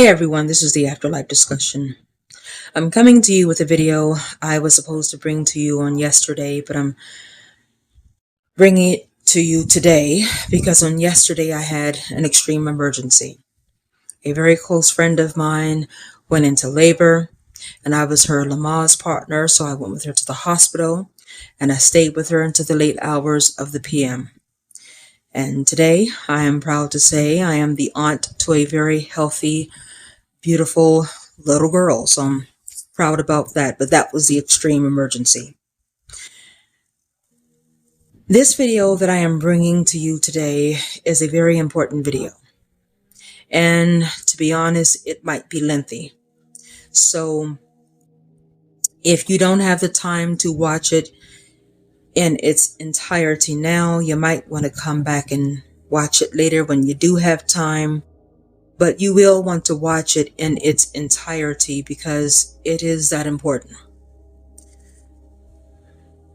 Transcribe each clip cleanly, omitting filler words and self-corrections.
Hey everyone, this is the Afterlife discussion. I'm coming to you with a video I was supposed to bring to you on yesterday, but I'm bringing it to you today because on yesterday I had an extreme emergency. A very close friend of mine went into labor and I was her Lamaze partner, so I went with her to the hospital and I stayed with her until the late hours of the PM. And today I am proud to say I am the aunt to a very healthy, beautiful little girl. So I'm proud about that, but that was the extreme emergency. This video that I am bringing to you today is a very important video. And to be honest, it might be lengthy. So if you don't have the time to watch it in its entirety now, you might want to come back and watch it later when you do have time. But you will want to watch it in its entirety because it is that important.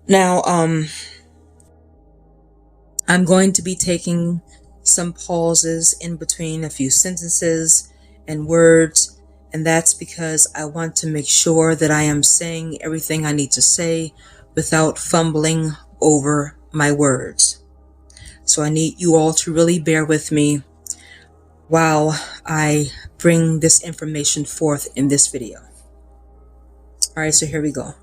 Now, I'm going to be taking some pauses in between a few sentences and words, and that's because I want to make sure that I am saying everything I need to say without fumbling over my words. So I need you all to really bear with me while I bring this information forth in this video. All right, so here we go.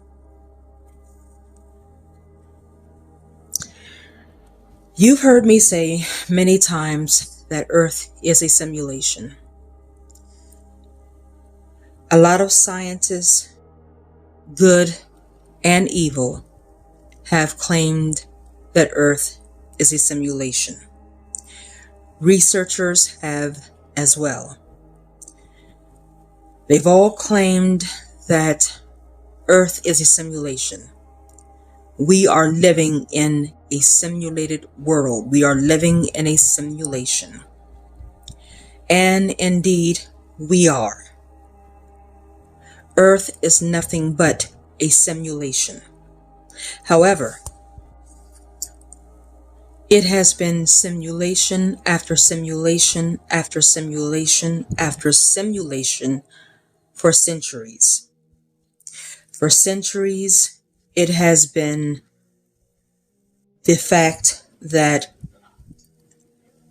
You've heard me say many times that Earth is a simulation. A lot of scientists, good and evil, have claimed that Earth is a simulation. Researchers have as well. They've all claimed that Earth is a simulation. We are living in a simulated world. We are living in a simulation. And indeed, we are. Earth is nothing but a simulation. However, it has been simulation after simulation after simulation after simulation for centuries. For centuries, it has been the fact that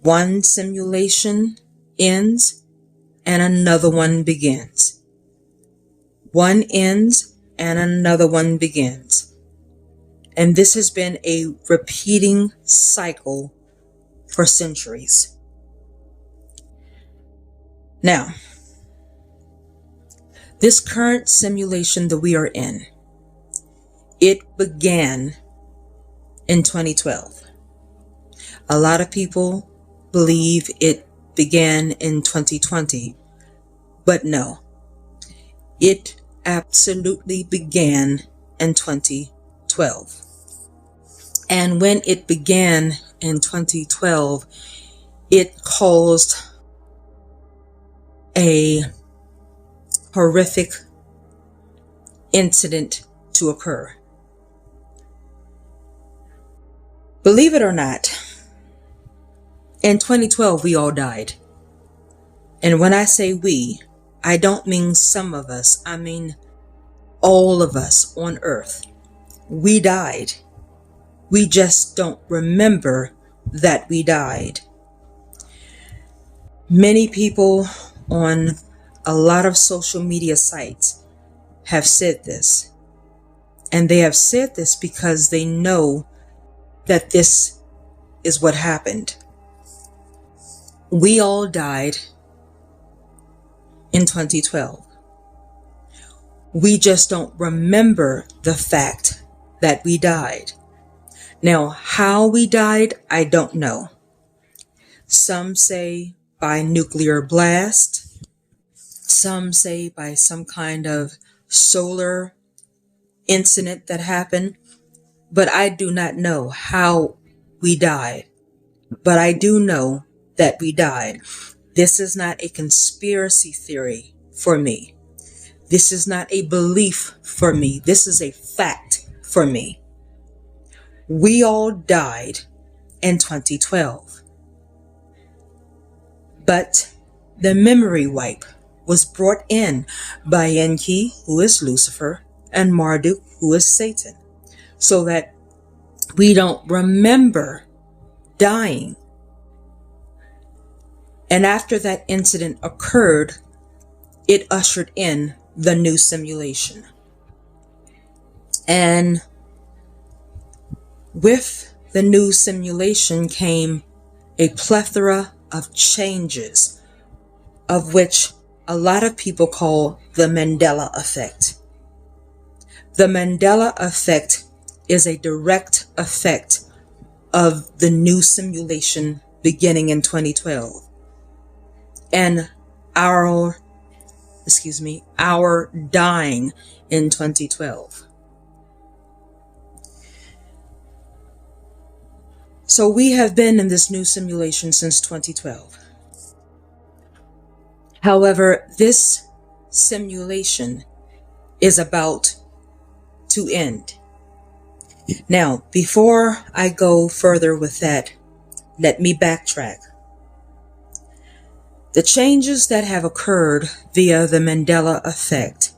one simulation ends and another one begins. One ends and another one begins. And this has been a repeating cycle for centuries. Now, this current simulation that we are in, it began in 2012. A lot of people believe it began in 2020, but no, it absolutely began in 2012. And when it began in 2012, it caused a horrific incident to occur. Believe it or not, in 2012 we all died. And when I say we, I don't mean some of us, I mean all of us on Earth. We died. We just don't remember that we died. Many people on a lot of social media sites have said this. And they have said this because they know that this is what happened. We all died in 2012. We just don't remember the fact that we died. Now, how we died, I don't know. Some say by nuclear blast. Some say by some kind of solar incident that happened. But I do not know how we died. But I do know that we died. This is not a conspiracy theory for me. This is not a belief for me. This is a fact for me. We all died in 2012. But the memory wipe was brought in by Enki, who is Lucifer, and Marduk, who is Satan, so that we don't remember dying. And after that incident occurred, it ushered in the new simulation. And with the new simulation came a plethora of changes, of which a lot of people call the Mandela effect. The Mandela effect is a direct effect of the new simulation beginning in 2012. And our dying in 2012. So we have been in this new simulation since 2012. However, this simulation is about to end. Now, before I go further with that, let me backtrack. The changes that have occurred via the Mandela effect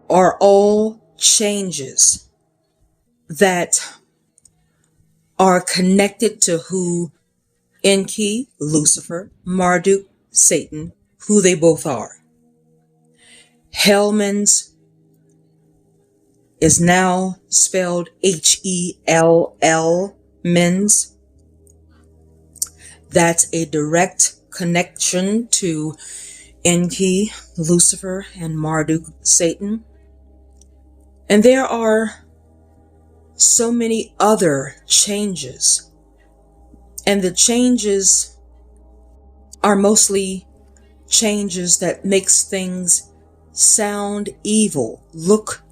are all changes that are connected to who Enki, Lucifer, Marduk, Satan, who they both are. Hellman's is now spelled Hell, men's. That's a direct connection to Enki, Lucifer, and Marduk, Satan. And there are so many other changes. And the changes are mostly changes that makes things sound evil, look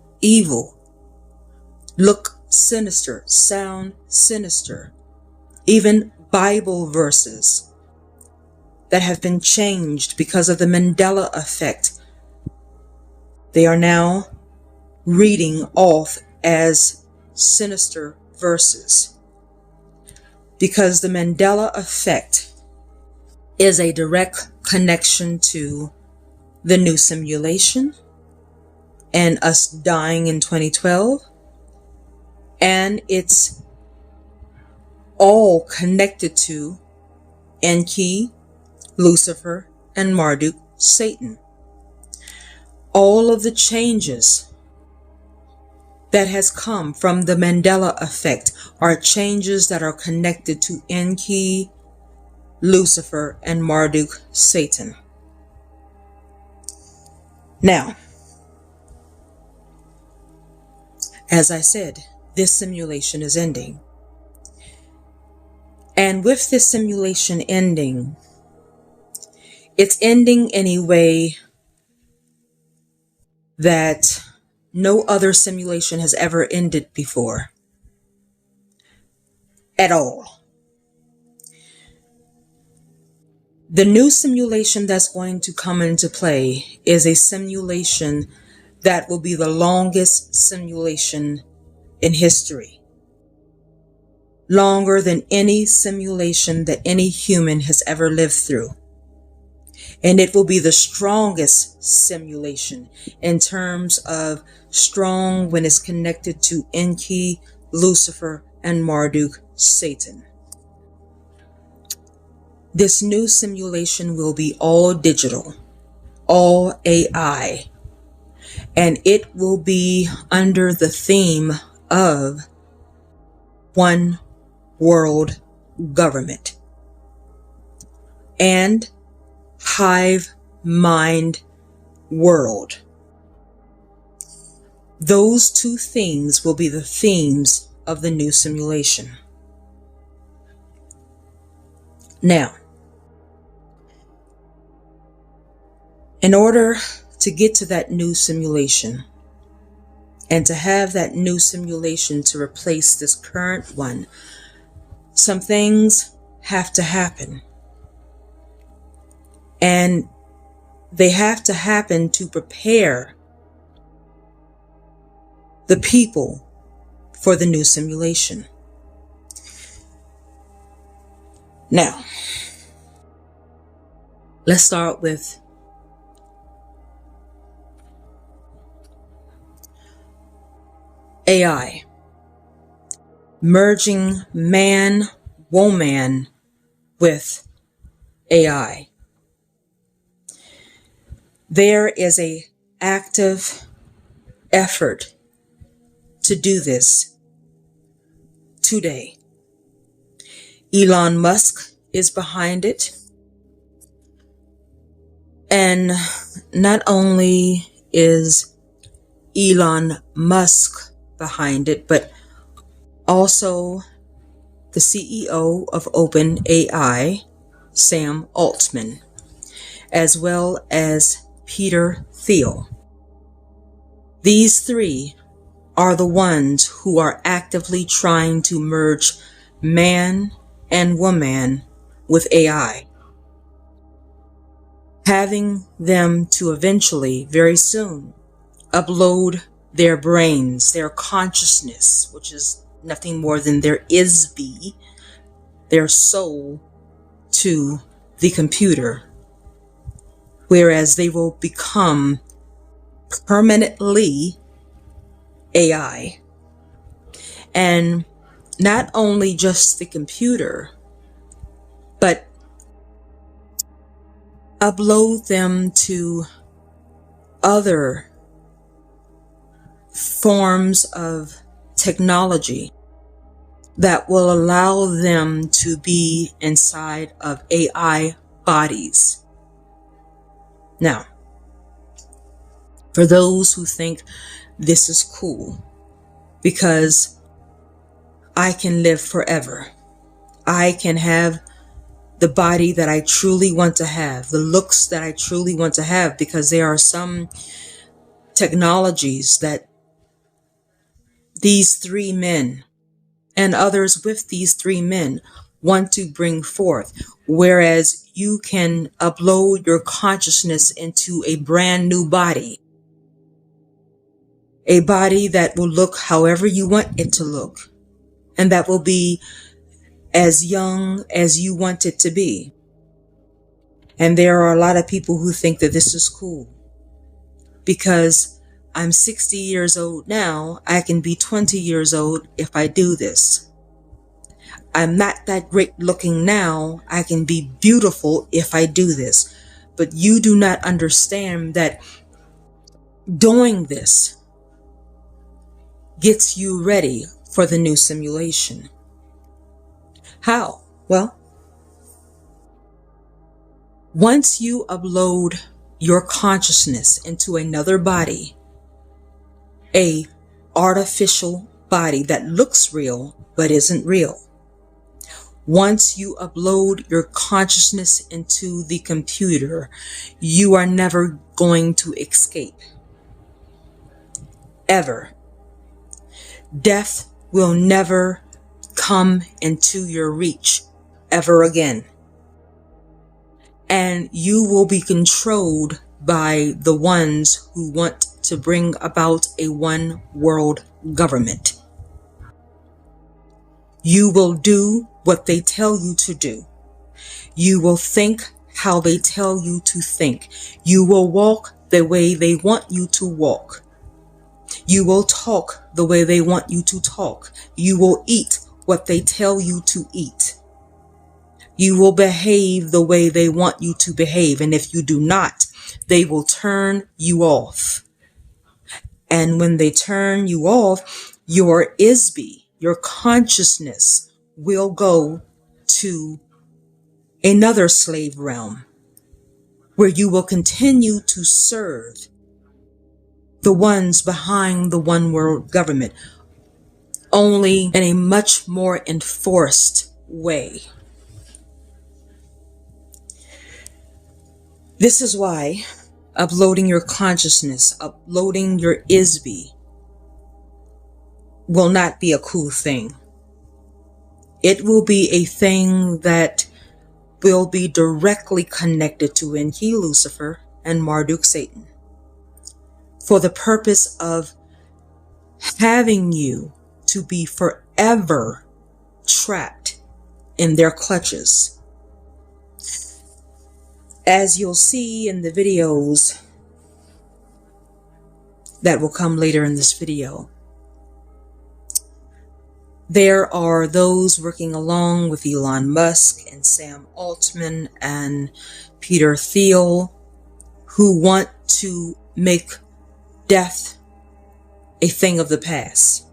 sinister, sound sinister. Even Bible verses that have been changed because of the Mandela effect, they are now reading off as sinister verses, because the Mandela effect is a direct connection to the new simulation and us dying in 2012, and it's all connected to Enki, Lucifer, and Marduk, Satan. All of the changes that has come from the Mandela effect are changes that are connected to Enki, Lucifer, and Marduk, Satan. Now, as I said, this simulation is ending. And with this simulation ending, it's ending in a way that no other simulation has ever ended before. At all. The new simulation that's going to come into play is a simulation that will be the longest simulation in history. Longer than any simulation that any human has ever lived through. And it will be the strongest simulation in terms of strong when it's connected to Enki, Lucifer, and Marduk, Satan. This new simulation will be all digital, all AI, and it will be under the theme of one world government and hive mind world. Those two things will be the themes of the new simulation. Now, in order to get to that new simulation and to have that new simulation to replace this current one, some things have to happen. And they have to happen to prepare the people for the new simulation. Now, let's start with AI, merging man, woman with AI. There is a active effort to do this today. Elon Musk is behind it. And not only is Elon Musk behind it, but also the CEO of OpenAI, Sam Altman, as well as Peter Thiel. These three are the ones who are actively trying to merge man and woman with AI, having them to eventually, very soon, upload their brains, their consciousness, which is nothing more than their is-be, their soul, to the computer, whereas they will become permanently AI. And not only just the computer, but upload them to other forms of technology that will allow them to be inside of AI bodies. Now, for those who think this is cool, because I can live forever, I can have the body that I truly want to have, the looks that I truly want to have, because there are some technologies that these three men and others with these three men want to bring forth, whereas you can upload your consciousness into a brand new body, a body that will look however you want it to look, and that will be as young as you want it to be. And there are a lot of people who think that this is cool. Because I'm 60 years old now, I can be 20 years old if I do this. I'm not that great looking now, I can be beautiful if I do this. But you do not understand that doing this gets you ready for the new simulation. How? Well, once you upload your consciousness into another body, a artificial body that looks real but isn't real, once you upload your consciousness into the computer, you are never going to escape. Ever. Death will never come into your reach ever again. And you will be controlled by the ones who want to bring about a one world government. You will do what they tell you to do. You will think how they tell you to think. You will walk the way they want you to walk. You will talk the way they want you to talk. You will eat what they tell you to eat. You will behave the way they want you to behave. And if you do not, they will turn you off. And when they turn you off, your is-be, your consciousness, will go to another slave realm where you will continue to serve the ones behind the one world government, only in a much more enforced way. This is why uploading your consciousness, uploading your is-be will not be a cool thing. It will be a thing that will be directly connected to Enki Lucifer and Marduk Satan, for the purpose of having you to be forever trapped in their clutches. As you'll see in the videos that will come later in this video, There are those working along with Elon Musk and Sam Altman and Peter Thiel who want to make death a thing of the past.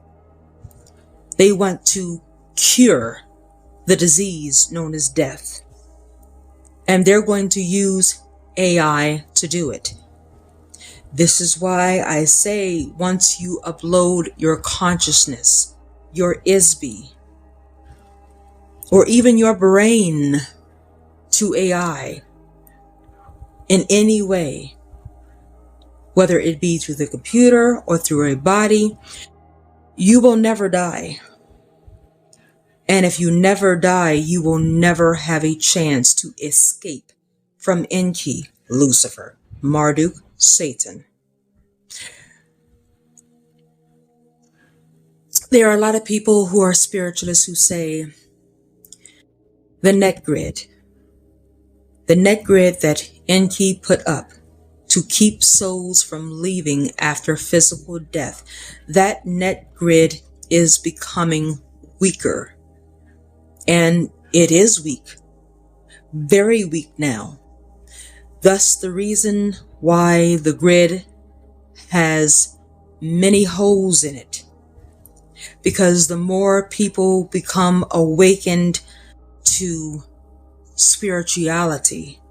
They want to cure the disease known as death. And they're going to use AI to do it. This is why I say once you upload your consciousness, your ISB, or even your brain to AI in any way, whether it be through the computer or through a body, you will never die. And if you never die, you will never have a chance to escape from Enki, Lucifer, Marduk, Satan. There are a lot of people who are spiritualists who say the net grid that Enki put up to keep souls from leaving after physical death, that net grid is becoming weaker. And it is weak, very weak now. Thus the reason why the grid has many holes in it. Because the more people become awakened to spirituality,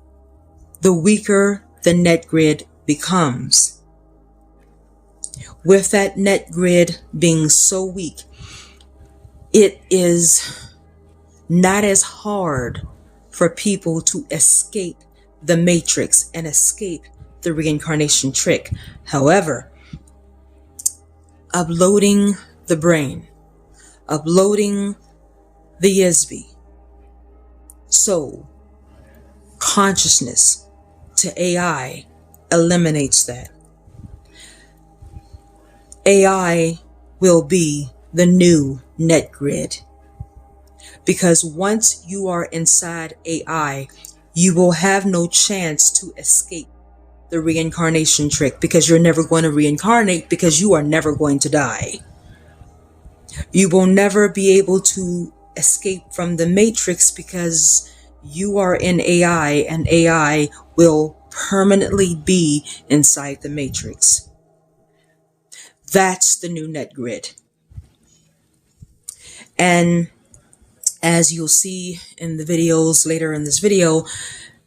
the weaker the net grid becomes. With that net grid being so weak, it is not as hard for people to escape the matrix and escape the reincarnation trick. However, uploading the brain, uploading the ISB, soul, consciousness to AI eliminates that. AI will be the new net grid. Because once you are inside AI, you will have no chance to escape the reincarnation trick, because you're never going to reincarnate, because you are never going to die. You will never be able to escape from the matrix because you are in AI, and AI will permanently be inside the matrix. That's the new net grid. And as you'll see in the videos later in this video,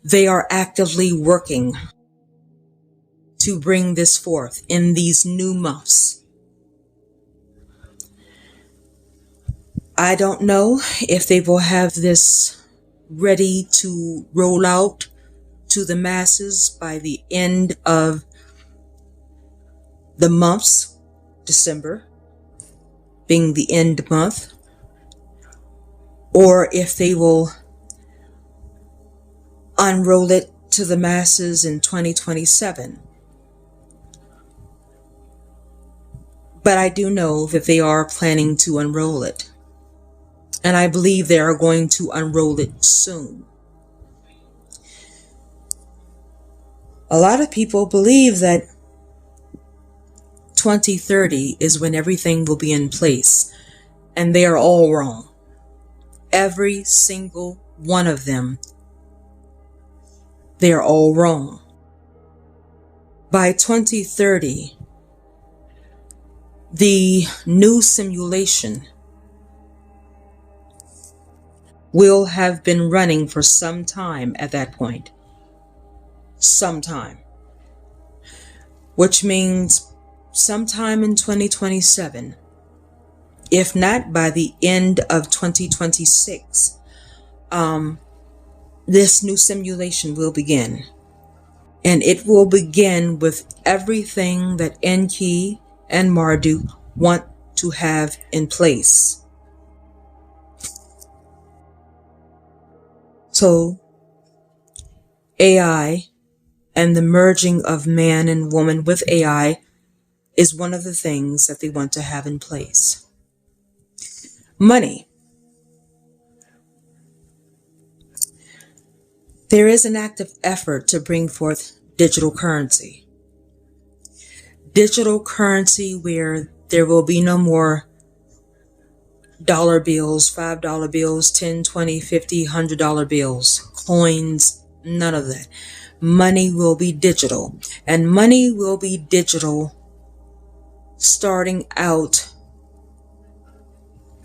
they are actively working to bring this forth in these new months. I don't know if they will have this ready to roll out to the masses by the end of the months, December being the end month, or if they will unroll it to the masses in 2027. But I do know that they are planning to unroll it. And I believe they are going to unroll it soon. A lot of people believe that 2030 is when everything will be in place. And they are all wrong. Every single one of them. They are all wrong. By 2030, the new simulation will have been running for some time at that point. Some time. Which means sometime in 2027, if not by the end of 2026, this new simulation will begin. And it will begin with everything that Enki and Marduk want to have in place. So, AI and the merging of man and woman with AI is one of the things that they want to have in place. Money. There is an active effort to bring forth digital currency. Digital currency where there will be no more dollar bills, $5 bills, 10, 20, 50, $100 bills, coins, none of that. Money will be digital, and money will be digital starting out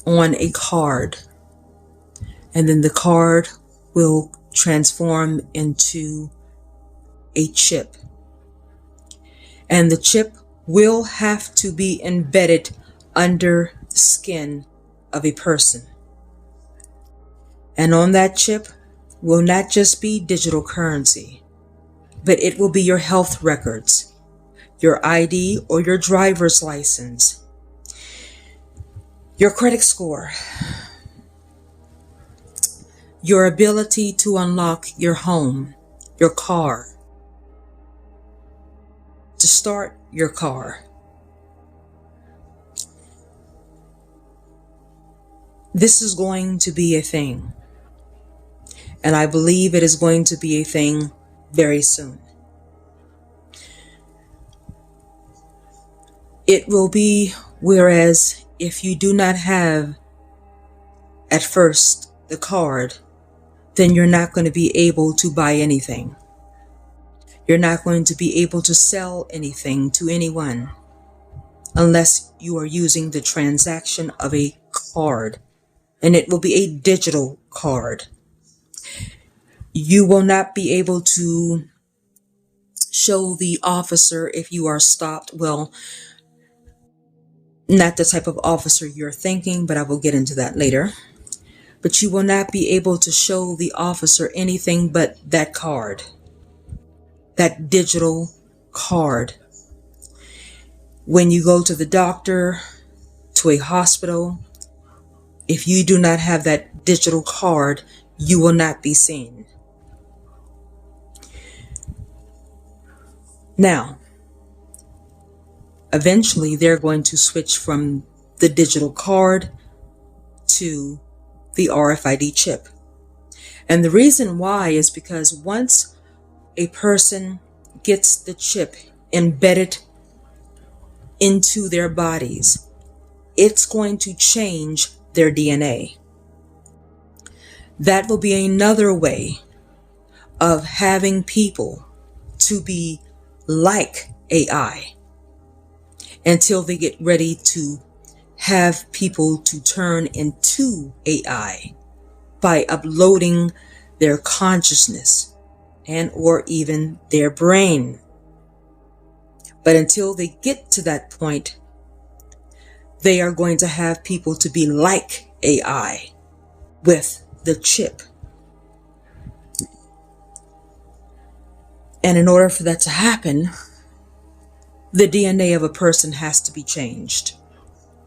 on a card, and then the card will transform into a chip, and the chip will have to be embedded under the skin of a person. And on that chip will not just be digital currency, but it will be your health records, your ID or your driver's license, your credit score, your ability to unlock your home, your car, to start your car. This is going to be a thing, and I believe it is going to be a thing very soon. It will be, whereas if you do not have at first the card, then you're not going to be able to buy anything. You're not going to be able to sell anything to anyone unless you are using the transaction of a card, and it will be a digital card. You will not be able to show the officer if you are stopped. Well, not the type of officer you're thinking, but I will get into that later. But you will not be able to show the officer anything but that card, that digital card. When you go to the doctor, to a hospital, if you do not have that digital card, you will not be seen. Now, eventually they're going to switch from the digital card to the RFID chip. And the reason why is because once a person gets the chip embedded into their bodies, it's going to change their DNA. That will be another way of having people to be like AI until they get ready to have people to turn into AI by uploading their consciousness and or even their brain. But until they get to that point, they are going to have people to be like AI with the chip. And in order for that to happen, the DNA of a person has to be changed.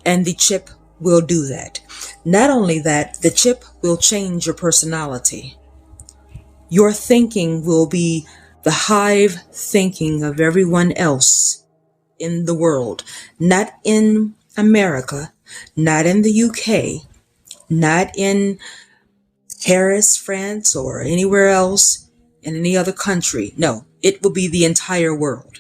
And the chip will do that. Not only that, the chip will change your personality. Your thinking will be the hive thinking of everyone else in the world. Not in America, not in the UK, not in Paris, France, or anywhere else in any other country. No, it will be the entire world.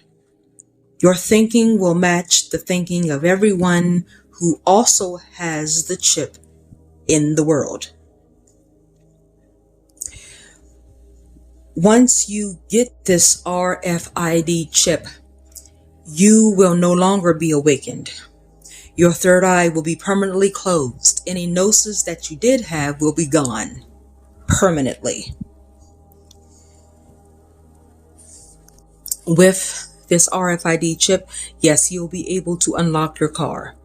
Your thinking will match the thinking of everyone who also has the chip in the world. Once you get this RFID chip, you will no longer be awakened. Your third eye will be permanently closed. Any gnosis that you did have will be gone permanently. With this RFID chip, yes, you'll be able to unlock your car.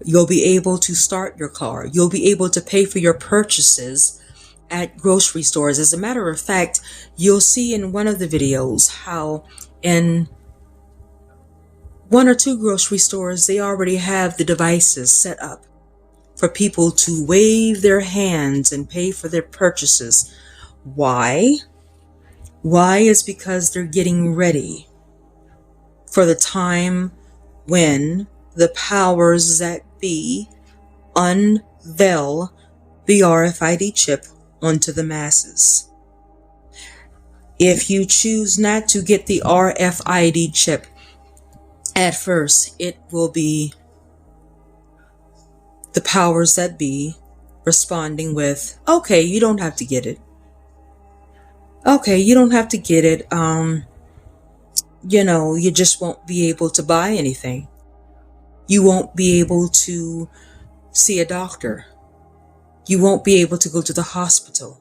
You'll be able to start your car. You'll be able to pay for your purchases at grocery stores. As a matter of fact, you'll see in one of the videos how in one or two grocery stores, they already have the devices set up for people to wave their hands and pay for their purchases. Why? Why is because they're getting ready for the time when the powers that be unveil the RFID chip onto the masses. If you choose not to get the RFID chip at first, it will be the powers that be responding with, okay, you don't have to get it. Okay, you don't have to get it. You just won't be able to buy anything. You won't be able to see a doctor. You won't be able to go to the hospital.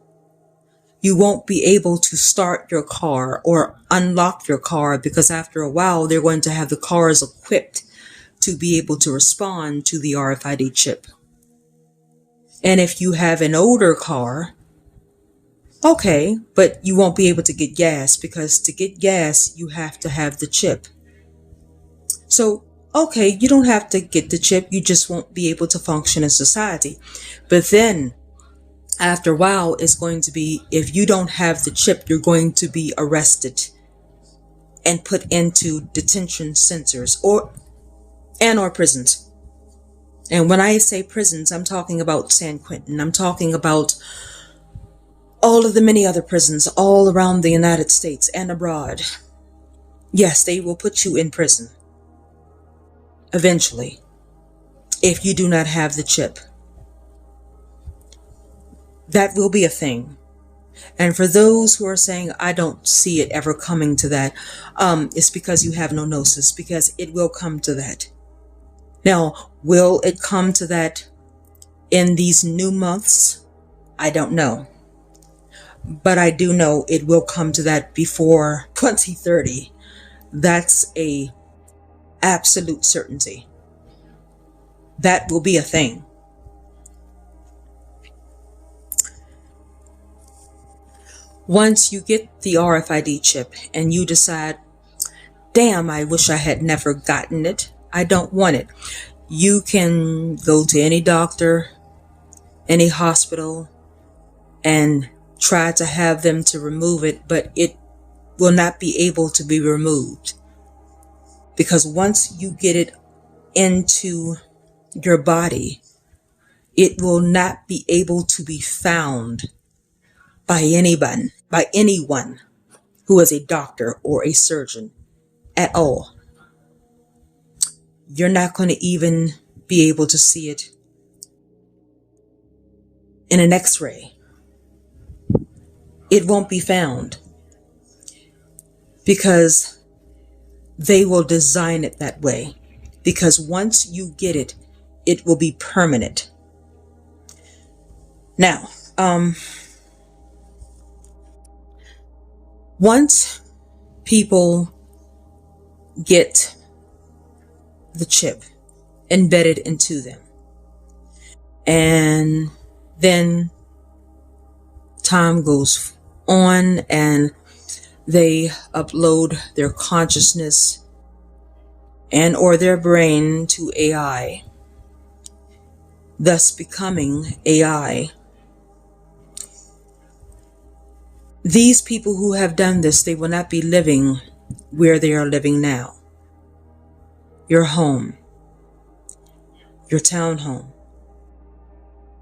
You won't be able to start your car or unlock your car, because after a while, they're going to have the cars equipped to be able to respond to the RFID chip. And if you have an older car, okay, but you won't be able to get gas, because to get gas, you have to have the chip. So, okay, you don't have to get the chip. You just won't be able to function in society. But then after a while, it's going to be, if you don't have the chip, you're going to be arrested and put into detention centers or prisons. And when I say prisons, I'm talking about San Quentin. I'm talking about all of the many other prisons all around the United States and abroad. Yes, they will put you in prison eventually if you do not have the chip. That will be a thing. And for those who are saying, I don't see it ever coming to that, it's because you have no gnosis, because it will come to that. Now, will it come to that in these new months? I don't know. But I do know it will come to that before 2030. That's a absolute certainty. That will be a thing. Once you get the RFID chip and you decide, damn, I wish I had never gotten it. I don't want it. You can go to any doctor, any hospital, and try to have them to remove it, but it will not be able to be removed. Because once you get it into your body, it will not be able to be found by anyone who is a doctor or a surgeon at all. You're not going to even be able to see it in an X-ray. It won't be found because they will design it that way. Because once you get it, it will be permanent. Now, once people get the chip embedded into them, and then time goes on and they upload their consciousness and or their brain to AI, thus becoming AI. These people who have done this, they will not be living where they are living now. Your home, your townhome,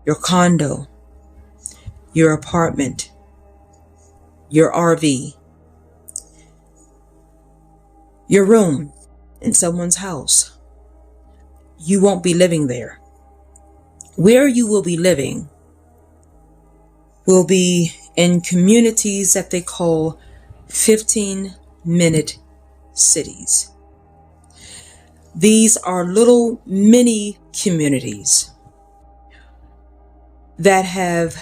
your condo, your apartment, your RV, your room in someone's house. You won't be living there. Where you will be living will be in communities that they call 15-minute cities. These are little mini communities that have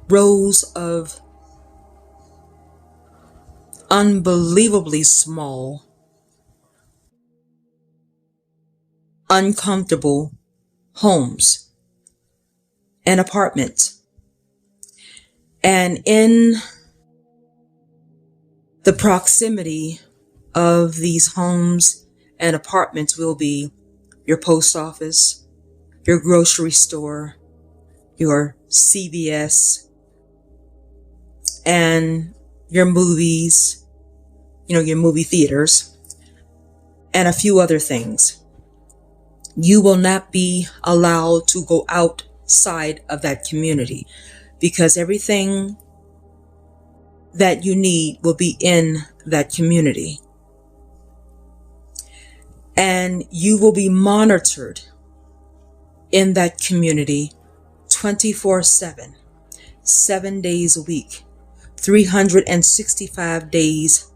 rows of unbelievably small, uncomfortable homes and apartments. And in the proximity of these homes and apartments will be your post office, your grocery store, your CVS, and your movies, your movie theaters, and a few other things. You will not be allowed to go outside of that community because everything that you need will be in that community. And you will be monitored in that community 24/7, 7 days a week, 365 days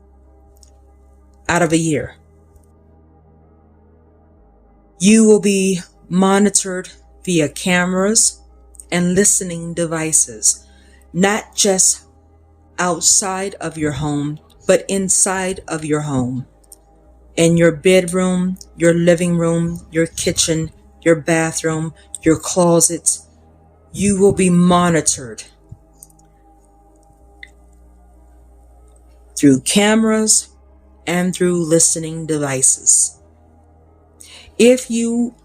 out of a year. You will be monitored via cameras and listening devices, not just outside of your home, but inside of your home. In your bedroom, your living room, your kitchen, your bathroom, your closets, you will be monitored through cameras and through listening devices. If you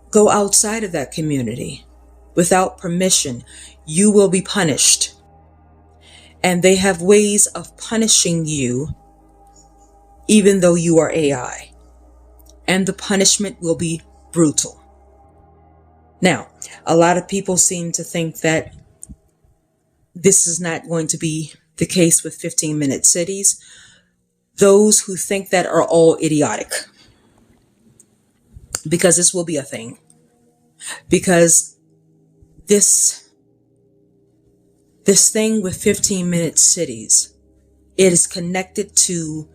go outside of that community without permission, you will be punished. And they have ways of punishing you even though you are AI. And the punishment will be brutal. Now, a lot of people seem to think that this is not going to be the case with 15-minute cities. Those who think that are all idiotic, because this will be a thing. Because this thing with 15-minute cities, it is connected to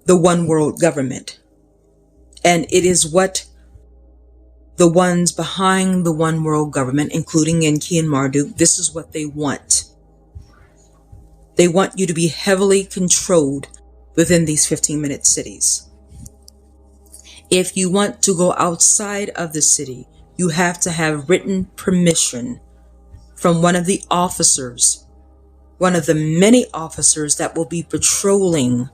the one world government. And it is what the ones behind the one world government, including Enki and Marduk, this is what they want. They want you to be heavily controlled within these 15-minute cities. If you want to go outside of the city, you have to have written permission from one of the officers, one of the many officers that will be patrolling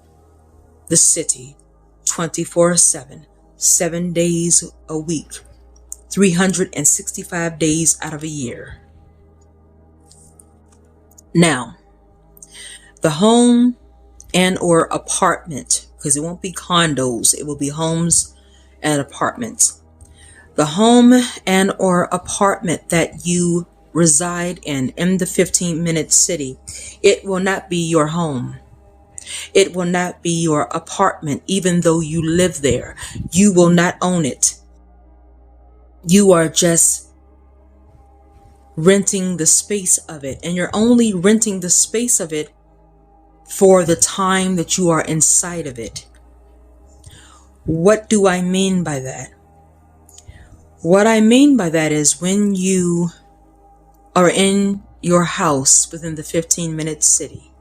the city 24/7, 7 days a week, 365 days out of a year. Now, the home and or apartment, because it won't be condos, it will be homes and apartments. The home and or apartment that you reside in the 15-minute city, it will not be your home. It will not be your apartment, even though you live there. You will not own it. You are just renting the space of it, and you're only renting the space of it for the time that you are inside of it. What do I mean by that? What I mean by that is when you are in your house within the 15-minute city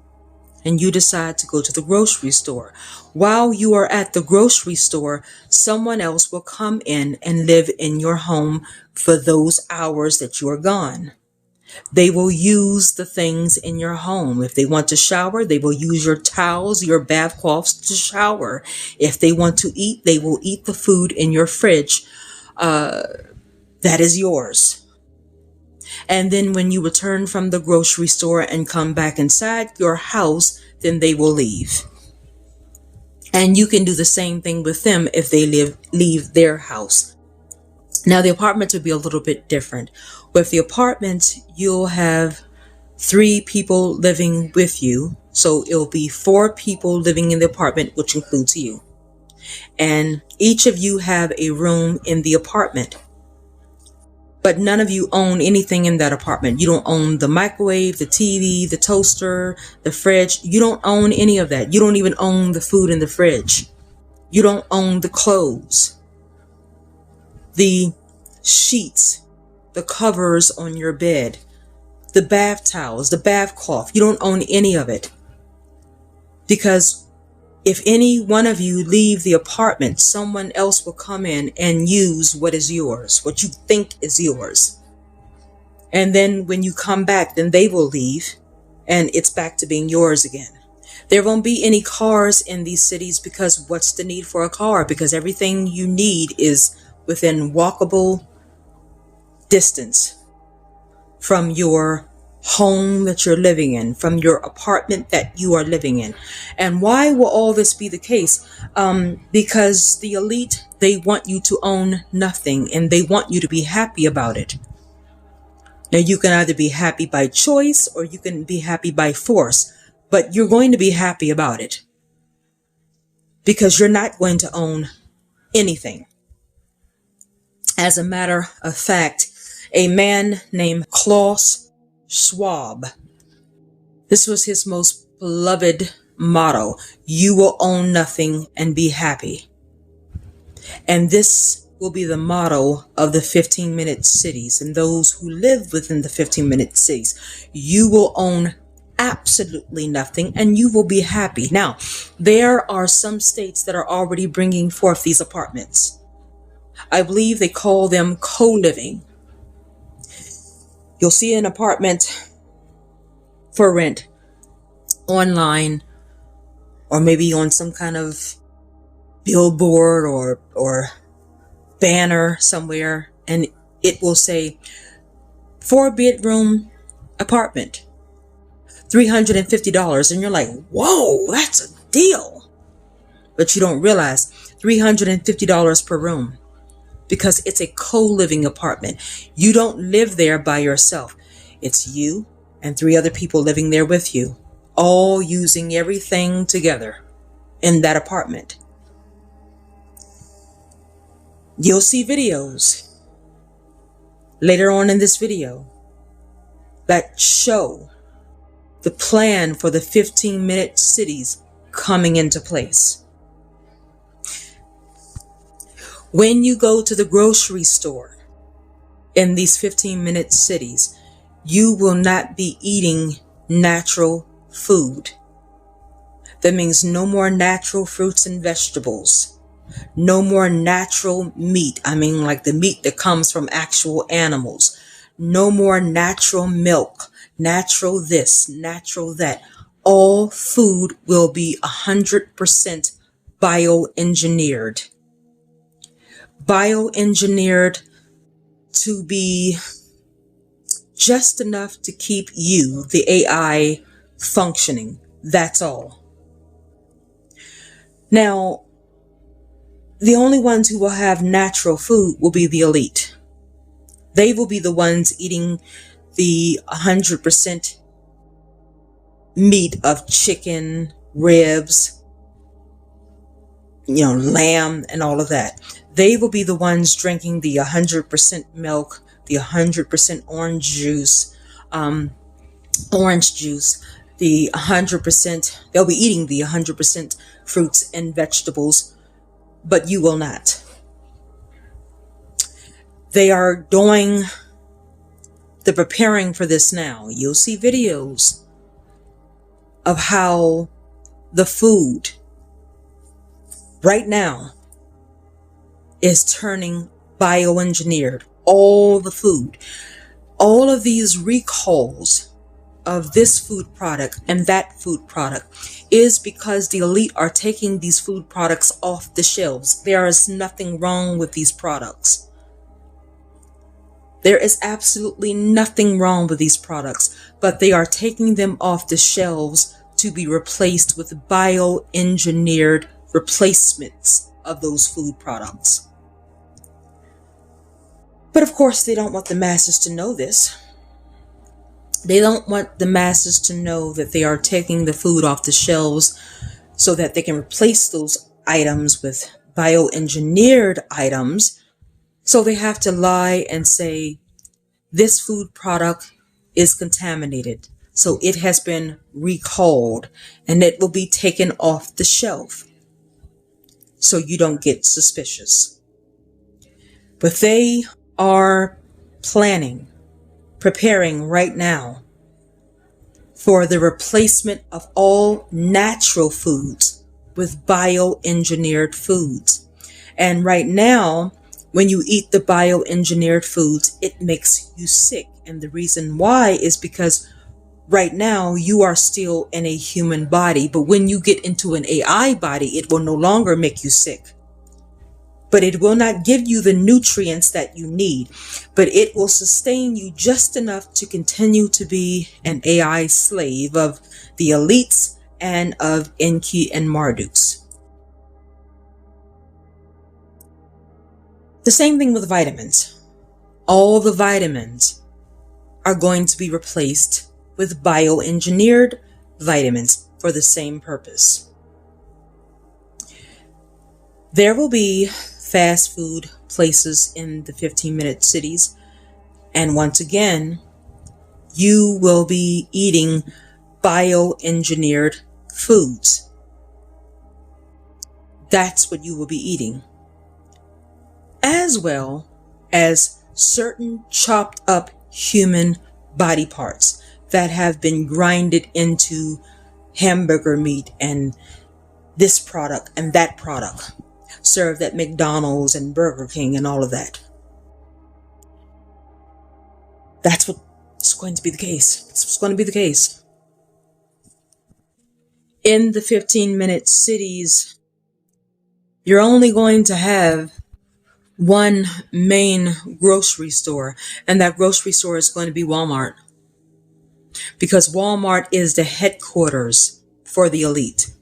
and you decide to go to the grocery store, while you are at the grocery store, someone else will come in and live in your home for those hours that you are gone. They will use the things in your home. If they want to shower, they will use your towels, your bath cloths to shower. If they want to eat, they will eat the food in your fridge. That is yours. And then when you return from the grocery store and come back inside your house, then they will leave. And you can do the same thing with them if they leave their house. Now, the apartments would be a little bit different. With the apartments, you'll have 3 people living with you. So it'll be 4 people living in the apartment, which includes you. And each of you have a room in the apartment. But none of you own anything in that apartment. You don't own the microwave, the TV, the toaster, the fridge. You don't own any of that. You don't even own the food in the fridge. You don't own the clothes, the sheets, the covers on your bed, the bath towels, the bath cloth. You don't own any of it. Because if any one of you leave the apartment, someone else will come in and use what is yours, what you think is yours. And then when you come back, then they will leave and it's back to being yours again. There won't be any cars in these cities because what's the need for a car? Because everything you need is within walkable distance from your home that you're living in, from your apartment that you are living in. And why will all this be the case? Because the elite, they want you to own nothing and they want you to be happy about it. Now, you can either be happy by choice or you can be happy by force, but you're going to be happy about it because you're not going to own anything. As a matter of fact, a man named Klaus Schwab, this was his most beloved motto: you will own nothing and be happy. And this will be the motto of the 15-minute cities and those who live within the 15-minute cities. You will own absolutely nothing and you will be happy. Now, there are some states that are already bringing forth these apartments. I believe they call them co-living. You'll see an apartment for rent online, or maybe on some kind of billboard or banner somewhere, and it will say 4-bedroom apartment, $350. And you're like, whoa, that's a deal. But you don't realize $350 per room, because it's a co-living apartment. You don't live there by yourself. It's you and 3 other people living there with you, all using everything together in that apartment. You'll see videos later on in this video that show the plan for the 15-minute cities coming into place. When you go to the grocery store in these 15-minute cities, you will not be eating natural food. That means no more natural fruits and vegetables. No more natural meat. I mean, like the meat that comes from actual animals. No more natural milk, natural this, natural that. All food will be 100% bioengineered. Bioengineered to be just enough to keep you, the AI, functioning. That's all. Now, the only ones who will have natural food will be the elite. They will be the ones eating the 100% meat of chicken, ribs, lamb, and all of that. They will be the ones drinking the 100% milk, the 100% orange juice, the 100%, they'll be eating the 100% fruits and vegetables, but you will not. They are doing the preparing for this now. You'll see videos of how the food right now is turning bioengineered. All the food, all of these recalls of this food product and that food product is because the elite are taking these food products off the shelves. There is nothing wrong with these products. There is absolutely nothing wrong with these products, but they are taking them off the shelves to be replaced with bioengineered replacements of those food products. But of course, they don't want the masses to know this. They don't want the masses to know that they are taking the food off the shelves so that they can replace those items with bioengineered items. So they have to lie and say, this food product is contaminated, so it has been recalled and it will be taken off the shelf so you don't get suspicious. But they are preparing right now for the replacement of all natural foods with bioengineered foods. And right now, when you eat the bioengineered foods, it makes you sick. And the reason why is because right now you are still in a human body, but when you get into an AI body, it will no longer make you sick. But it will not give you the nutrients that you need, but it will sustain you just enough to continue to be an AI slave of the elites and of Enki and Marduk's. The same thing with vitamins. All the vitamins are going to be replaced with bioengineered vitamins for the same purpose. There will be fast food places in the 15-minute cities. And once again, you will be eating bioengineered foods. That's what you will be eating. As well as certain chopped up human body parts that have been grinded into hamburger meat and this product and that product served at McDonald's and Burger King and all of that. That's what's going to be the case. That's what's going to be the case. In the 15-minute cities, you're only going to have one main grocery store, and that grocery store is going to be Walmart. Because Walmart is the headquarters for the elite.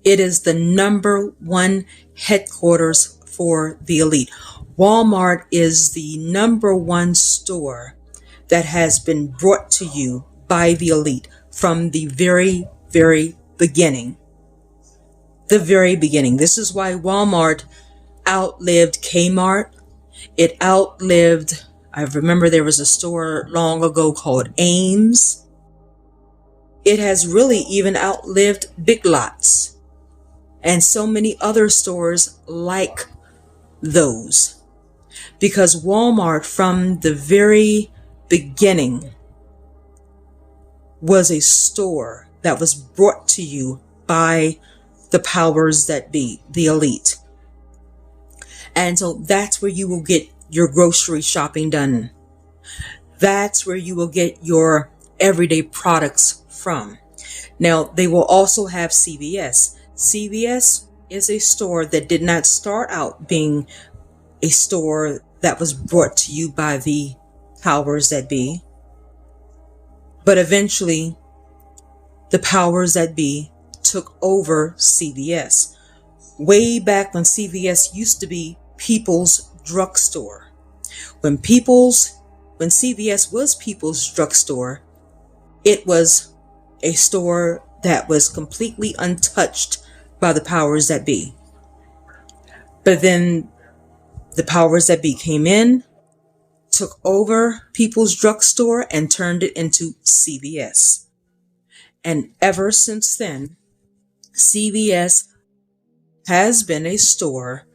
It is the number one headquarters for the elite. Walmart is the number one store that has been brought to you by the elite from the very, very beginning. The very beginning. This is why Walmart outlived Kmart. It outlived, I remember there was a store long ago called Ames. It has really even outlived Big Lots and so many other stores like those. Because Walmart from the very beginning was a store that was brought to you by the powers that be, the elite. And so that's where you will get your grocery shopping done. That's where you will get your everyday products from. Now, they will also have CVS. CVS is a store that did not start out being a store that was brought to you by the powers that be. But eventually, the powers that be took over CVS. Way back when CVS used to be People's Drugstore. When CVS was People's Drugstore, it was a store that was completely untouched by the powers that be. But then the powers that be came in, took over People's Drugstore and turned it into CVS. And ever since then, CVS has been a store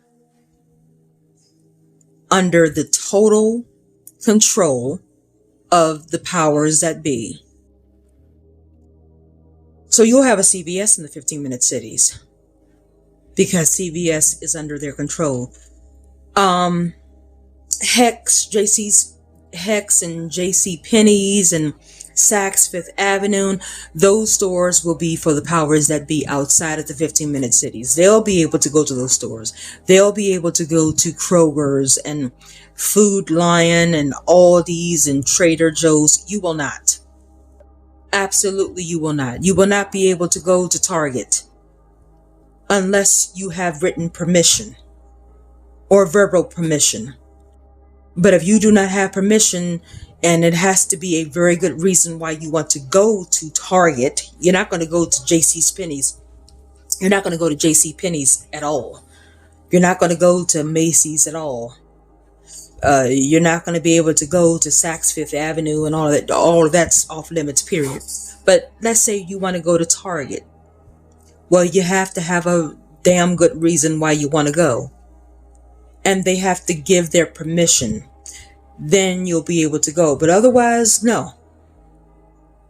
under the total control of the powers that be. So you'll have a CVS in the 15-minute cities because CVS is under their control. Hex and JC Penney's and Saks Fifth Avenue, those stores will be for the powers that be outside of the 15-minute cities. They'll be able to go to those stores. They'll be able to go to Kroger's and Food Lion and Aldi's and Trader Joe's. You will not. Absolutely, you will not. You will not be able to go to Target unless you have written permission or verbal permission. But if you do not have permission, and it has to be a very good reason why you want to go to Target, you're not going to go to JC Penney's. You're not going to go to JC Penney's at all. You're not going to go to Macy's at all. You're not going to be able to go to Saks Fifth Avenue and all of that. All of that's off limits, period. But let's say you want to go to Target. Well, you have to have a damn good reason why you want to go. And they have to give their permission. Then you'll be able to go. But otherwise, no.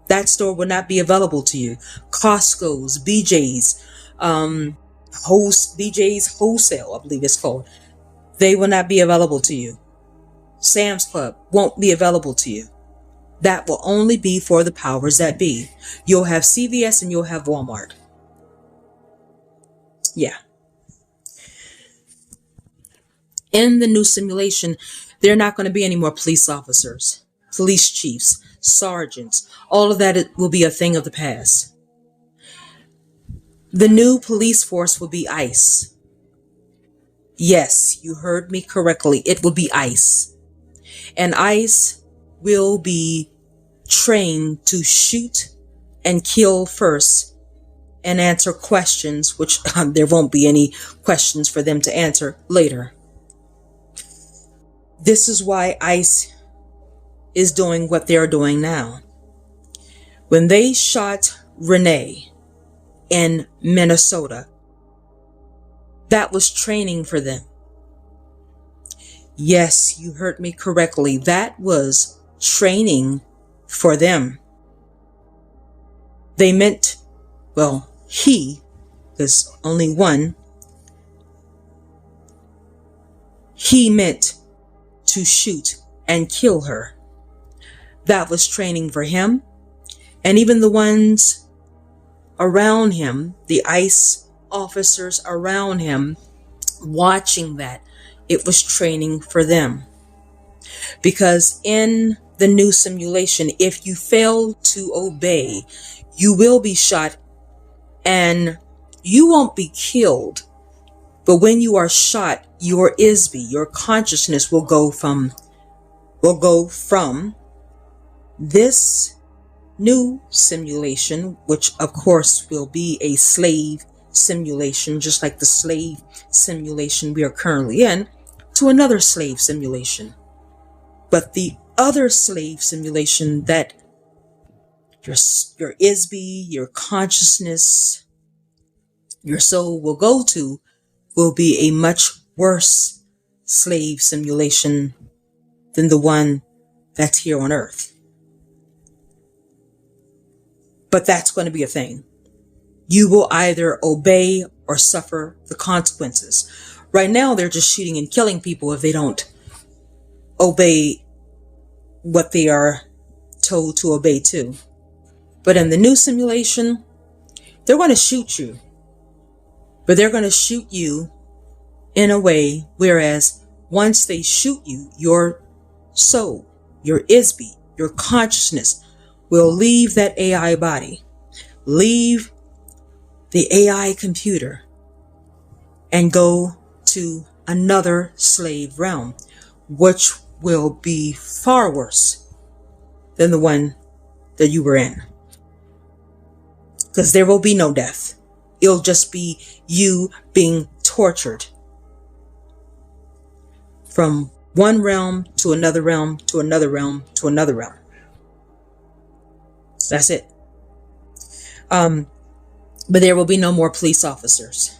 That store will not be available to you. Costco's, BJ's, BJ's Wholesale, I believe it's called. They will not be available to you. Sam's Club won't be available to you. That will only be for the powers that be. You'll have CVS and you'll have Walmart. Yeah. In the new simulation, there are not going to be any more police officers, police chiefs, sergeants. All of that will be a thing of the past. The new police force will be ICE. Yes, you heard me correctly. It will be ICE. And ICE will be trained to shoot and kill first and answer questions, which there won't be any questions for them to answer later. This is why ICE is doing what they're doing now. When they shot Renee in Minnesota, that was training for them. Yes, you heard me correctly. That was training for them. They meant, well, there's only one, he meant to shoot and kill her. That was training for him. And even the ones around him, the ICE officers around him, watching that, it was training for them. Because in the new simulation, if you fail to obey, you will be shot and you won't be killed. But when you are shot, your ISB, your consciousness will go from this new simulation, which of course will be a slave simulation, just like the slave simulation we are currently in, to another slave simulation. But the other slave simulation that your ISB, your consciousness, your soul will go to will be a much worse slave simulation than the one that's here on earth. But that's going to be a thing. You will either obey or suffer the consequences. Right now, they're just shooting and killing people if they don't obey what they are told to obey to. But in the new simulation, they're going to shoot you. But they're going to shoot you in a way, whereas once they shoot you, your soul, your ISB, your consciousness will leave that AI body, leave the AI computer, and go to another slave realm, which will be far worse than the one that you were in. Because there will be no death. It'll just be you being tortured from one realm to another realm to another realm to another realm. That's it. But there will be no more police officers.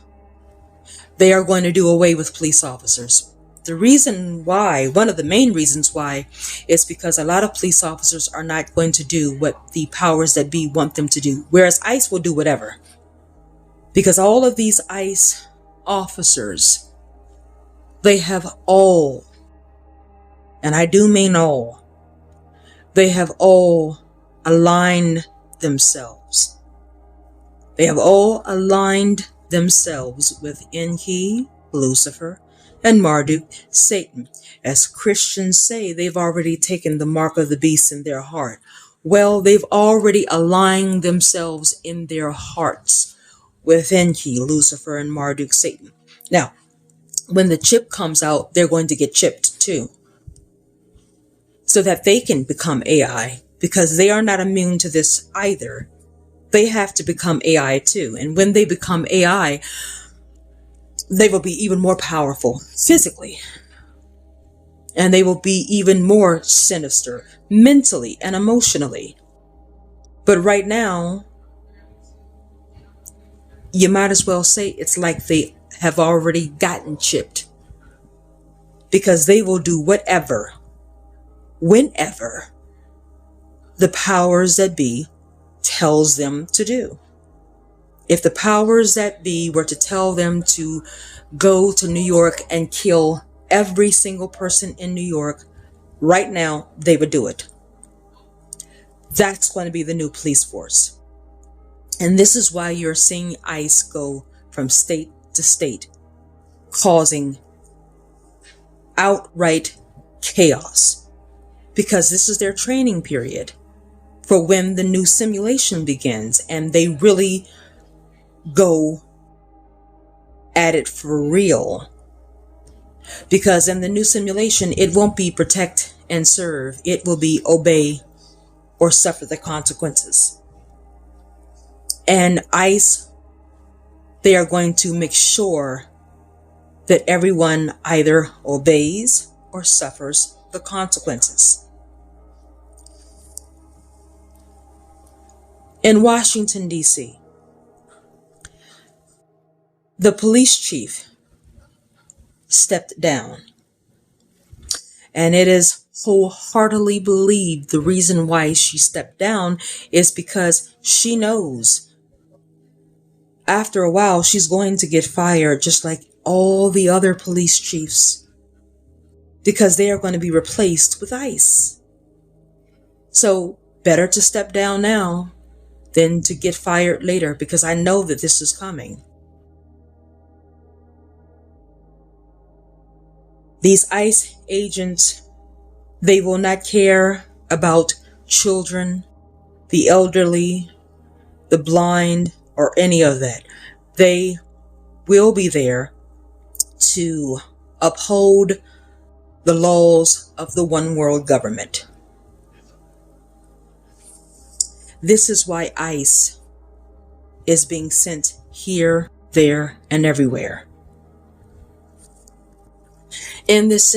They are going to do away with police officers. The reason why, one of the main reasons why, is because a lot of police officers are not going to do what the powers that be want them to do, whereas ICE will do whatever. Because all of these ICE officers, they have all, and I do mean all, they have all aligned themselves. They have all aligned themselves with Enki, Lucifer, and Marduk, Satan. As Christians say, they've already taken the mark of the beast in their heart. Well, they've already aligned themselves in their hearts with Enki, Lucifer, and Marduk, Satan. Now, when the chip comes out, they're going to get chipped too, so that they can become AI, because they are not immune to this either. They have to become AI too. And when they become AI, they will be even more powerful physically. And they will be even more sinister mentally and emotionally. But right now, you might as well say it's like they have already gotten chipped. Because they will do whatever, whenever the powers that be tells them to do. If the powers that be were to tell them to go to New York and kill every single person in New York right now, they would do it. That's going to be the new police force. And this is why you're seeing ICE go from state to state, causing outright chaos. Because this is their training period for when the new simulation begins, and they really go at it for real. Because in the new simulation, it won't be protect and serve. It will be obey or suffer the consequences. And ICE, they are going to make sure that everyone either obeys or suffers the consequences. In Washington, D.C., the police chief stepped down, and it is wholeheartedly believed the reason why she stepped down is because she knows after a while she's going to get fired, just like all the other police chiefs, because they are going to be replaced with ICE. So better to step down now than to get fired later, because I know that this is coming. These ICE agents, they will not care about children, the elderly, the blind, or any of that. They will be there to uphold the laws of the one world government. This is why ICE is being sent here, there, and everywhere. In this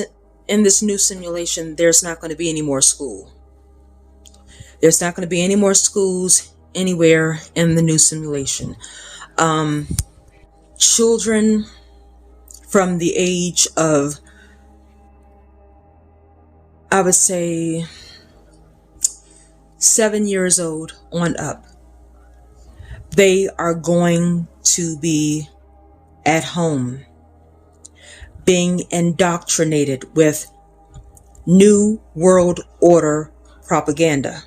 new simulation, there's not going to be any more school. There's not going to be any more schools anywhere in the new simulation. Children from the age of, I would say, 7 years old on up, they are going to be at home being indoctrinated with New World Order propaganda.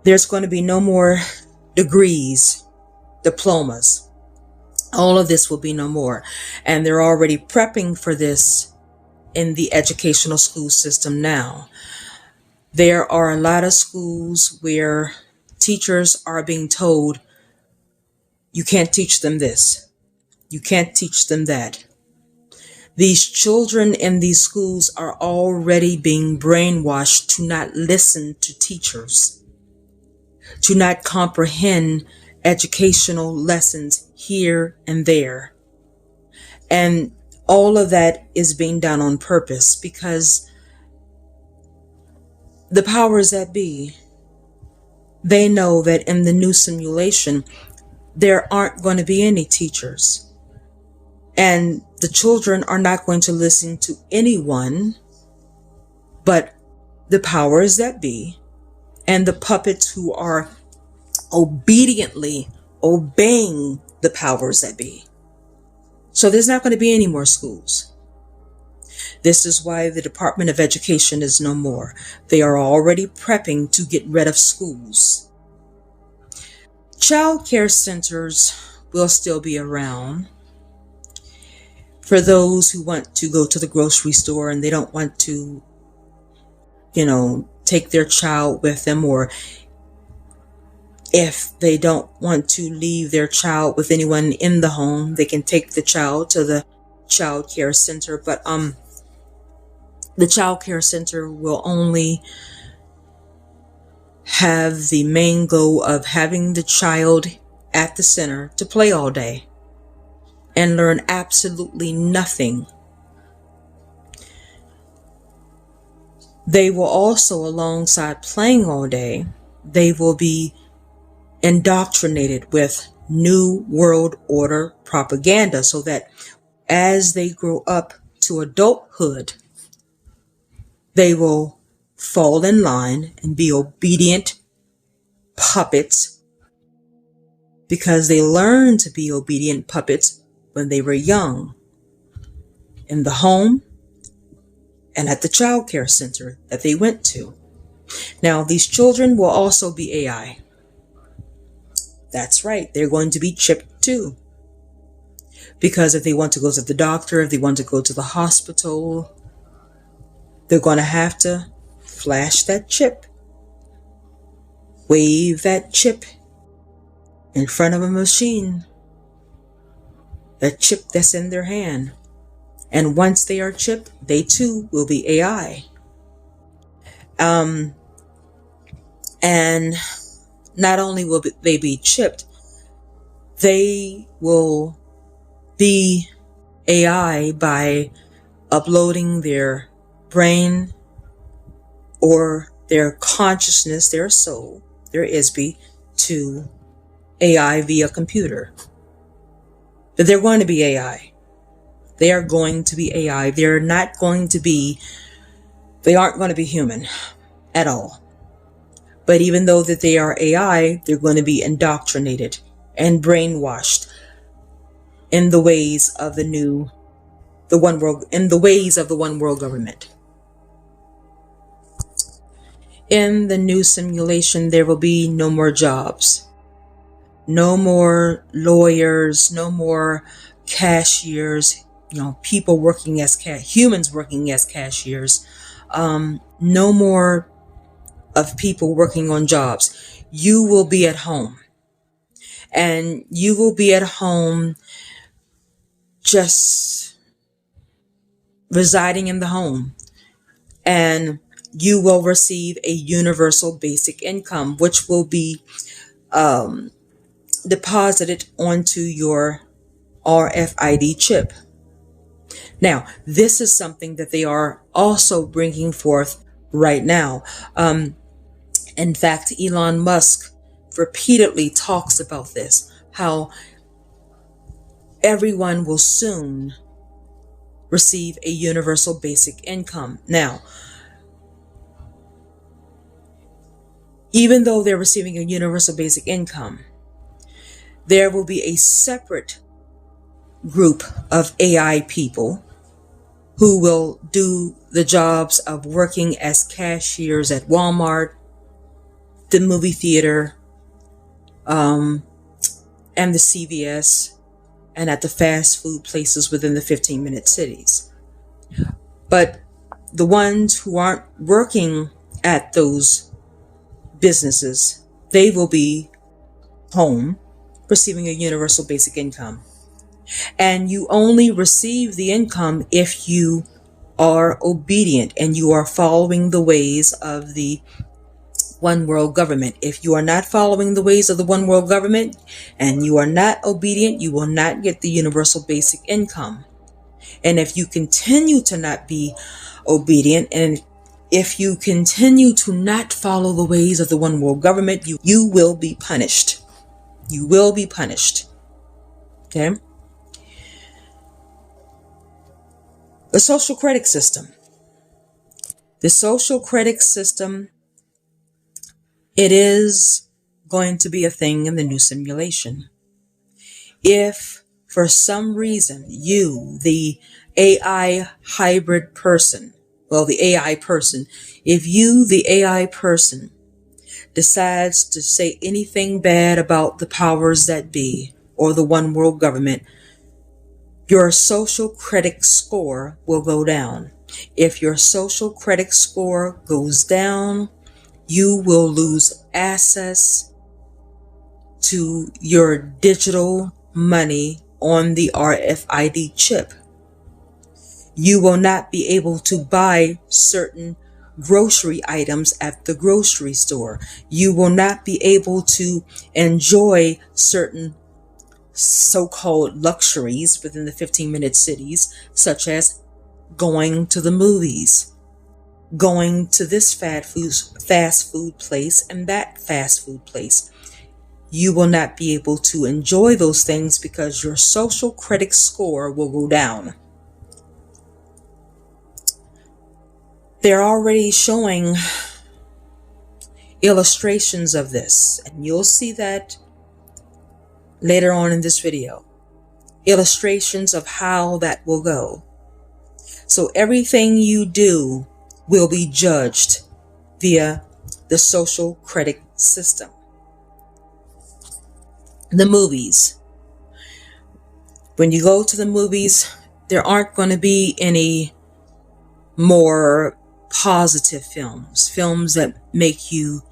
There's going to be no more degrees, diplomas. All of this will be no more. And they're already prepping for this in the educational school system now. There are a lot of schools where teachers are being told, you can't teach them this. You can't teach them that. These children in these schools are already being brainwashed to not listen to teachers, to not comprehend educational lessons here and there. And all of that is being done on purpose because the powers that be, they know that in the new simulation, there aren't going to be any teachers. And the children are not going to listen to anyone but the powers that be and the puppets who are obediently obeying the powers that be. So there's not going to be any more schools. This is why the Department of Education is no more. They are already prepping to get rid of schools. Child care centers will still be around for those who want to go to the grocery store and they don't want to, take their child with them, or if they don't want to leave their child with anyone in the home, they can take the child to the child care center. But the child care center will only have the main goal of having the child at the center to play all day and learn absolutely nothing. They will also, alongside playing all day, they will be indoctrinated with New World Order propaganda so that as they grow up to adulthood, they will fall in line and be obedient puppets because they learned to be obedient puppets when they were young in the home and at the child care center that they went to. Now, these children will also be AI. That's right, they're going to be chipped too. Because if they want to go to the doctor, if they want to go to the hospital, they're going to have to flash that chip, wave that chip in front of a machine, that chip that's in their hand. And once they are chipped, they too will be AI. And not only will they be chipped, they will be AI by uploading their brain or their consciousness, their soul, their ISB, to AI via computer. But they're going to be AI. They are going to be AI. They aren't going to be human at all. But even though that they are AI, they're going to be indoctrinated and brainwashed in the ways of the ways of the one world government. In the new simulation, there will be no more jobs, no more lawyers, no more cashiers, people working as humans working as cashiers, no more of people working on jobs. You will be at home, and you will be at home just residing in the home, and you will receive a universal basic income, which will be deposited onto your RFID chip. Now, this is something that they are also bringing forth right now. In fact, Elon Musk repeatedly talks about this, how everyone will soon receive a universal basic income. Now, even though they're receiving a universal basic income, there will be a separate group of AI people who will do the jobs of working as cashiers at Walmart, the movie theater, and the CVS, and at the fast food places within the 15-minute cities. But the ones who aren't working at those businesses, they will be home receiving a universal basic income. And you only receive the income if you are obedient and you are following the ways of the one world government. If you are not following the ways of the one world government and you are not obedient, you will not get the universal basic income. And if you continue to not be obedient, and if you continue to not follow the ways of the one world government, you will be punished. You will be punished. Okay? The social credit system. The social credit system, it is going to be a thing in the new simulation. If for some reason you, the AI hybrid person, the AI person, if you, the AI person, decides to say anything bad about the powers that be or the one world government, your social credit score will go down. If your social credit score goes down, you will lose access to your digital money on the RFID chip. You will not be able to buy certain grocery items at the grocery store. You will not be able to enjoy certain so-called luxuries within the 15-minute cities, such as going to the movies, going to this fast food place and that fast food place. You will not be able to enjoy those things because your social credit score will go down. They're already showing illustrations of this, and you'll see that later on in this video. Illustrations of how that will go. So everything you do will be judged via the social credit system. The movies. When you go to the movies, there aren't going to be any more positive films that make you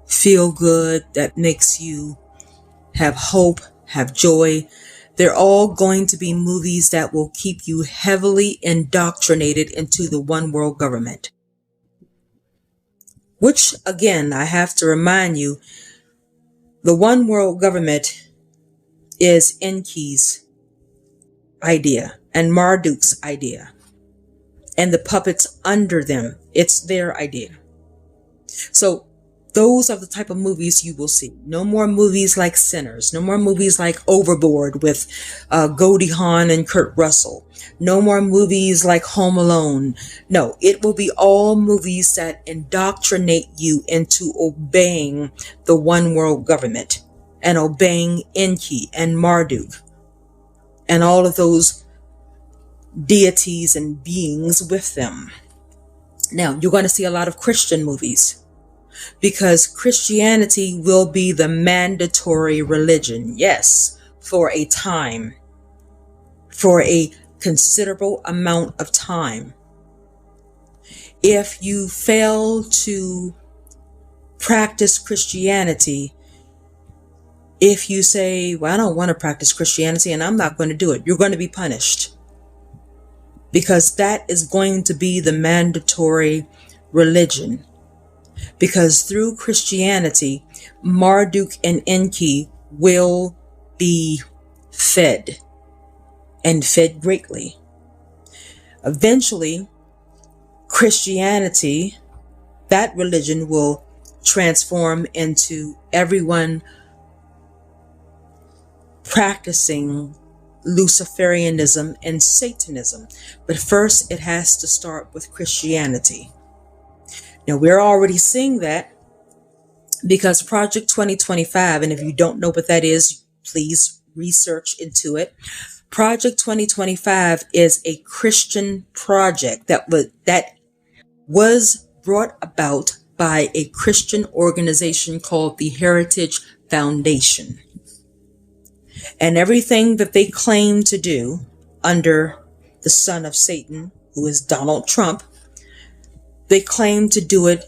feel good, that makes you have hope, have joy. They're all going to be movies that will keep you heavily indoctrinated into the one world government. Which, again, I have to remind you, the one world government is Enki's idea. and Marduk's idea. And the puppets under them, it's their idea. So those are the type of movies you will see. No more movies like Sinners. No more movies like Overboard with Goldie Hawn and Kurt Russell. No more movies like Home Alone. No, it will be all movies that indoctrinate you into obeying the one world government and obeying Enki and Marduk and all of those deities and beings with them. Now, you're going to see a lot of Christian movies, because Christianity will be the mandatory religion, yes, for a time, for a considerable amount of time. If you fail to practice Christianity, if you say, well, I don't want to practice Christianity and I'm not going to do it, you're going to be punished, because that is going to be the mandatory religion. Because through Christianity, Marduk and Enki will be fed, and fed greatly. Eventually, Christianity, that religion, will transform into everyone practicing Luciferianism and Satanism. But first, it has to start with Christianity. Now, we're already seeing that, because Project 2025, and if you don't know what that is, please research into it. Project 2025 is a Christian project that was brought about by a Christian organization called the Heritage Foundation. And everything that they claim to do under the son of Satan, who is Donald Trump, they claim to do it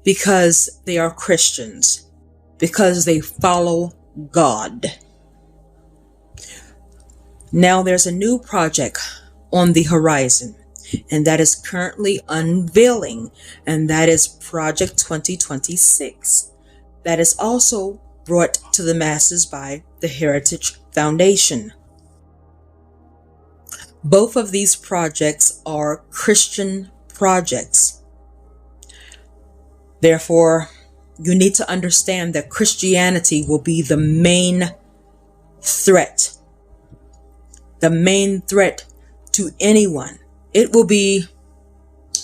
because they are Christians, because they follow God. Now there's a new project on the horizon, and that is currently unveiling, and that is Project 2026. That is also brought to the masses by the Heritage Foundation. Both of these projects are Christian projects. Therefore, you need to understand that Christianity will be the main threat. The main threat to anyone.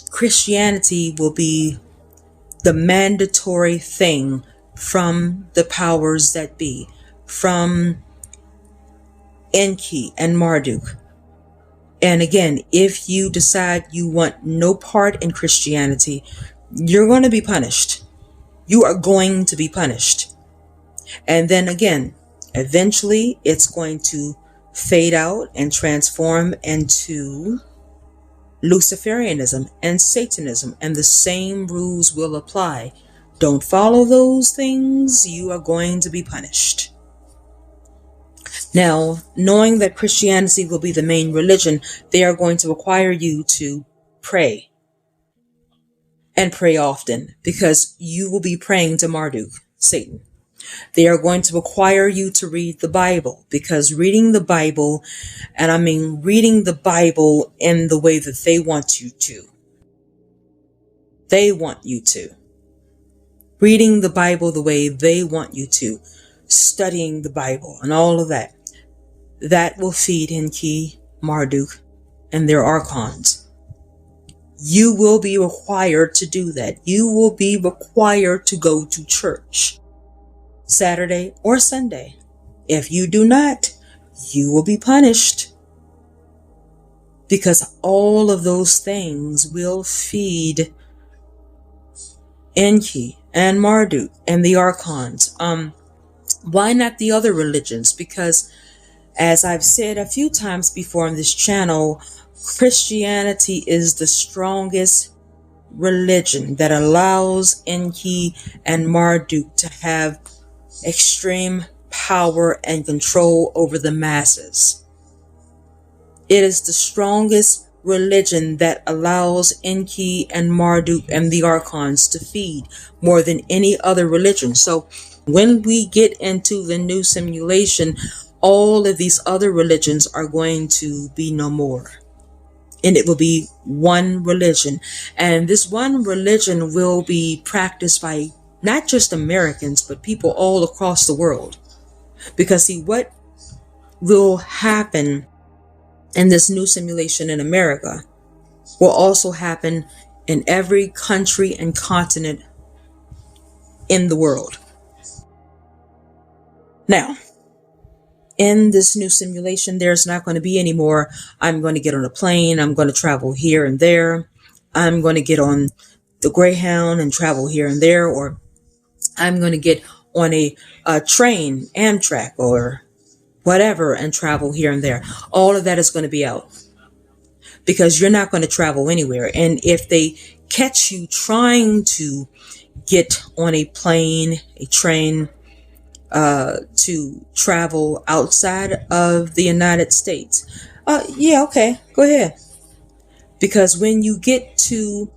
Christianity will be the mandatory thing from the powers that be, from Enki and Marduk. And again, if you decide you want no part in Christianity, you're going to be punished. You are going to be punished. And then again, eventually it's going to fade out and transform into Luciferianism and Satanism, and the same rules will apply. Don't follow those things, you are going to be punished. Now, knowing that Christianity will be the main religion, they are going to require you to pray. And pray often, because you will be praying to Marduk, Satan. They are going to require you to read the Bible, because reading the Bible, and I mean reading the Bible in the way that they want you to. They want you to. Reading the Bible the way they want you to. Studying the Bible and all of that. That will feed Enki, Marduk, and their archons. You will be required to do that. You will be required to go to church Saturday or Sunday. If you do not, you will be punished, because all of those things will feed Enki and Marduk and the archons. Why not the other religions? Because, as I've said a few times before on this channel, Christianity is the strongest religion that allows Enki and Marduk to have extreme power and control over the masses. It is the strongest religion that allows Enki and Marduk and the archons to feed more than any other religion. So when we get into the new simulation, all of these other religions are going to be no more. And it will be one religion. And this one religion will be practiced by not just Americans, but people all across the world. Because see, what will happen in this new simulation in America will also happen in every country and continent in the world. Now, in this new simulation, there's not going to be any more, I'm going to get on a plane, I'm going to travel here and there, I'm going to get on the Greyhound and travel here and there, or I'm going to get on a train, Amtrak, or whatever, and travel here and there. All of that is going to be out because you're not going to travel anywhere. And if they catch you trying to get on a plane, a train, to travel outside of the United States, yeah, okay, go ahead. Because when you get to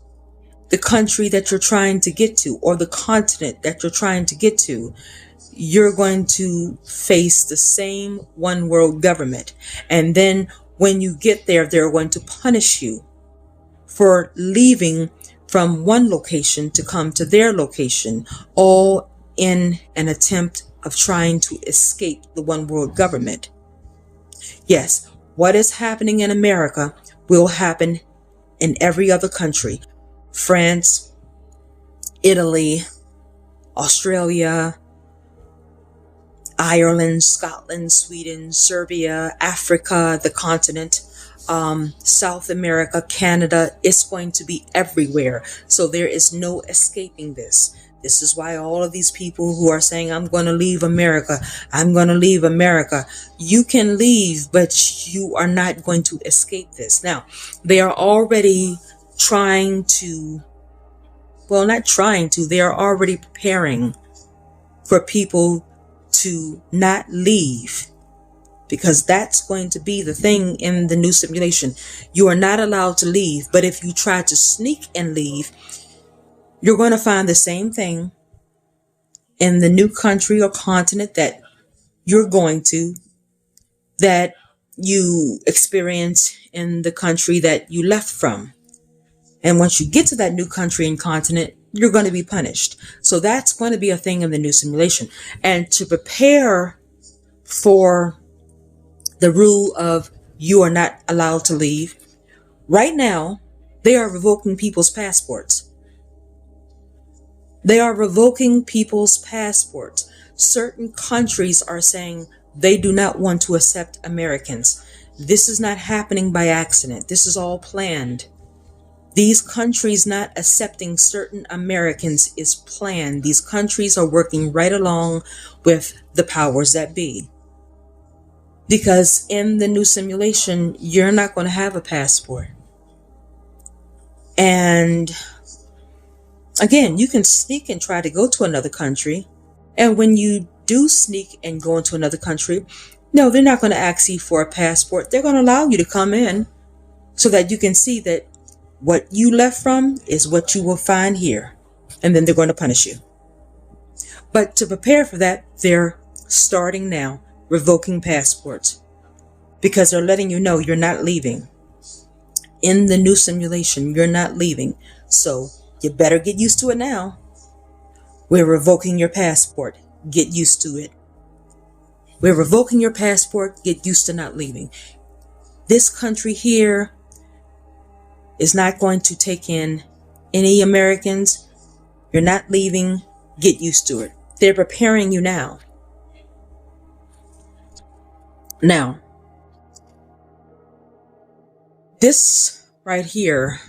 the country that you're trying to get to, or the continent that you're trying to get to, you're going to face the same one world government. And then when you get there, they're going to punish you for leaving from one location to come to their location, all in an attempt of trying to escape the one world government. Yes, what is happening in America will happen in every other country. France, Italy, Australia, Ireland, Scotland, Sweden, Serbia, Africa, the continent, South America, Canada. It's going to be everywhere. So there is no escaping this. This is why all of these people who are saying, I'm going to leave America, I'm going to leave America. You can leave, but you are not going to escape this. Now, they are already trying to, well, not trying to, they are already preparing for people to not leave, because that's going to be the thing in the new simulation. You are not allowed to leave, but if you try to sneak and leave, you're going to find the same thing in the new country or continent that you're going to, that you experience in the country that you left from. And once you get to that new country and continent, you're going to be punished. So that's going to be a thing in the new simulation. And to prepare for the rule of you are not allowed to leave, right now, they are revoking people's passports. They are revoking people's passports. Certain countries are saying they do not want to accept Americans. This is not happening by accident. This is all planned. These countries not accepting certain Americans is planned. These countries are working right along with the powers that be. Because in the new simulation, you're not going to have a passport. And again, you can sneak and try to go to another country. And when you do sneak and go into another country, no, they're not going to ask you for a passport. They're going to allow you to come in so that you can see that what you left from is what you will find here. And then they're going to punish you. But to prepare for that, they're starting now revoking passports, because they're letting you know you're not leaving. In the new simulation, you're not leaving. So you better get used to it now. We're revoking your passport. Get used to it. We're revoking your passport. Get used to not leaving. This country here is not going to take in any Americans. You're not leaving. Get used to it. They're preparing you now. Now, this right here,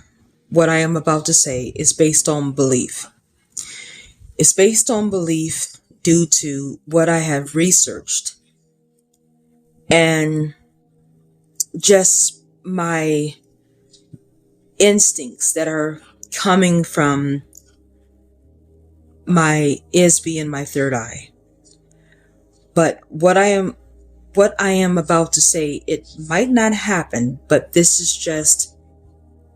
what I am about to say, is based on belief. It's based on belief due to what I have researched and just my instincts that are coming from my ISB and my third eye. But what I am about to say, it might not happen, but this is just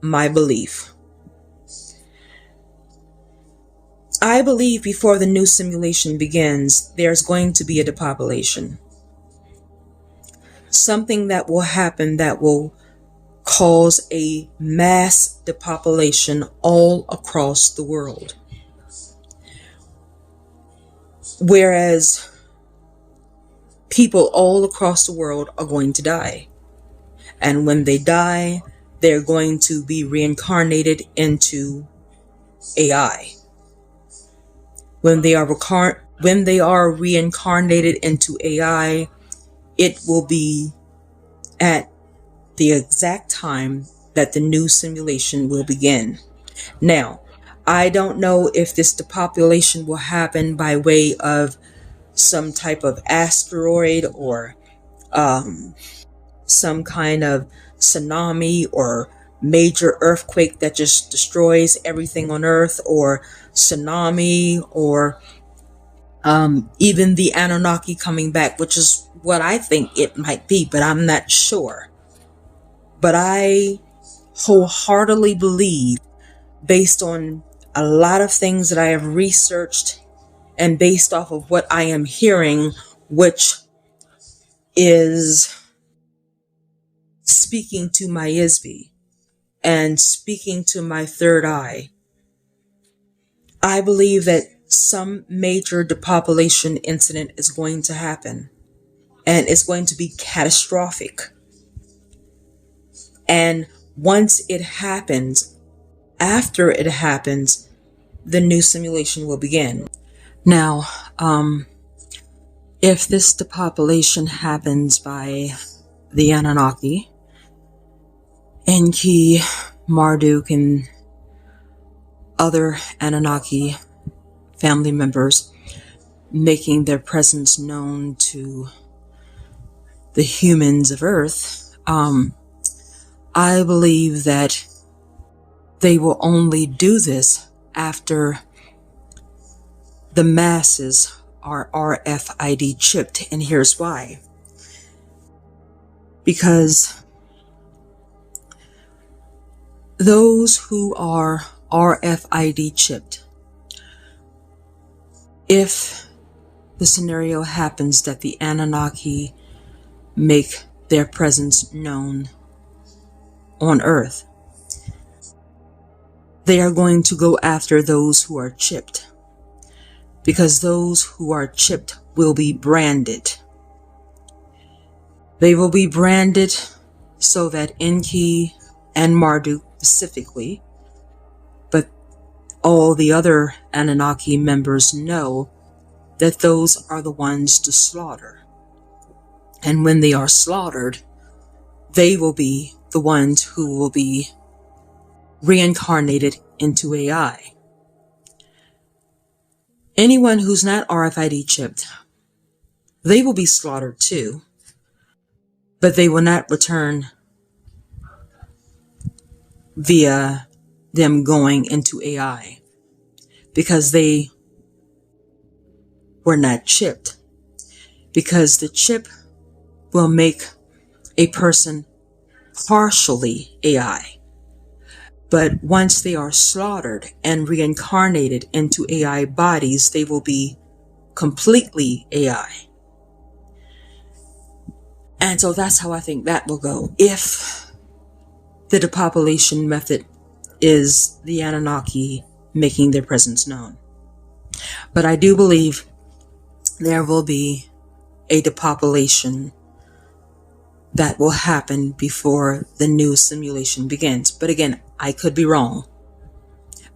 my belief. I believe before the new simulation begins, there's going to be a depopulation. something that will happen that will cause a mass depopulation all across the world. Whereas people all across the world are going to die. And when they die, they're going to be reincarnated into AI. When they are reincarnated into AI, it will be at the exact time that the new simulation will begin. Now, I don't know if this depopulation will happen by way of some type of asteroid or some kind of tsunami or major earthquake that just destroys everything on Earth, or tsunami, or even the Anunnaki coming back, which is what I think it might be, but I'm not sure. But I wholeheartedly believe, based on a lot of things that I have researched and based off of what I am hearing, which is speaking to my ISB and speaking to my third eye, I believe that some major depopulation incident is going to happen, and it's going to be catastrophic. And once it happens, after it happens, the new simulation will begin. Now, if this depopulation happens by the Anunnaki, Enki, Marduk, and other Anunnaki family members making their presence known to the humans of Earth, I believe that they will only do this after the masses are RFID chipped. And here's why. Because those who are RFID chipped, if the scenario happens that the Anunnaki make their presence known on Earth, they are going to go after those who are chipped, because those who are chipped will be branded. They will be branded so that Enki and Marduk specifically, but all the other Anunnaki members know that those are the ones to slaughter. And when they are slaughtered, they will be the ones who will be reincarnated into AI. Anyone who's not RFID chipped, they will be slaughtered too, but they will not return via them going into AI, because they were not chipped. Because the chip will make a person partially AI. But once they are slaughtered and reincarnated into AI bodies, they will be completely AI. And so that's how I think that will go, if the depopulation method is the Anunnaki making their presence known. But I do believe there will be a depopulation that will happen before the new simulation begins. But again, I could be wrong.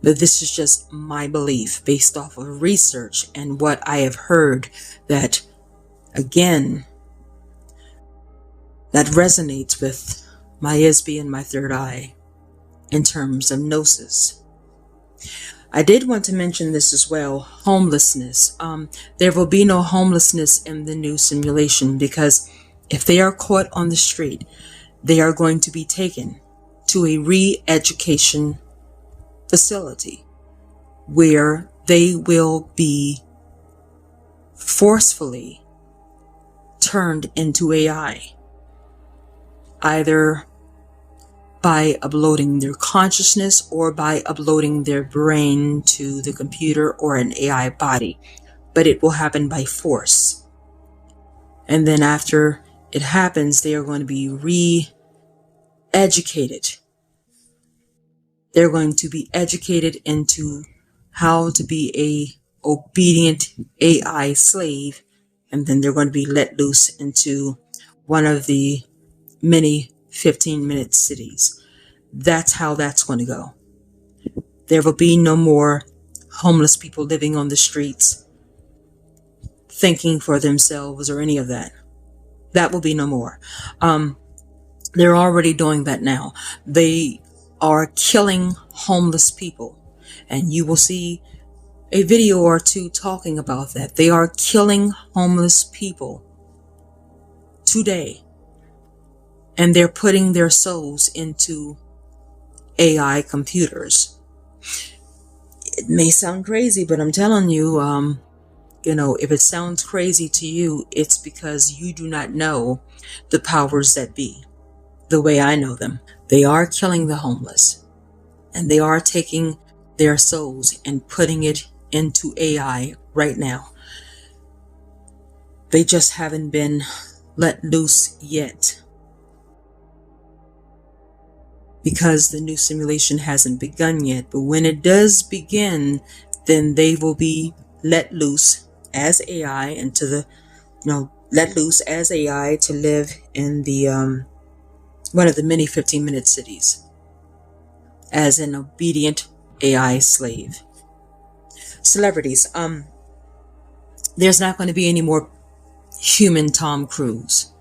But this is just my belief based off of research and what I have heard, that, again, that resonates with my ISB and my third eye in terms of gnosis. I did want to mention this as well, homelessness. There will be no homelessness in the new simulation, because if they are caught on the street, they are going to be taken to a re-education facility where they will be forcefully turned into AI, either by uploading their consciousness or by uploading their brain to the computer or an AI body. But it will happen by force. And then after it happens, they are going to be re-educated. They're going to be educated into how to be a obedient AI slave, and then they're going to be let loose into one of the many 15-minute cities. That's how that's going to go. There will be no more homeless people living on the streets thinking for themselves or any of that. That will be no more. They're already doing that now. They are killing homeless people, and you will see a video or two talking about that. They are killing homeless people today, and they're putting their souls into AI computers. It may sound crazy, but I'm telling you, if it sounds crazy to you, it's because you do not know the powers that be the way I know them. They are killing the homeless, and they are taking their souls and putting it into AI right now. They just haven't been let loose yet, because the new simulation hasn't begun yet. But when it does begin, then they will be let loose as AI into the, let loose as AI to live in the one of the many 15-minute cities as an obedient AI slave. Celebrities. There's not going to be any more human Tom Cruise,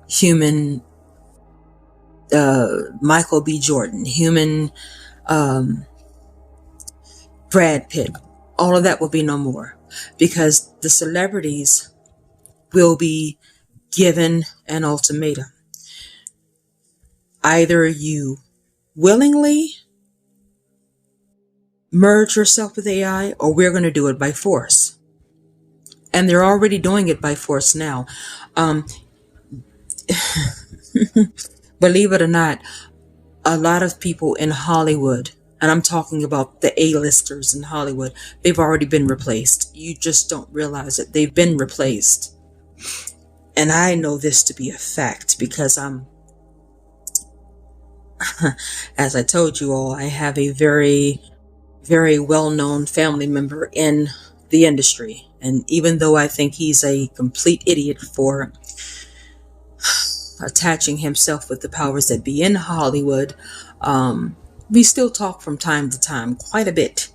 human Michael B. Jordan, human Brad Pitt. All of that will be no more, because the celebrities will be given an ultimatum. Either you willingly merge yourself with AI, or we're going to do it by force. And they're already doing it by force now. Believe it or not, a lot of people in Hollywood, and I'm talking about the A-listers in Hollywood, they've already been replaced. You just don't realize it. They've been replaced. And I know this to be a fact, because as I told you all, I have a very, very well-known family member in the industry. And even though I think he's a complete idiot for attaching himself with the powers that be in Hollywood, we still talk from time to time, quite a bit.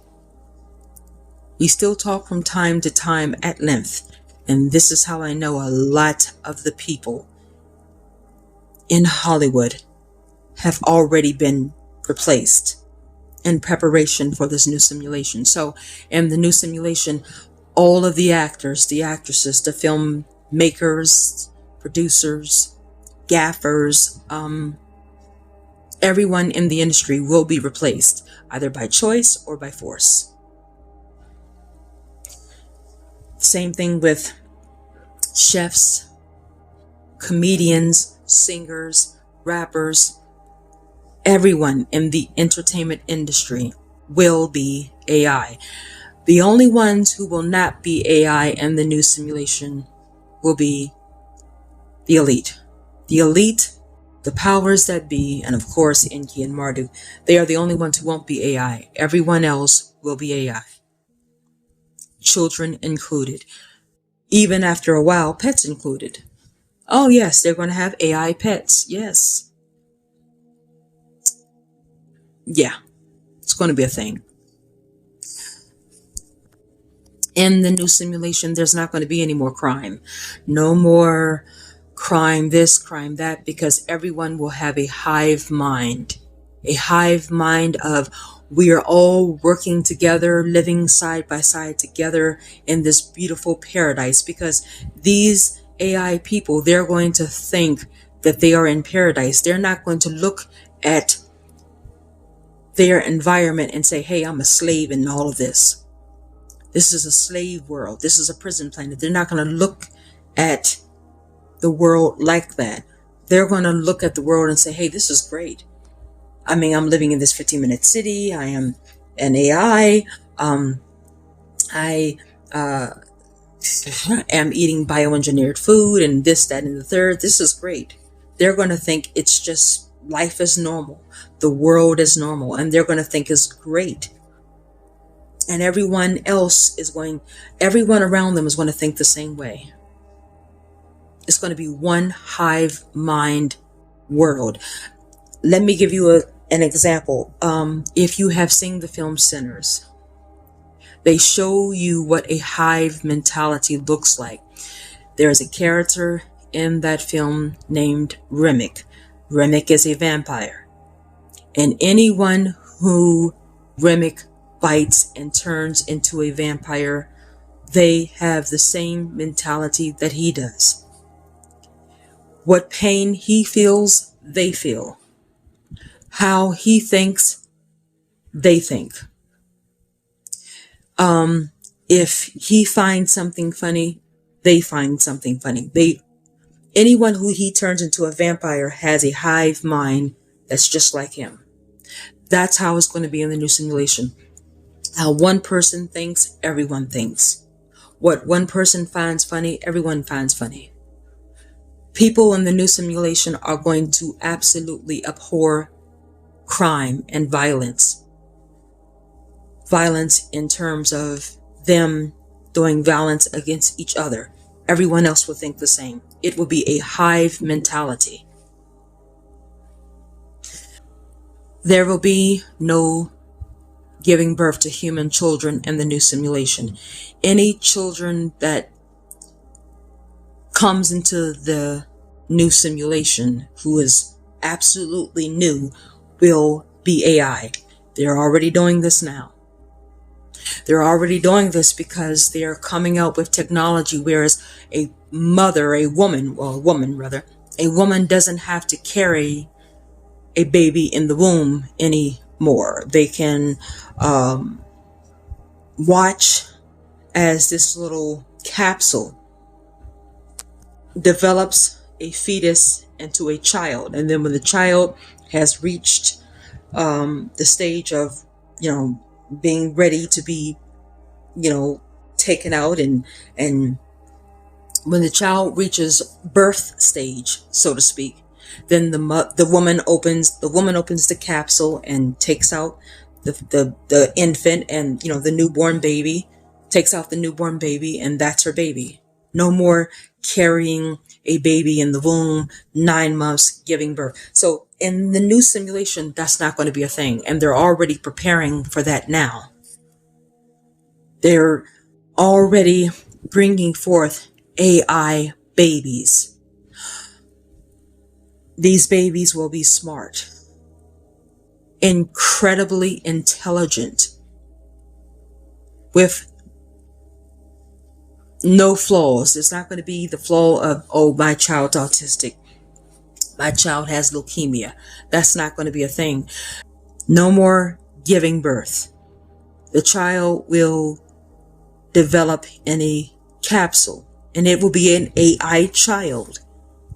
We still talk from time to time at length. And this is how I know a lot of the people in Hollywood have already been replaced in preparation for this new simulation. So in the new simulation, all of the actors, the actresses, the filmmakers, producers, gaffers, everyone in the industry will be replaced, either by choice or by force. Same thing with chefs, comedians, singers, rappers. Everyone in the entertainment industry will be AI. The only ones who will not be AI in the new simulation will be the elite. The elite, the powers that be, and of course Enki and Marduk. They are the only ones who won't be AI. Everyone else will be AI. Children included. Even after a while, pets included. Oh yes, they're going to have AI pets. Yes. Yeah, it's going to be a thing. In the new simulation, there's not going to be any more crime. No more crime this, crime that, because everyone will have a hive mind. A hive mind of, we are all working together, living side by side together in this beautiful paradise. Because these AI people, they're going to think that they are in paradise. They're not going to look at their environment and say, hey, I'm a slave in all of this. This is a slave world. This is a prison planet. They're not going to look at the world like that. They're going to look at the world and say, hey, this is great. I mean, I'm living in this 15-minute city. I am an AI. I am eating bioengineered food and this, that, and the third. This is great. They're going to think it's just life is normal. The world is normal. And they're going to think it's great. And everyone around them is going to think the same way. It's going to be one hive mind world. Let me give you an example. If you have seen the film Sinners, they show you what a hive mentality looks like. There's a character in that film named Remick. Remick is a vampire. And anyone who Remick bites and turns into a vampire, they have the same mentality that he does. What pain he feels, they feel. How he thinks, they think. If he finds something funny, they find something funny. Anyone who he turns into a vampire has a hive mind that's just like him. That's how it's going to be in the new simulation. How one person thinks, everyone thinks. What one person finds funny, everyone finds funny. People in the new simulation are going to absolutely abhor crime and violence. Violence in terms of them doing violence against each other. Everyone else will think the same. It will be a hive mentality. There will be no giving birth to human children in the new simulation. Any children that comes into the new simulation who is absolutely new will be AI. They're already doing this now. They're already doing this because they're coming out with technology, whereas a woman doesn't have to carry a baby in the womb anymore. They can watch as this little capsule develops a fetus into a child. And then when the child has reached the stage of, being ready to be, taken out, and when the child reaches birth stage, so to speak, then the woman opens the capsule and takes out the infant, and the newborn baby, takes out the newborn baby, and that's her baby. No more carrying a baby in the womb, 9 months, giving birth. So in the new simulation, that's not going to be a thing. And they're already preparing for that now. They're already bringing forth AI babies. These babies will be smart, incredibly intelligent, with no flaws. It's not going to be the flaw of, oh, my child's autistic, my child has leukemia. That's not going to be a thing. No more giving birth. The child will develop in a capsule, and it will be an AI child.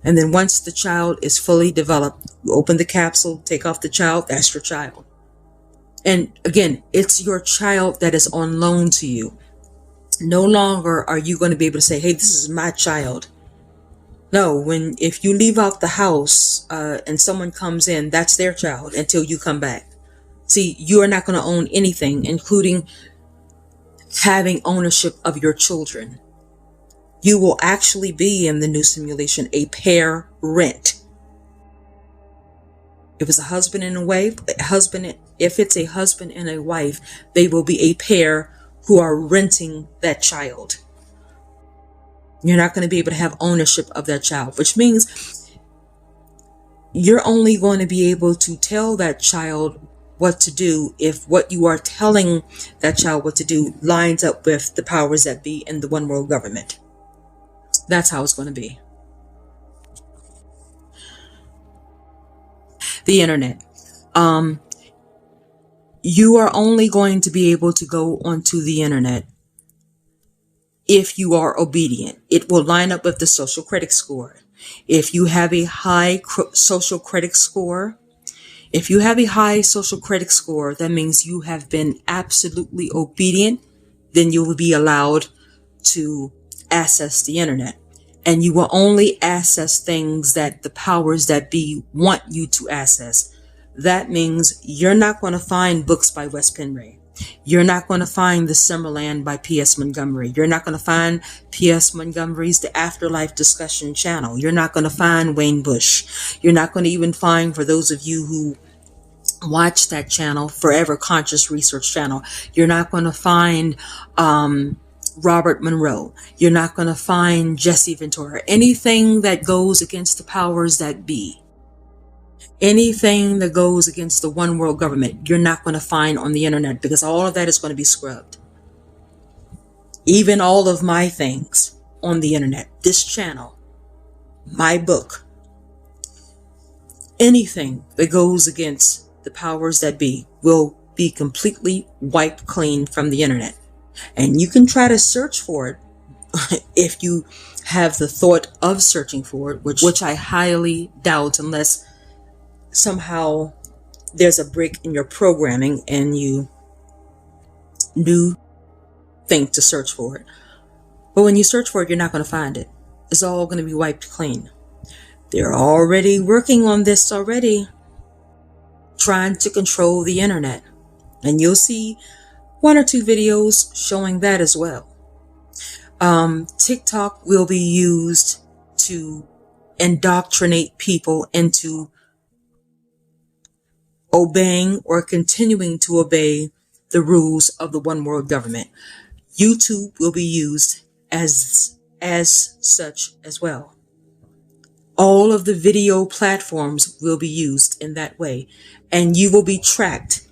And then once the child is fully developed, you open the capsule, take off the child, that's your child. And again, it's your child that is on loan to you. No longer are you going to be able to say, hey, this is my child. No, if you leave out the house and someone comes in, that's their child until you come back. See, you are not going to own anything, including having ownership of your children. You will actually be in the new simulation a parent. If it's a husband and a wife, if it's a husband and a wife, they will be a pair who are renting that child. You're not going to be able to have ownership of that child, which means you're only going to be able to tell that child what to do if what you are telling that child what to do lines up with the powers that be in the one world government. That's how it's going to be. The internet. You are only going to be able to go onto the internet if you are obedient. It will line up with the social credit score. If you have a high social credit score, that means you have been absolutely obedient. Then you will be allowed to access the internet. And you will only access things that the powers that be want you to access. That means you're not going to find books by Wes Penray. You're not going to find The Summerland by P.S. Montgomery. You're not going to find P.S. Montgomery's The Afterlife discussion channel. You're not going to find Wayne Bush. You're not going to even find, for those of you who watch that channel, Forever Conscious Research channel, you're not going to find Robert Monroe. You're not going to find Jesse Ventura. Anything that goes against the powers that be. Anything that goes against the one world government, you're not going to find on the internet, because all of that is going to be scrubbed. Even all of my things on the internet, this channel, my book, anything that goes against the powers that be will be completely wiped clean from the internet. And you can try to search for it if you have the thought of searching for it, which I highly doubt, unless somehow there's a break in your programming and you do think to search for it. But when you search for it, you're not going to find it. It's all going to be wiped clean. They're already working on this already, trying to control the internet. And you'll see 1 or 2 videos showing that as well. TikTok will be used to indoctrinate people into obeying or continuing to obey the rules of the one world government. YouTube will be used as such as well. All of the video platforms will be used in that way, and you will be tracked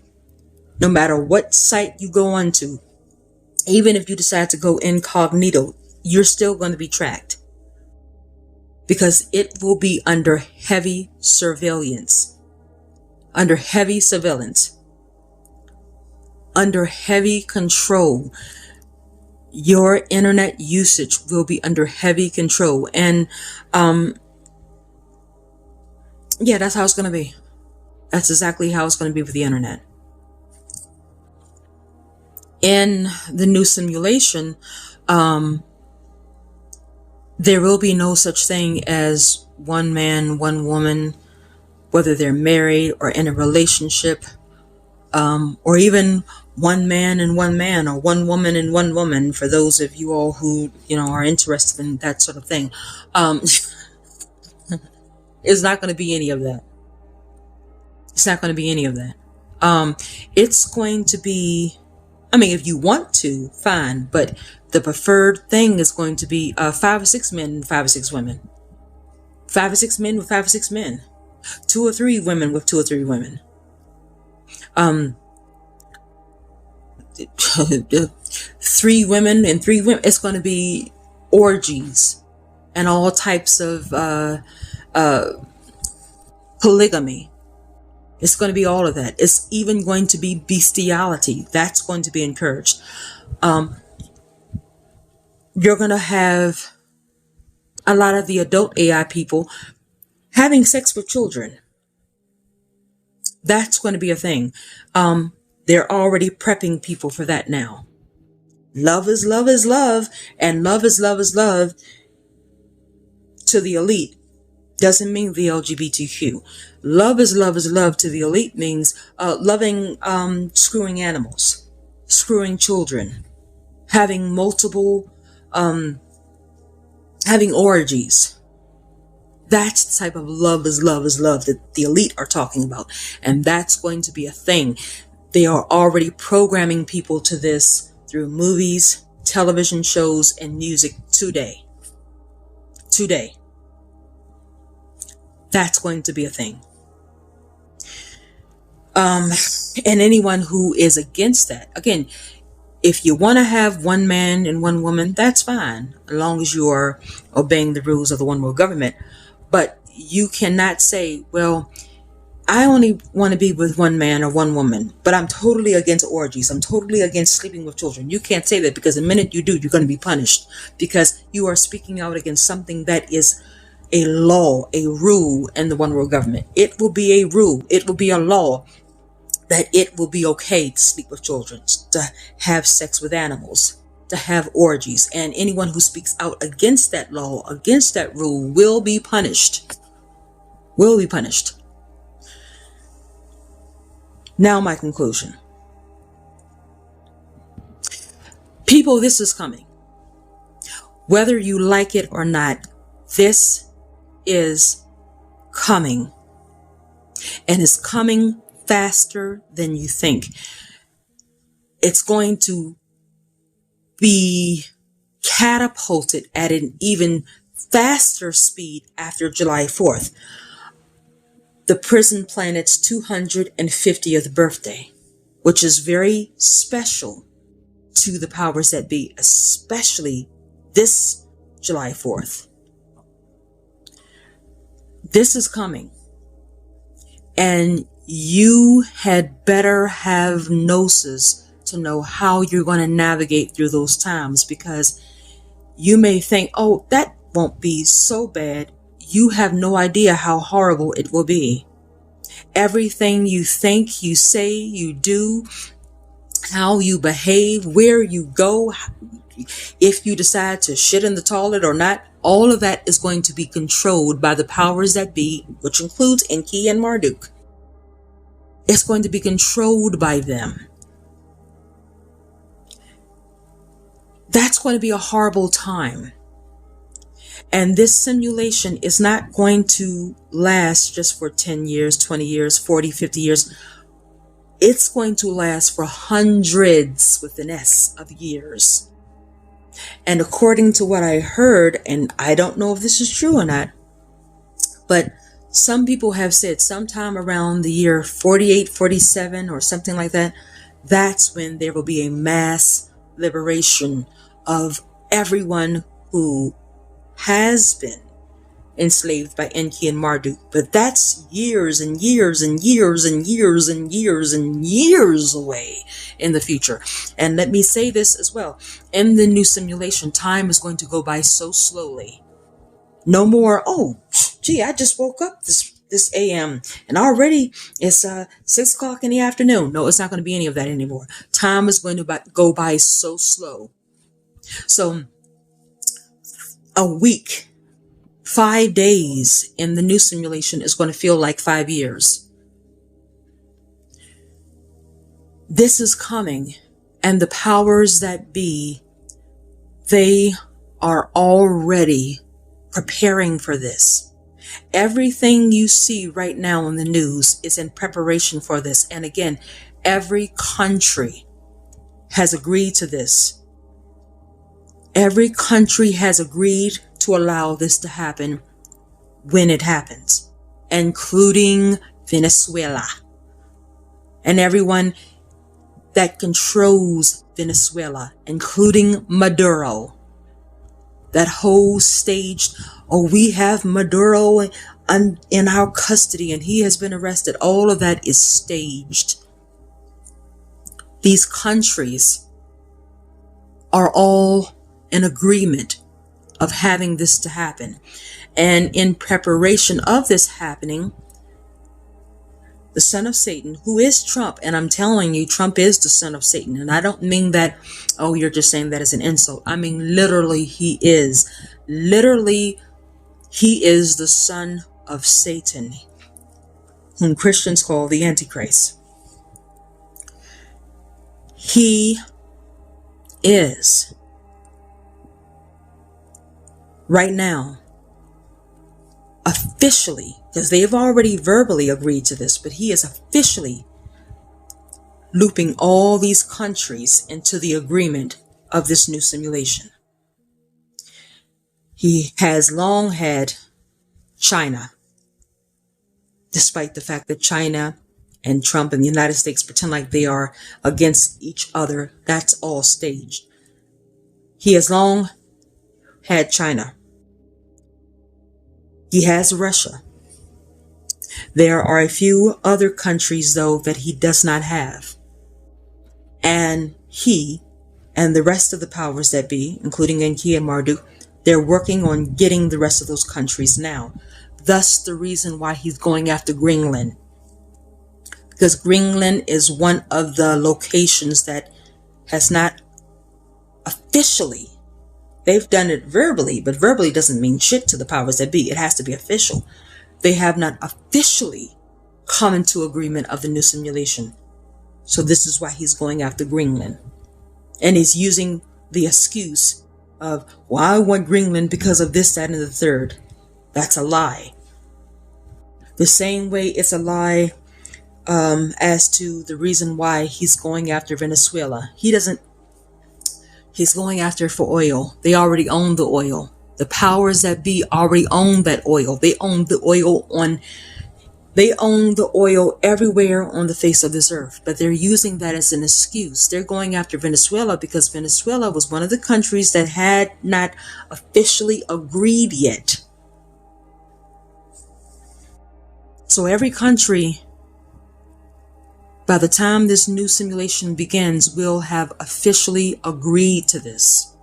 no matter what site you go onto. Even if you decide to go incognito, you're still going to be tracked, because it will be under heavy surveillance. Under heavy surveillance, under heavy control. Your internet usage will be under heavy control. And yeah, that's how it's going to be. That's exactly how it's going to be with the internet. In the new simulation, there will be no such thing as one man, one woman, whether they're married or in a relationship, or even one man and one man, or one woman and one woman, for those of you all who, are interested in that sort of thing. It's not going to be any of that. It's not going to be any of that. It's going to be, if you want to, fine, but the preferred thing is going to be 5 or 6 men and 5 or 6 women. 5 or 6 men with 5 or 6 men. 2 or 3 women with 2 or 3 women. 3 women and 3 women. It's going to be orgies and all types of polygamy. It's going to be all of that. It's even going to be bestiality. That's going to be encouraged. You're going to have a lot of the adult AI people having sex with children. That's going to be a thing. They're already prepping people for that now. Love is love is love, and love is love is love to the elite. Doesn't mean the LGBTQ. Love is love to the elite means loving screwing animals, screwing children, having multiple, having orgies. That's the type of love is love that the elite are talking about. And that's going to be a thing. They are already programming people to this through movies, television shows, and music today. Today. That's going to be a thing. And anyone who is against that, again, if you want to have one man and one woman, that's fine, as long as you are obeying the rules of the one world government. But you cannot say, well, I only want to be with one man or one woman, but I'm totally against orgies. I'm totally against sleeping with children. You can't say that, because the minute you do, you're going to be punished, because you are speaking out against something that is a law, a rule in the one world government. It will be a rule. It will be a law that it will be okay to sleep with children, to have sex with animals. to have orgies, and anyone who speaks out against that law, against that rule, will be punished. Will be punished. Now my conclusion. People, this is coming. Whether you like it or not, this is coming. And it's coming faster than you think. It's going to be catapulted at an even faster speed after July 4th, the prison planet's 250th birthday, which is very special to the powers that be, especially this July 4th. This is coming. And you had better have gnosis to know how you're going to navigate through those times, because you may think, oh, that won't be so bad. You have no idea how horrible it will be. Everything you think, you say, you do, how you behave, where you go, if you decide to shit in the toilet or not, all of that is going to be controlled by the powers that be, which includes Enki and Marduk. It's going to be controlled by them. That's going to be a horrible time. And this simulation is not going to last just for 10 years, 20 years, 40, 50 years. It's going to last for hundreds, with an S, of years. And according to what I heard, and I don't know if this is true or not, but some people have said sometime around the year 48, 47 or something like that, that's when there will be a mass liberation of everyone who has been enslaved by Enki and Marduk. But that's years and years and years and years and years and years away in the future. And let me say this as well. In the new simulation, time is going to go by so slowly. No more, oh, gee, I just woke up this AM and already it's 6 o'clock in the afternoon. No, it's not going to be any of that anymore. Time is going to go by so slow. So a week, 5 days in the new simulation is going to feel like 5 years. This is coming, and the powers that be, they are already preparing for this. Everything you see right now in the news is in preparation for this. And again, every country has agreed to this. Every country has agreed to allow this to happen when it happens, including Venezuela and everyone that controls Venezuela, including Maduro. That whole staged, oh, we have Maduro in our custody and he has been arrested. All of that is staged. These countries are all in agreement of having this to happen. And in preparation of this happening, the son of Satan, who is Trump, and I'm telling you, Trump is the son of Satan. And I don't mean that, oh, you're just saying that as an insult. I mean, literally, he is. Literally, he is the son of Satan, whom Christians call the Antichrist. He is, right now, officially, because they have already verbally agreed to this, but he is officially looping all these countries into the agreement of this new simulation. He has long had China, despite the fact that China and Trump and the United States pretend like they are against each other. That's all staged. He has long had China. He has Russia. There are a few other countries, though, that he does not have. And he and the rest of the powers that be, including Enki and Marduk, they're working on getting the rest of those countries now. Thus the reason why he's going after Greenland. Because Greenland is one of the locations that has not officially officially, they've done it verbally, but verbally doesn't mean shit to the powers that be. It has to be official. They have not officially come into agreement of the new simulation. So this is why he's going after Greenland. And he's using the excuse of, well, I want Greenland because of this, that, and the third. That's a lie. The same way it's a lie as to the reason why he's going after Venezuela. He's going after it for oil. They already own the oil. The powers that be already own that oil. They own the oil everywhere on the face of this earth, but they're using that as an excuse. They're going after Venezuela because Venezuela was one of the countries that had not officially agreed yet. So every country, by the time this new simulation begins, will have officially agreed to this.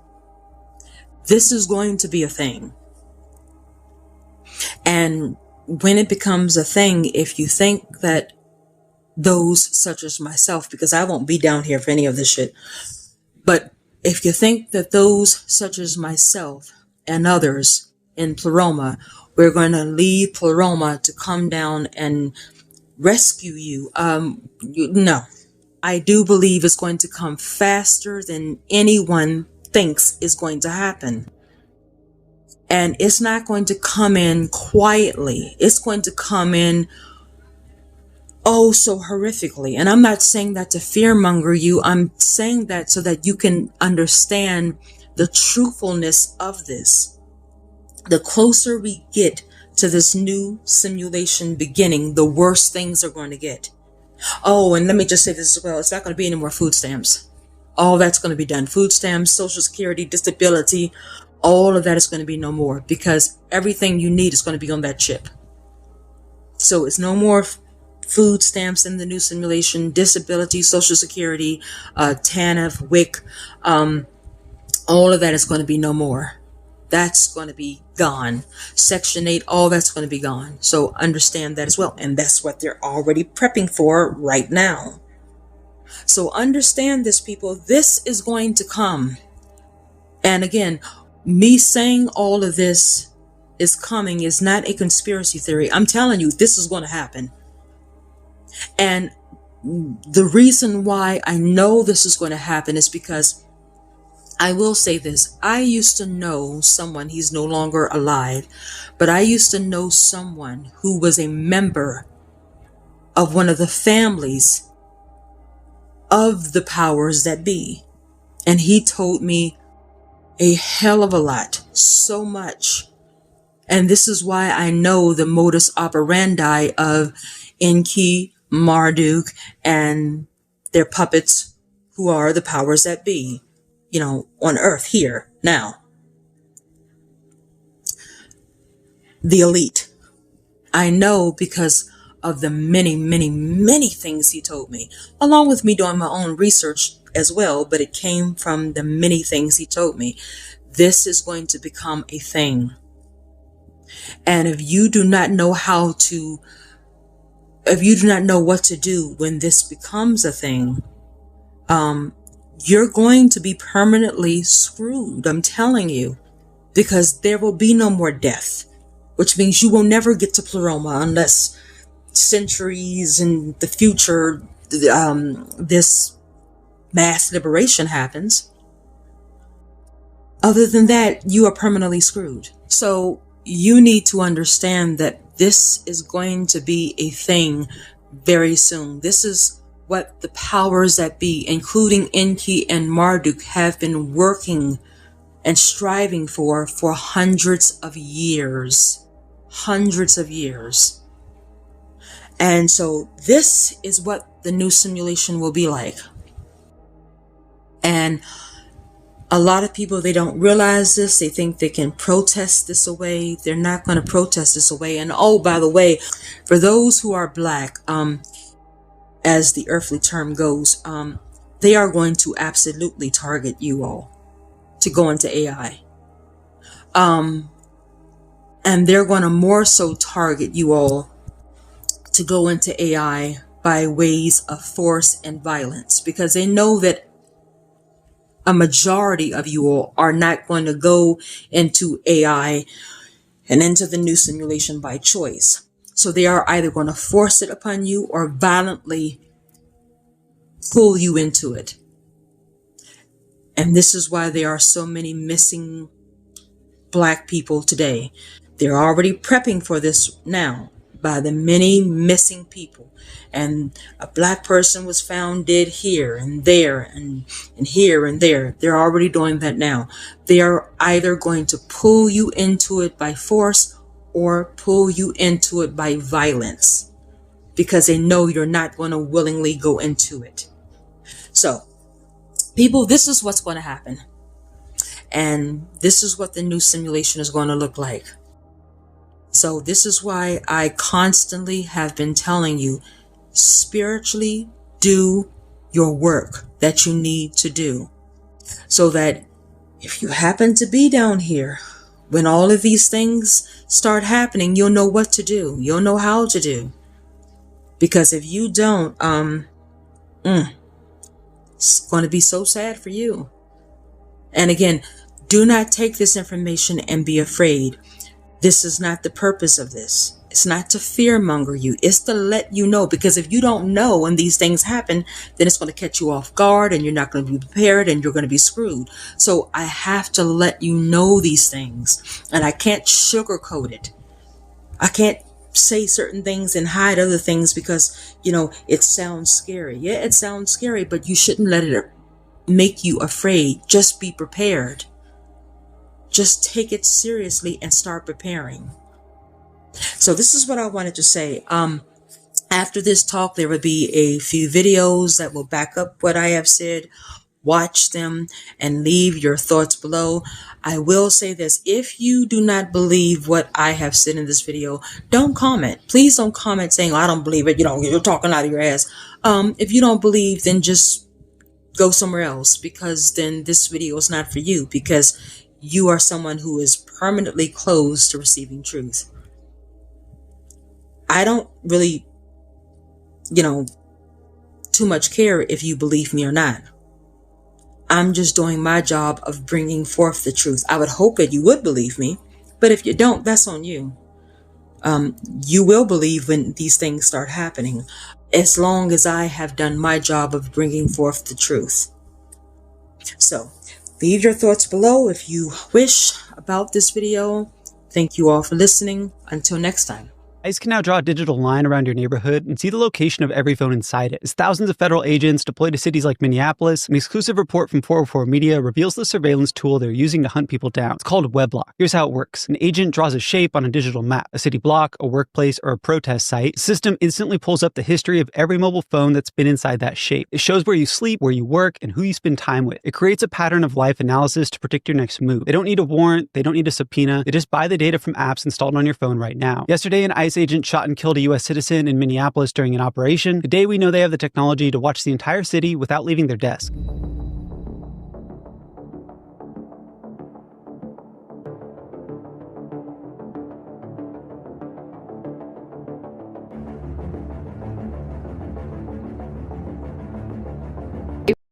This is going to be a thing. And when it becomes a thing, if you think that those such as myself, because I won't be down here for any of this shit, but if you think that those such as myself and others in Pleroma, we're going to leave Pleroma to come down and rescue you, no. I do believe it's going to come faster than anyone thinks is going to happen. And it's not going to come in quietly. It's going to come in oh so horrifically. And I'm not saying that to fearmonger you. I'm saying that so that you can understand the truthfulness of this. The closer we get to this new simulation beginning, the worse things are going to get. Oh, and let me just say this as well. It's not going to be any more food stamps. All that's going to be done. Food stamps, Social Security, disability, all of that is going to be no more, because everything you need is going to be on that chip. So it's no more food stamps in the new simulation, disability, Social Security, TANF, WIC, all of that is going to be no more. That's going to be gone. Section 8, all that's going to be gone. So understand that as well. And that's what they're already prepping for right now. So understand this, people. This is going to come. And again, me saying all of this is coming is not a conspiracy theory. I'm telling you, this is going to happen. And the reason why I know this is going to happen is because I will say this. I used to know someone, he's no longer alive, but I used to know someone who was a member of one of the families of the powers that be. And he told me a hell of a lot, so much. And this is why I know the modus operandi of Enki, Marduk, and their puppets who are the powers that be, you know, on earth here, now. The elite. I know because of the many, many, many things he told me, along with me doing my own research as well, but it came from the many things he told me. This is going to become a thing. And if you do not know what to do when this becomes a thing, you're going to be permanently screwed. I'm telling you, because there will be no more death, which means you will never get to Pleroma unless centuries in the future, this mass liberation happens. Other than that, you are permanently screwed. So you need to understand that this is going to be a thing very soon. This is what the powers that be, including Enki and Marduk, have been working and striving for hundreds of years. Hundreds of years. And so this is what the new simulation will be like. And a lot of people, they don't realize this. They think they can protest this away. They're not going to protest this away. And oh, by the way, for those who are black, as the earthly term goes, they are going to absolutely target you all to go into AI. And they're going to more so target you all to go into AI by ways of force and violence, because they know that a majority of you all are not going to go into AI and into the new simulation by choice. So they are either going to force it upon you or violently pull you into it. And this is why there are so many missing Black people today. They're already prepping for this now by the many missing people. And a Black person was found dead here and there and here and there. They're already doing that now. They are either going to pull you into it by force or pull you into it by violence, because they know you're not going to willingly go into it. So, people, this is what's going to happen. And this is what the new simulation is going to look like. So this is why I constantly have been telling you, spiritually do your work that you need to do. So that if you happen to be down here, when all of these things start happening, you'll know what to do. You'll know how to do. Because if you don't, it's going to be so sad for you. And again, do not take this information and be afraid. This is not the purpose of this. It's not to fearmonger you. It's to let you know, because if you don't know when these things happen, then it's going to catch you off guard and you're not going to be prepared and you're going to be screwed. So I have to let you know these things, and I can't sugarcoat it. I can't say certain things and hide other things because, it sounds scary. Yeah, it sounds scary, but you shouldn't let it make you afraid. Just be prepared. Just take it seriously and start preparing. So this is what I wanted to say. After this talk, there will be a few videos that will back up what I have said. Watch them and leave your thoughts below. I will say this: if you do not believe what I have said in this video, don't comment. Please don't comment saying, I don't believe it. You're talking out of your ass. If you don't believe, then just go somewhere else, because then this video is not for you, because you are someone who is permanently closed to receiving truth. I don't really, too much care if you believe me or not. I'm just doing my job of bringing forth the truth. I would hope that you would believe me, but if you don't, that's on you. You will believe when these things start happening, as long as I have done my job of bringing forth the truth. So, leave your thoughts below if you wish about this video. Thank you all for listening. Until next time. ICE can now draw a digital line around your neighborhood and see the location of every phone inside it. As thousands of federal agents deploy to cities like Minneapolis, an exclusive report from 404 Media reveals the surveillance tool they're using to hunt people down. It's called Weblock. Here's how it works. An agent draws a shape on a digital map, a city block, a workplace, or a protest site. The system instantly pulls up the history of every mobile phone that's been inside that shape. It shows where you sleep, where you work, and who you spend time with. It creates a pattern of life analysis to predict your next move. They don't need a warrant. They don't need a subpoena. They just buy the data from apps installed on your phone right now. Yesterday, an ICE agent shot and killed a U.S. citizen in Minneapolis during an operation. Today, we know they have the technology to watch the entire city without leaving their desk.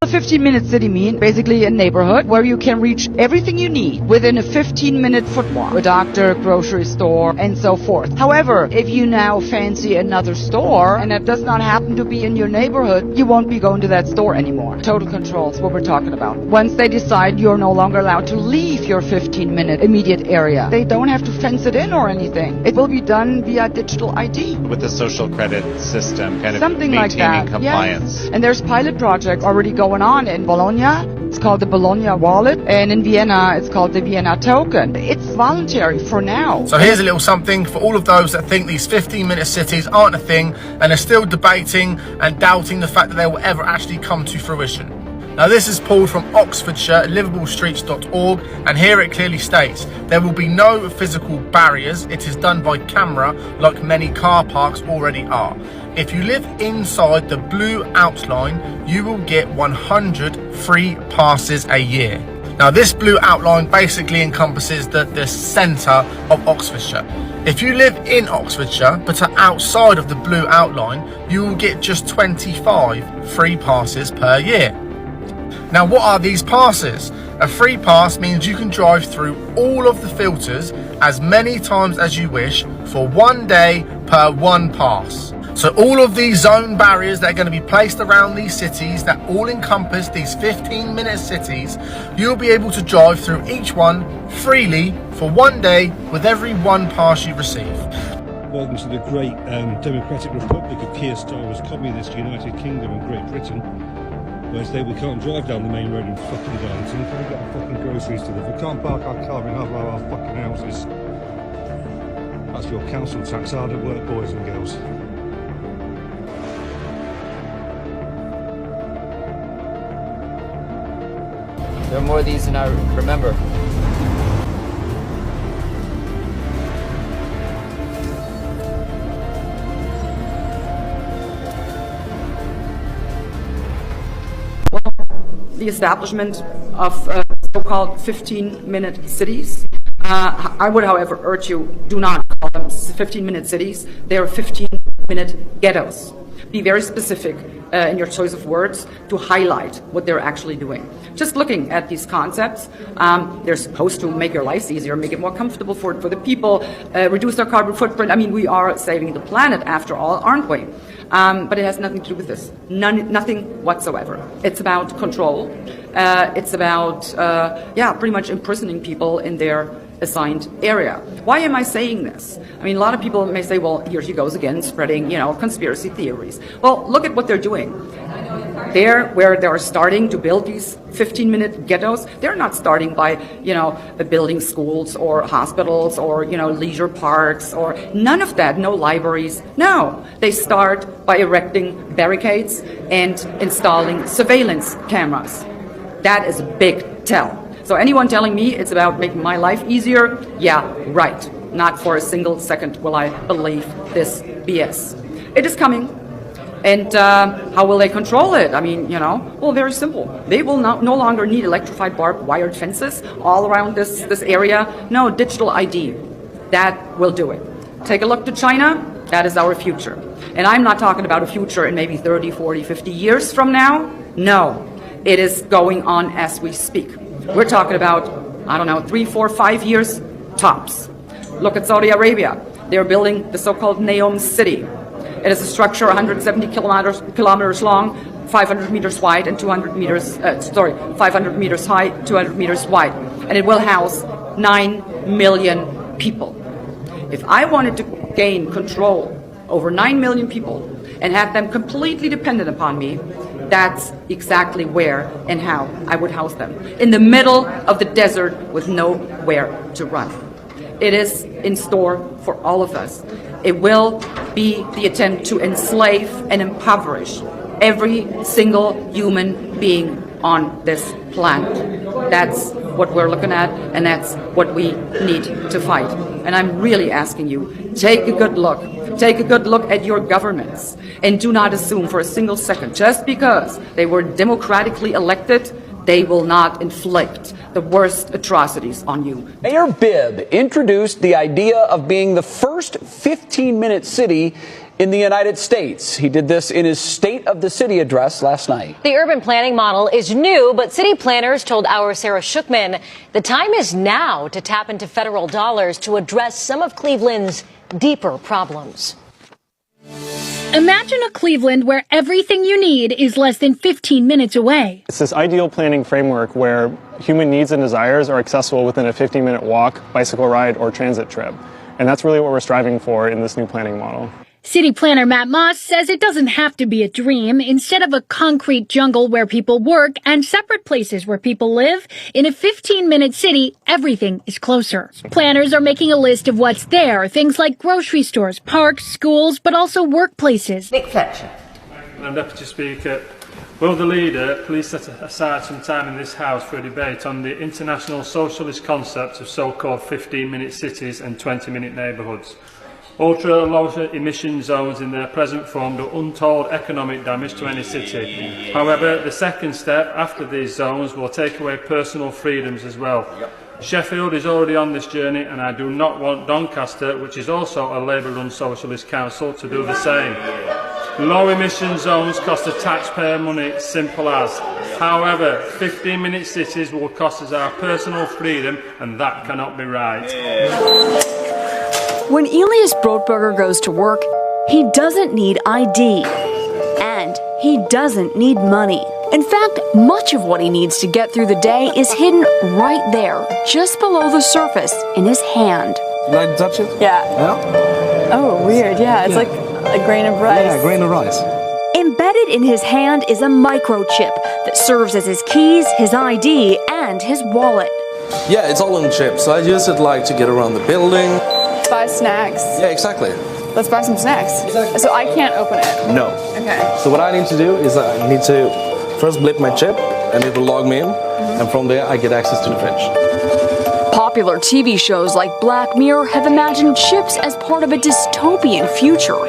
A 15-minute city mean, basically a neighborhood where you can reach everything you need within a 15-minute foot walk. A doctor, grocery store, and so forth. However, if you now fancy another store, and it does not happen to be in your neighborhood, you won't be going to that store anymore. Total control is what we're talking about. Once they decide you're no longer allowed to leave your 15-minute immediate area, they don't have to fence it in or anything. It will be done via digital ID. With the social credit system, kind of Something like maintaining that. compliance. Yes. And there's pilot projects already going on in Bologna. It's called the Bologna Wallet, and in Vienna it's called the Vienna Token. It's voluntary for now. So here's a little something for all of those that think these 15-minute cities aren't a thing and are still debating and doubting the fact that they will ever actually come to fruition. Now this is pulled from Oxfordshire, liveablestreets.org, and here it clearly states, there will be no physical barriers. It is done by camera like many car parks already are. If you live inside the blue outline, you will get 100 free passes a year. Now this blue outline basically encompasses the centre of Oxfordshire. If you live in Oxfordshire but are outside of the blue outline, you will get just 25 free passes per year. Now, what are these passes? A free pass means you can drive through all of the filters as many times as you wish for 1 day per one pass. So all of these zone barriers that are going to be placed around these cities that all encompass these 15-minute cities, you'll be able to drive through each one freely for 1 day with every one pass you receive. Welcome to the great democratic republic of Keir Starmer's communist United Kingdom and Great Britain, where today we can't drive down the main road in fucking Darlington, can we get our fucking groceries delivered? We can't park our car in half of our fucking houses. That's your council tax hard at work, boys and girls. There are more of these than I remember. The establishment of so-called 15-minute cities. I would, however, urge you, do not call them 15-minute cities. They are 15-minute ghettos. Be very specific in your choice of words to highlight what they're actually doing. Just looking at these concepts, they're supposed to make your lives easier, make it more comfortable for the people, reduce their carbon footprint. I mean, we are saving the planet after all, aren't we? But it has nothing to do with this. Nothing whatsoever. It's about control. It's about, pretty much imprisoning people in their assigned area. Why am I saying this? I mean, a lot of people may say, well, here she goes again, spreading, conspiracy theories. Well, look at what they're doing. There, where they're starting to build these 15-minute ghettos, they're not starting by, building schools or hospitals or, leisure parks or none of that, no libraries. No, they start by erecting barricades and installing surveillance cameras. That is a big tell. So anyone telling me it's about making my life easier, yeah, right. Not for a single second will I believe this BS. It is coming. And how will they control it? I mean, well, very simple. They will no longer need electrified barbed wired fences all around this area. No, digital ID. That will do it. Take a look to China. That is our future. And I'm not talking about a future in maybe 30, 40, 50 years from now. No, it is going on as we speak. We're talking about, 3, 4, 5 years tops. Look at Saudi Arabia. They're building the so-called Neom City. It is a structure 170 kilometers long, 500 meters wide, and 500 meters high, 200 meters wide. And it will house 9 million people. If I wanted to gain control over 9 million people and have them completely dependent upon me, that's exactly where and how I would house them. In the middle of the desert with nowhere to run. It is in store for all of us. It will be the attempt to enslave and impoverish every single human being on this planet. That's what we're looking at, and that's what we need to fight. And I'm really asking you, take a good look. Take a good look at your governments, and do not assume for a single second, just because they were democratically elected, they will not inflict the worst atrocities on you. Mayor Bibb introduced the idea of being the first 15-minute city in the United States. He did this in his State of the City address last night. The urban planning model is new, but city planners told our Sarah Shookman the time is now to tap into federal dollars to address some of Cleveland's deeper problems. Imagine a Cleveland where everything you need is less than 15 minutes away. It's this ideal planning framework where human needs and desires are accessible within a 15-minute walk, bicycle ride, or transit trip. And that's really what we're striving for in this new planning model. City planner Matt Moss says it doesn't have to be a dream. Instead of a concrete jungle where people work and separate places where people live, in a 15-minute city, everything is closer. Planners are making a list of what's there, things like grocery stores, parks, schools, but also workplaces. Nick Fletcher. Madam Deputy Speaker, will the leader please set aside some time in this House for a debate on the international socialist concept of so-called 15-minute cities and 20-minute neighbourhoods? Ultra-low emission zones in their present form do untold economic damage to any city. However, the second step after these zones will take away personal freedoms as well. Sheffield is already on this journey, and I do not want Doncaster, which is also a Labour-run socialist council, to do the same. Low emission zones cost the taxpayer money, simple as. However, 15-minute cities will cost us our personal freedom, and that cannot be right. When Elias Brotberger goes to work, he doesn't need ID. And he doesn't need money. In fact, much of what he needs to get through the day is hidden right there, just below the surface, in his hand. You like to touch it? Yeah. Yeah? Oh, weird. Yeah, it's like a grain of rice. Yeah, a grain of rice. Embedded in his hand is a microchip that serves as his keys, his ID, and his wallet. Yeah, it's all on chip, so I use it like to get around the building. Buy snacks. Yeah, exactly. Let's buy some snacks. Exactly. So I can't open it. No. Okay. So what I need to do is I need to first blip my chip, and it will log me in, and from there I get access to the fridge. Popular TV shows like Black Mirror have imagined chips as part of a dystopian future.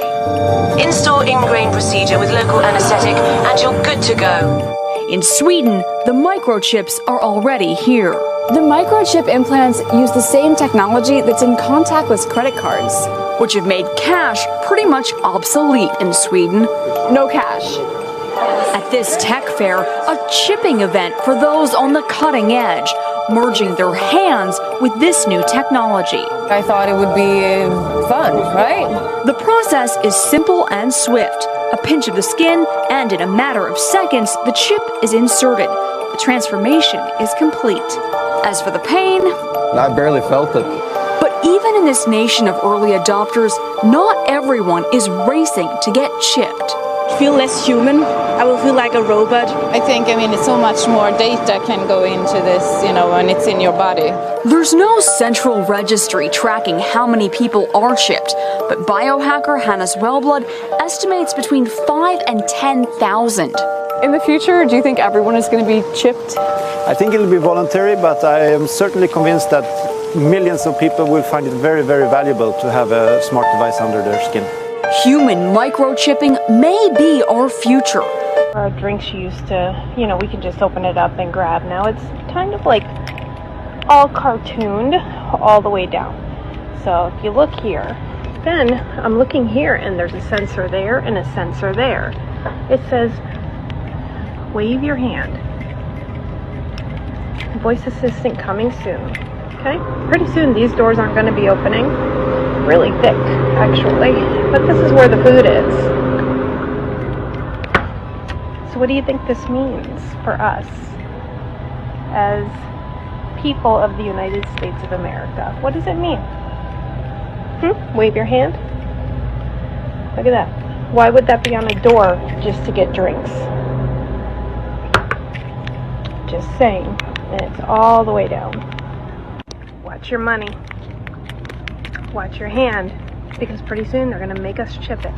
Install ingrain procedure with local anesthetic and you're good to go. In Sweden, the microchips are already here. The microchip implants use the same technology that's in contactless credit cards, which have made cash pretty much obsolete in Sweden. No cash. At this tech fair, a chipping event for those on the cutting edge, merging their hands with this new technology. I thought it would be fun, right? The process is simple and swift. A pinch of the skin, and in a matter of seconds, the chip is inserted. The transformation is complete. As for the pain, I barely felt it. But even in this nation of early adopters, not everyone is racing to get chipped. Feel less human. I will feel like a robot. I think, it's so much more data can go into this, when it's in your body. There's no central registry tracking how many people are chipped, but biohacker Hannes Wellblood estimates between 5 and 10,000. In the future, do you think everyone is going to be chipped? I think it'll be voluntary, but I am certainly convinced that millions of people will find it very, very valuable to have a smart device under their skin. Human microchipping may be our future. Our drinks used to, we can just open it up and grab. Now it's kind of like all cartooned all the way down. So if you look here, then I'm looking here and there's a sensor there and a sensor there. It says, wave your hand. Voice assistant coming soon. Okay, pretty soon these doors aren't going to be opening. Really thick, actually. But this is where the food is. So what do you think this means for us as people of the United States of America? What does it mean? Wave your hand? Look at that. Why would that be on a door just to get drinks? Just saying. And it's all the way down. Watch your money. Watch your hand, because pretty soon they're going to make us chip it.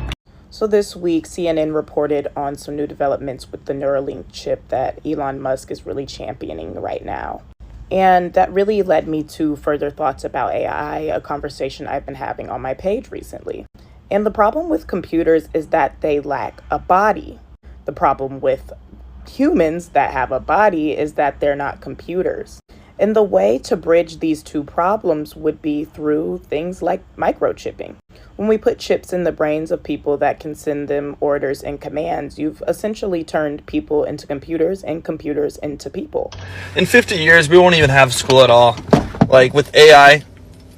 So this week, CNN reported on some new developments with the Neuralink chip that Elon Musk is really championing right now. And that really led me to further thoughts about AI, a conversation I've been having on my page recently. And the problem with computers is that they lack a body. The problem with humans that have a body is that they're not computers. And the way to bridge these two problems would be through things like microchipping. When we put chips in the brains of people that can send them orders and commands, you've essentially turned people into computers and computers into people. In 50 years, we won't even have school at all. Like with AI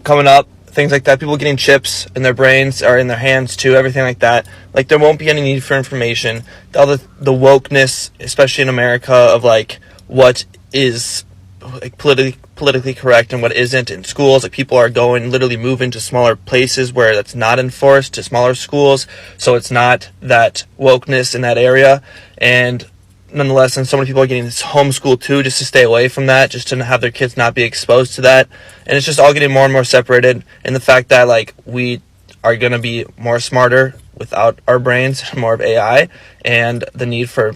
coming up, things like that, people getting chips in their brains or in their hands too, everything like that. Like there won't be any need for information. All the wokeness, especially in America, of like what is like politically correct and what isn't in schools. Like people are going literally move into smaller places where that's not enforced, to smaller schools, so it's not that wokeness in that area. And nonetheless, and so many people are getting this homeschool too, just to stay away from that, just to have their kids not be exposed to that. And it's just all getting more and more separated. And the fact that like we are going to be more smarter without our brains, more of AI, and the need for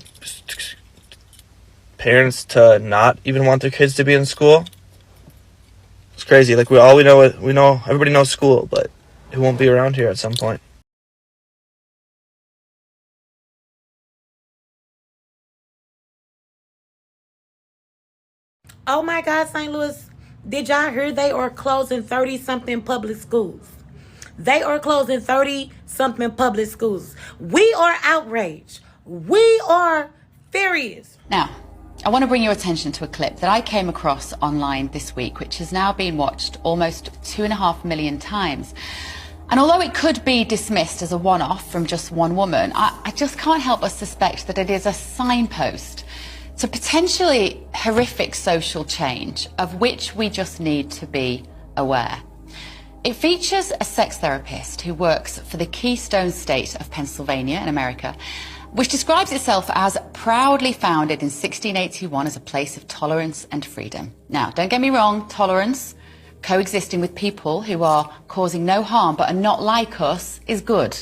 parents to not even want their kids to be in school. It's crazy. Like we know everybody knows school, but it won't be around here at some point. Oh my God, St. Louis, did y'all hear they are closing 30-something public schools? They are closing 30-something public schools. We are outraged. We are furious. Now, I want to bring your attention to a clip that I came across online this week, which has now been watched almost 2.5 million times. And although it could be dismissed as a one-off from just one woman, I just can't help but suspect that it is a signpost to potentially horrific social change of which we just need to be aware. It features a sex therapist who works for the Keystone State of Pennsylvania in America, which describes itself as proudly founded in 1681 as a place of tolerance and freedom. Now, don't get me wrong, tolerance, coexisting with people who are causing no harm but are not like us, is good.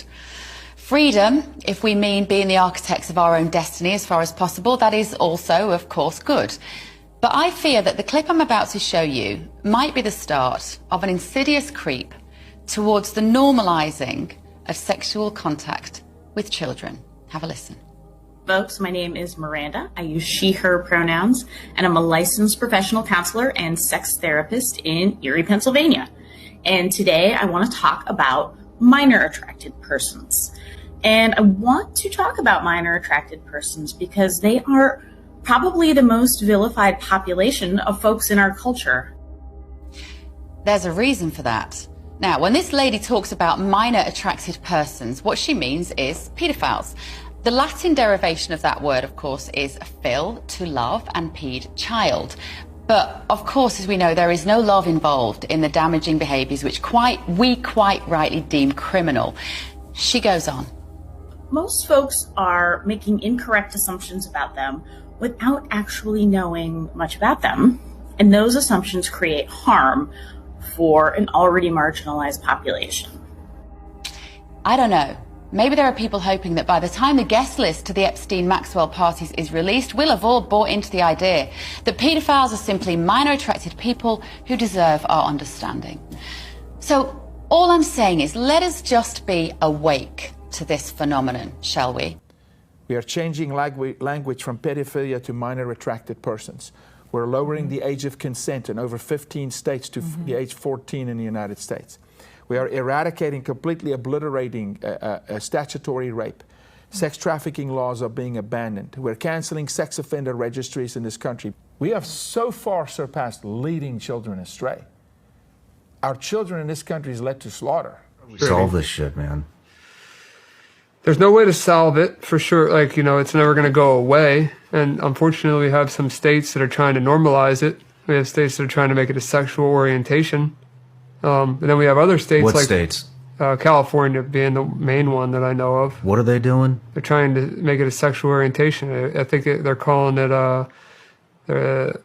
Freedom, if we mean being the architects of our own destiny as far as possible, that is also, of course, good. But I fear that the clip I'm about to show you might be the start of an insidious creep towards the normalizing of sexual contact with children. Have a listen. Folks, my name is Miranda. I use she, her pronouns, and I'm a licensed professional counselor and sex therapist in Erie, Pennsylvania. And today I want to talk about minor attracted persons. And I want to talk about minor attracted persons because they are probably the most vilified population of folks in our culture. There's a reason for that. Now, when this lady talks about minor attracted persons, what she means is pedophiles. The Latin derivation of that word, of course, is phil, to love, and pede, child. But, of course, as we know, there is no love involved in the damaging behaviours which we quite rightly deem criminal. She goes on. Most folks are making incorrect assumptions about them without actually knowing much about them. And those assumptions create harm for an already marginalized population. I don't know. Maybe there are people hoping that by the time the guest list to the Epstein-Maxwell parties is released, we'll have all bought into the idea that paedophiles are simply minor attracted people who deserve our understanding. So all I'm saying is let us just be awake to this phenomenon, shall we? We are changing language from pedophilia to minor attracted persons. We're lowering the age of consent in over 15 states to the age 14 in the United States. We are eradicating, completely obliterating statutory rape. Sex trafficking laws are being abandoned. We're canceling sex offender registries in this country. We have so far surpassed leading children astray. Our children in this country is led to slaughter. Solve this shit, man. There's no way to solve it, for sure. Like, you know, it's never going to go away. And unfortunately, we have some states that are trying to normalize it. We have states that are trying to make it a sexual orientation. And then we have other states What like states? California being the main one that I know of. What are they doing? They're trying to make it a sexual orientation. I think they're calling it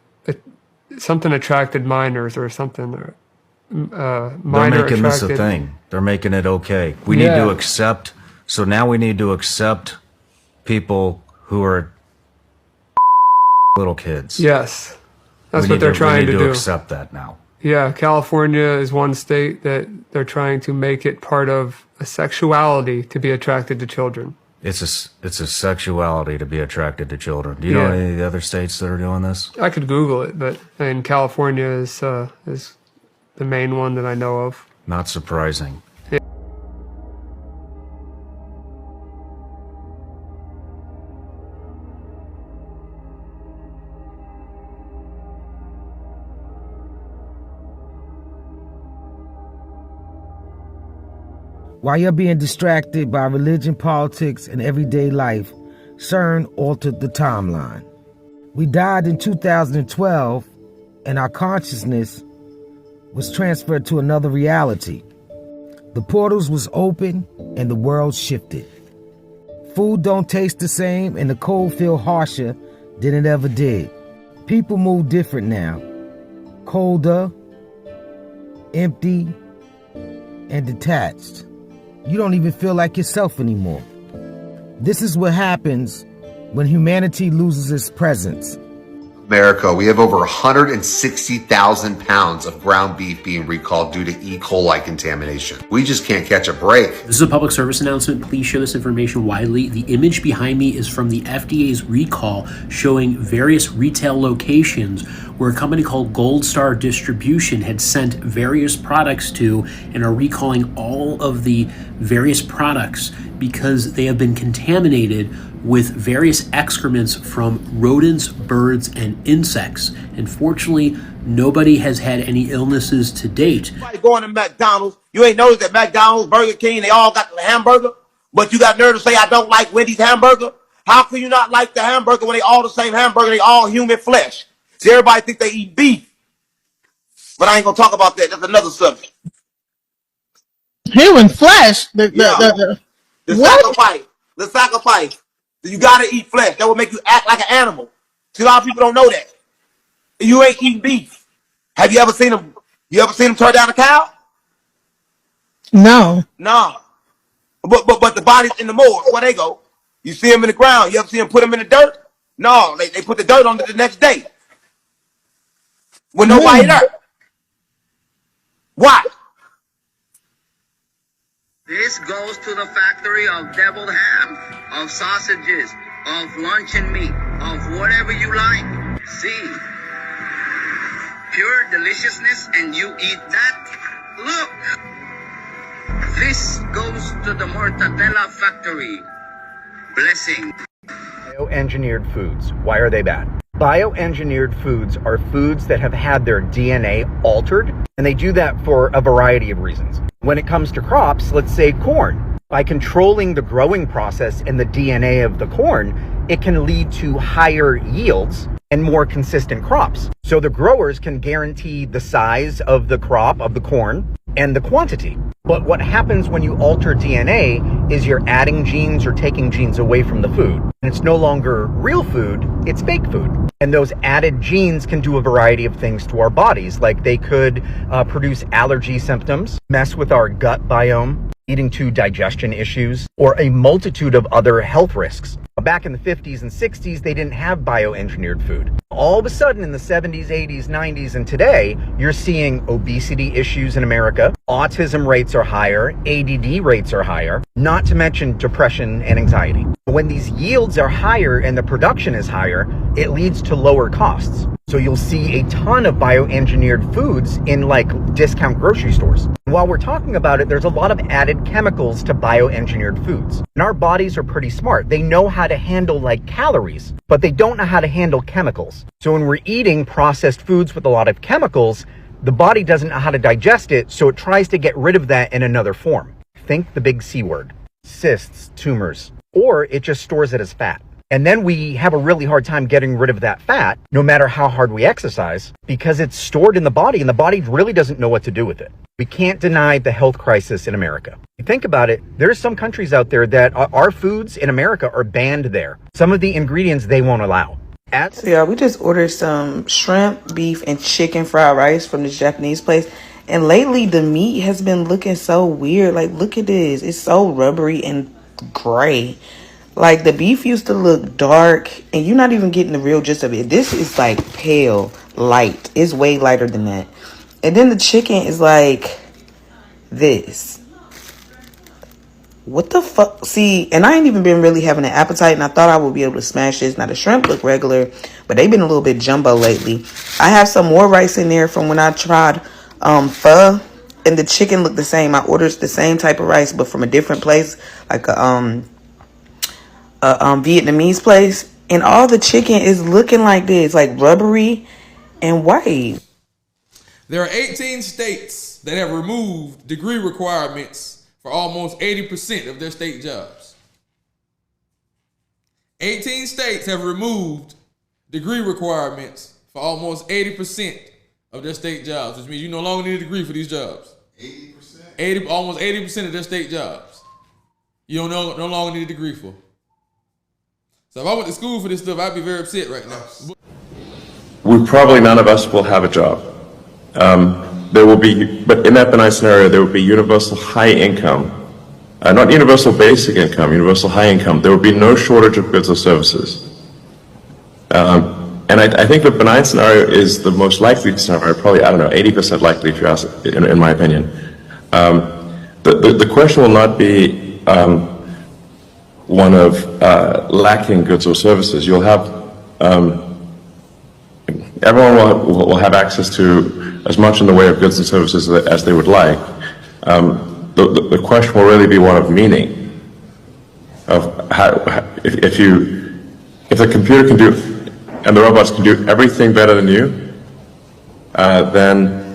something attracted minors or something. They're making this a thing. They're making it okay. We need to accept. So now we need to accept people who are little kids. Yes. That's what they're trying to do. We need to accept that now. Yeah, California is one state that they're trying to make it part of a sexuality to be attracted to children. It's a sexuality to be attracted to children. Do you know any of the other states that are doing this? I could Google it, but California is the main one that I know of. Not surprising. Yeah. While you're being distracted by religion, politics, and everyday life, CERN altered the timeline. We died in 2012, and our consciousness was transferred to another reality. The portals was open, and the world shifted. Food don't taste the same, and the cold feel harsher than it ever did. People move different now. Colder, empty, and detached. You don't even feel like yourself anymore. This is what happens when humanity loses its presence. America, we have over 160,000 pounds of ground beef being recalled due to E. coli contamination. We just can't catch a break. This is a public service announcement. Please share this information widely. The image behind me is from the FDA's recall showing various retail locations where a company called Gold Star Distribution had sent various products to and are recalling all of the various products because they have been contaminated with various excrements from rodents, birds, and insects. And fortunately, nobody has had any illnesses to date. Going to McDonald's, you ain't noticed that McDonald's, Burger King, they all got the hamburger, but you got nerve to say I don't like Wendy's hamburger? How can you not like the hamburger when they all the same hamburger, they all human flesh? See, everybody think they eat beef, but I ain't gonna talk about that. That's another subject. Human flesh? The sacrifice. You gotta eat flesh. That will make you act like an animal. See, a lot of people don't know that. You ain't eating beef. Have you ever seen them? You ever seen them turn down a cow? No. No. But the bodies in the morgue, where they go? You see them in the ground. You ever see them put them in the dirt? No, they put the dirt on it the next day. With nobody there. Why? This goes to the factory of deviled ham, of sausages, of luncheon meat, of whatever you like. See, pure deliciousness, and you eat that. Look, this goes to the mortadella factory. Blessing. Bioengineered foods. Why are they bad? Bioengineered foods are foods that have had their DNA altered, and they do that for a variety of reasons. When it comes to crops, let's say corn, by controlling the growing process and the DNA of the corn, it can lead to higher yields and more consistent crops. So the growers can guarantee the size of the crop, of the corn, and the quantity. But what happens when you alter DNA is you're adding genes or taking genes away from the food. And it's no longer real food, it's fake food. And those added genes can do a variety of things to our bodies, like they could produce allergy symptoms, mess with our gut biome, leading to digestion issues, or a multitude of other health risks. Back in the 50s and 60s, they didn't have bioengineered food. All of a sudden in the 70s, 80s, 90s, and today, you're seeing obesity issues in America. Autism rates are higher, ADD rates are higher, not to mention depression and anxiety. When these yields are higher and the production is higher, it leads to lower costs. So you'll see a ton of bioengineered foods in like discount grocery stores. And while we're talking about it, there's a lot of added chemicals to bioengineered foods. And our bodies are pretty smart. They know how to handle like calories, but they don't know how to handle chemicals. So when we're eating processed foods with a lot of chemicals, the body doesn't know how to digest it, so it tries to get rid of that in another form. Think the big C word: cysts, tumors, or it just stores it as fat. And then we have a really hard time getting rid of that fat, no matter how hard we exercise, because it's stored in the body and the body really doesn't know what to do with it. We can't deny the health crisis in America. You think about it, there's some countries out there that our foods in America are banned there. Some of the ingredients they won't allow. So yeah, we just ordered some shrimp, beef, and chicken fried rice from this Japanese place. And lately the meat has been looking so weird. Like, look at this. It's so rubbery and gray. Like, the beef used to look dark, and you're not even getting the real gist of it. This is like pale, light. It's way lighter than that. And then the chicken is like this. What the fuck? See, and I ain't even been really having an appetite, and I thought I would be able to smash this. Now, the shrimp look regular, but they've been a little bit jumbo lately. I have some more rice in there from when I tried pho, and the chicken looked the same. I ordered the same type of rice, but from a different place, like a Vietnamese place, and all the chicken is looking like this, like rubbery and white. There are 18 states that have removed degree requirements for almost 80% of their state jobs. 18 states have removed degree requirements for almost 80% of their state jobs, which means you no longer need a degree for these jobs. 80%? Almost 80% of their state jobs. You don't no longer need a degree for. So if I went to school for this stuff, I'd be very upset right now. Probably none of us will have a job. There will be, but in that benign scenario, there will be universal high income, not universal basic income, universal high income. There will be no shortage of goods or services. And I think the benign scenario is the most likely scenario, probably, 80% likely if you ask, in my opinion. The question will not be one of lacking goods or services. You'll have, everyone will have access to as much in the way of goods and services as they would like. the question will really be one of meaning, of how, if the computer can do, and the robots can do everything better than you, then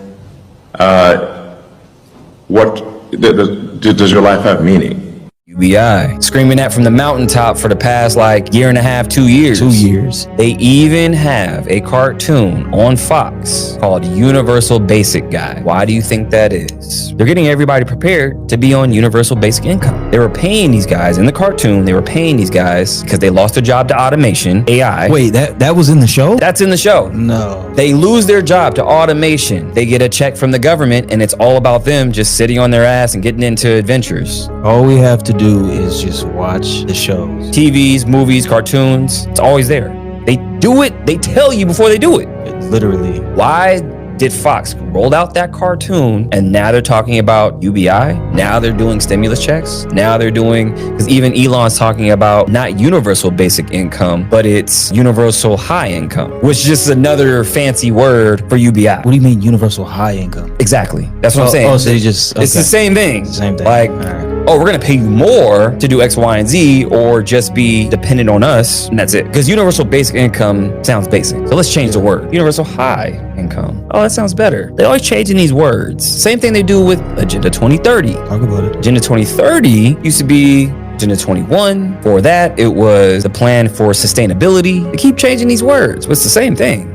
does your life have meaning? UBI, screaming that from the mountaintop for the past year and a half, 2 years. 2 years. They even have a cartoon on Fox called Universal Basic Guy. Why do you think that is? They're getting everybody prepared to be on Universal Basic Income. They were paying these guys in the cartoon, they were paying these guys because they lost their job to automation, AI. Wait, that was in the show? That's in the show. No. They lose their job to automation. They get a check from the government and it's all about them just sitting on their ass and getting into adventures. All we have to do is just watch the shows. TVs, movies, cartoons, it's always there. They do it, they tell you before they do it. Literally. Why did Fox roll out that cartoon and now they're talking about UBI? Now they're doing stimulus checks? Now they're doing, because even Elon's talking about not universal basic income, but it's universal high income, which is just another fancy word for UBI. What do you mean universal high income? Exactly. That's what I'm saying. Oh, so you just, okay. It's the same thing. It's the same thing. Like, oh, we're going to pay you more to do X, Y, and Z, or just be dependent on us, and that's it. Because universal basic income sounds basic. So let's change the word. Universal high income. Oh, that sounds better. They're always changing these words. Same thing they do with Agenda 2030. Talk about it. Agenda 2030 used to be Agenda 21. For that, it was the plan for sustainability. They keep changing these words, but it's the same thing.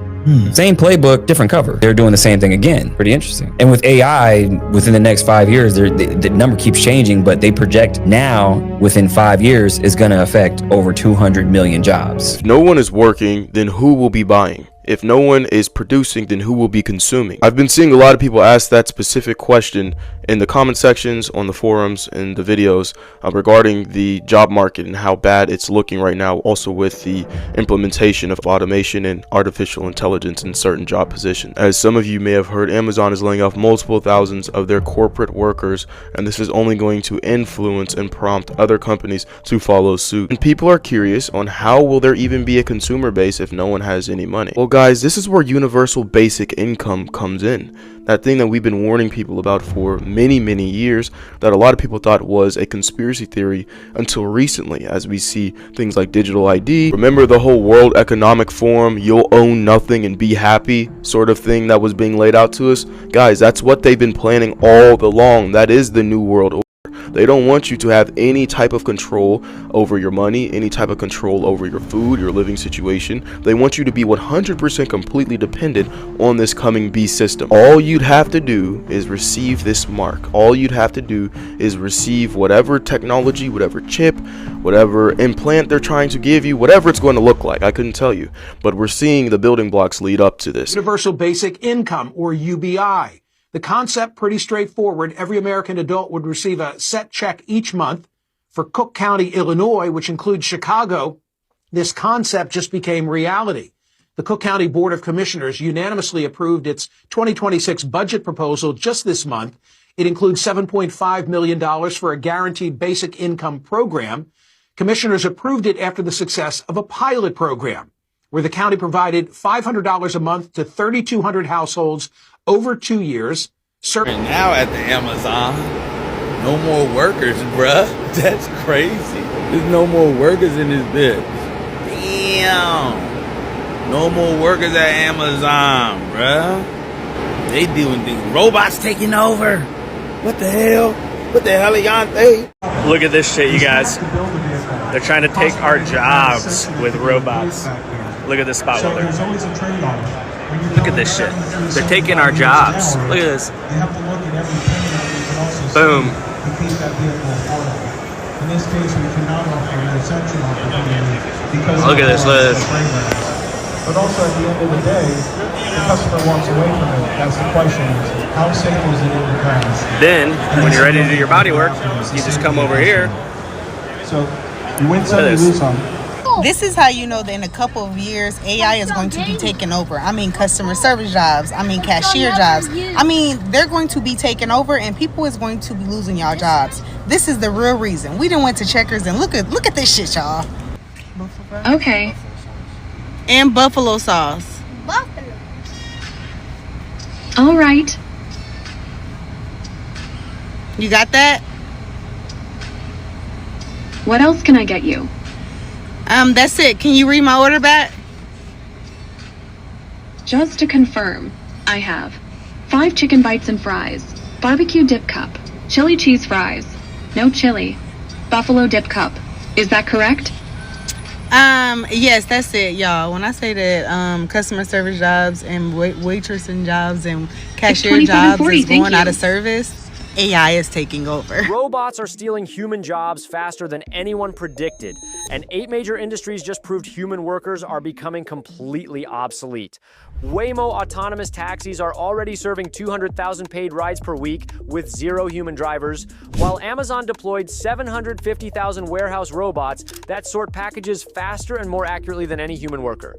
Same playbook, different cover. They're doing the same thing again. Pretty interesting. And with AI, within the next 5 years, the number keeps changing, but they project now, within 5 years, is going to affect over 200 million jobs. If no one is working, then who will be buying? If no one is producing, then who will be consuming? I've been seeing a lot of people ask that specific question in the comment sections, on the forums, and the videos regarding the job market and how bad it's looking right now, also with the implementation of automation and artificial intelligence in certain job positions. As some of you may have heard, Amazon is laying off multiple thousands of their corporate workers, and this is only going to influence and prompt other companies to follow suit. And people are curious on how will there even be a consumer base if no one has any money? Well, guys, this is where universal basic income comes in. That thing that we've been warning people about for many years, that a lot of people thought was a conspiracy theory until recently, as we see things like digital ID. Remember the whole World Economic Forum, you'll own nothing and be happy sort of thing that was being laid out to us? Guys, that's what they've been planning all along. That is the new world order. They don't want you to have any type of control over your money, any type of control over your food, your living situation. They want you to be 100% completely dependent on this coming beast system. All you'd have to do is receive this mark. All you'd have to do is receive whatever technology, whatever chip, whatever implant they're trying to give you, whatever it's going to look like. I couldn't tell you, but we're seeing the building blocks lead up to this. Universal Basic Income, or UBI. The concept, pretty straightforward. Every American adult would receive a set check each month. For Cook County, Illinois, which includes Chicago, this concept just became reality. The Cook County Board of Commissioners unanimously approved its 2026 budget proposal just this month. It includes $7.5 million for a guaranteed basic income program. Commissioners approved it after the success of a pilot program, where the county provided $500 a month to 3,200 households over 2 years. And now at the Amazon, no more workers, bruh. That's crazy. There's no more workers in this bitch. Damn. No more workers at Amazon, bruh. They doing things. Robots taking over. What the hell? What the hell are y'all think? Look at this shit, you guys. They're trying to take our jobs with robots. Look at this spot welder. Look at this shit. They're taking our jobs. Look at this. Boom. Look at this. Look at this. But also at the end of the day, the customer walks away from it. That's the question. How safe is it in the past? Then, when you're ready to do your body work, you just come over here. So you win some, you lose some. This is how you know that in a couple of years, AI is going to be taking over. I mean, customer service jobs. I mean, cashier jobs. I mean, they're going to be taking over, and people is going to be losing y'all jobs. This is the real reason. We done went to Checkers and look at this shit, y'all. Okay. And buffalo sauce. Buffalo. All right. You got that? What else can I get you? That's it. Can you read my order back? Just to confirm, I have 5 chicken bites and fries, barbecue dip cup, chili cheese fries, no chili, buffalo dip cup. Is that correct? Yes, that's it, y'all. When I say that customer service jobs and waitressing jobs and cashier jobs is going out of service, AI is taking over. Robots are stealing human jobs faster than anyone predicted, and 8 major industries just proved human workers are becoming completely obsolete. Waymo autonomous taxis are already serving 200,000 paid rides per week with 0 human drivers, while Amazon deployed 750,000 warehouse robots that sort packages faster and more accurately than any human worker.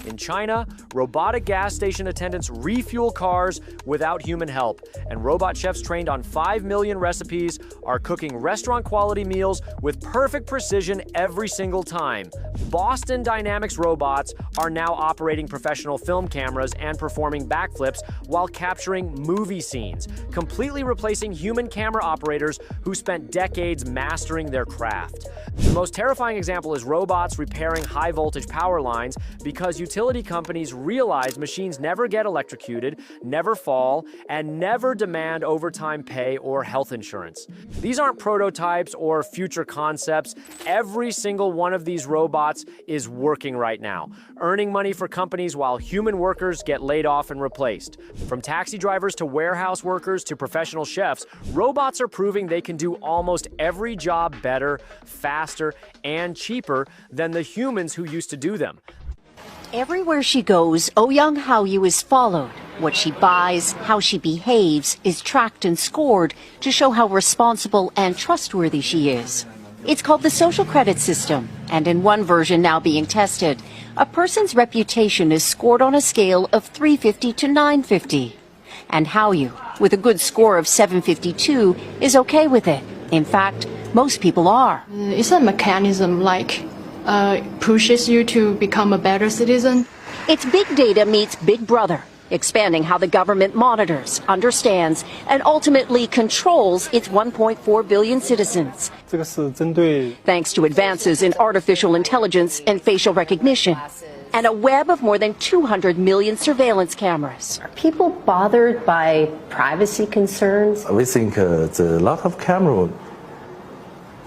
In China, robotic gas station attendants refuel cars without human help, and robot chefs trained on 5 million recipes are cooking restaurant-quality meals with perfect precision every single time. Boston Dynamics robots are now operating professional film cameras and performing backflips while capturing movie scenes, completely replacing human camera operators who spent decades mastering their craft. The most terrifying example is robots repairing high-voltage power lines because utility companies realize machines never get electrocuted, never fall, and never demand overtime pay or health insurance. These aren't prototypes or future concepts. Every single one of these robots is working right now, earning money for companies while human workers get laid off and replaced. From taxi drivers to warehouse workers to professional chefs, robots are proving they can do almost every job better, faster, and cheaper than the humans who used to do them. Everywhere she goes, Oh-Young Hao-Yu is followed. What she buys, how she behaves, is tracked and scored to show how responsible and trustworthy she is. It's called the social credit system, and in one version now being tested, a person's reputation is scored on a scale of 350 to 950. And Hao-Yu, with a good score of 752, is okay with it. In fact, most people are. It's a mechanism pushes you to become a better citizen. It's big data meets Big Brother, expanding how the government monitors, understands, and ultimately controls its 1.4 billion citizens. Thanks to advances in artificial intelligence and facial recognition, and a web of more than 200 million surveillance cameras. Are people bothered by privacy concerns? We think the lot of camera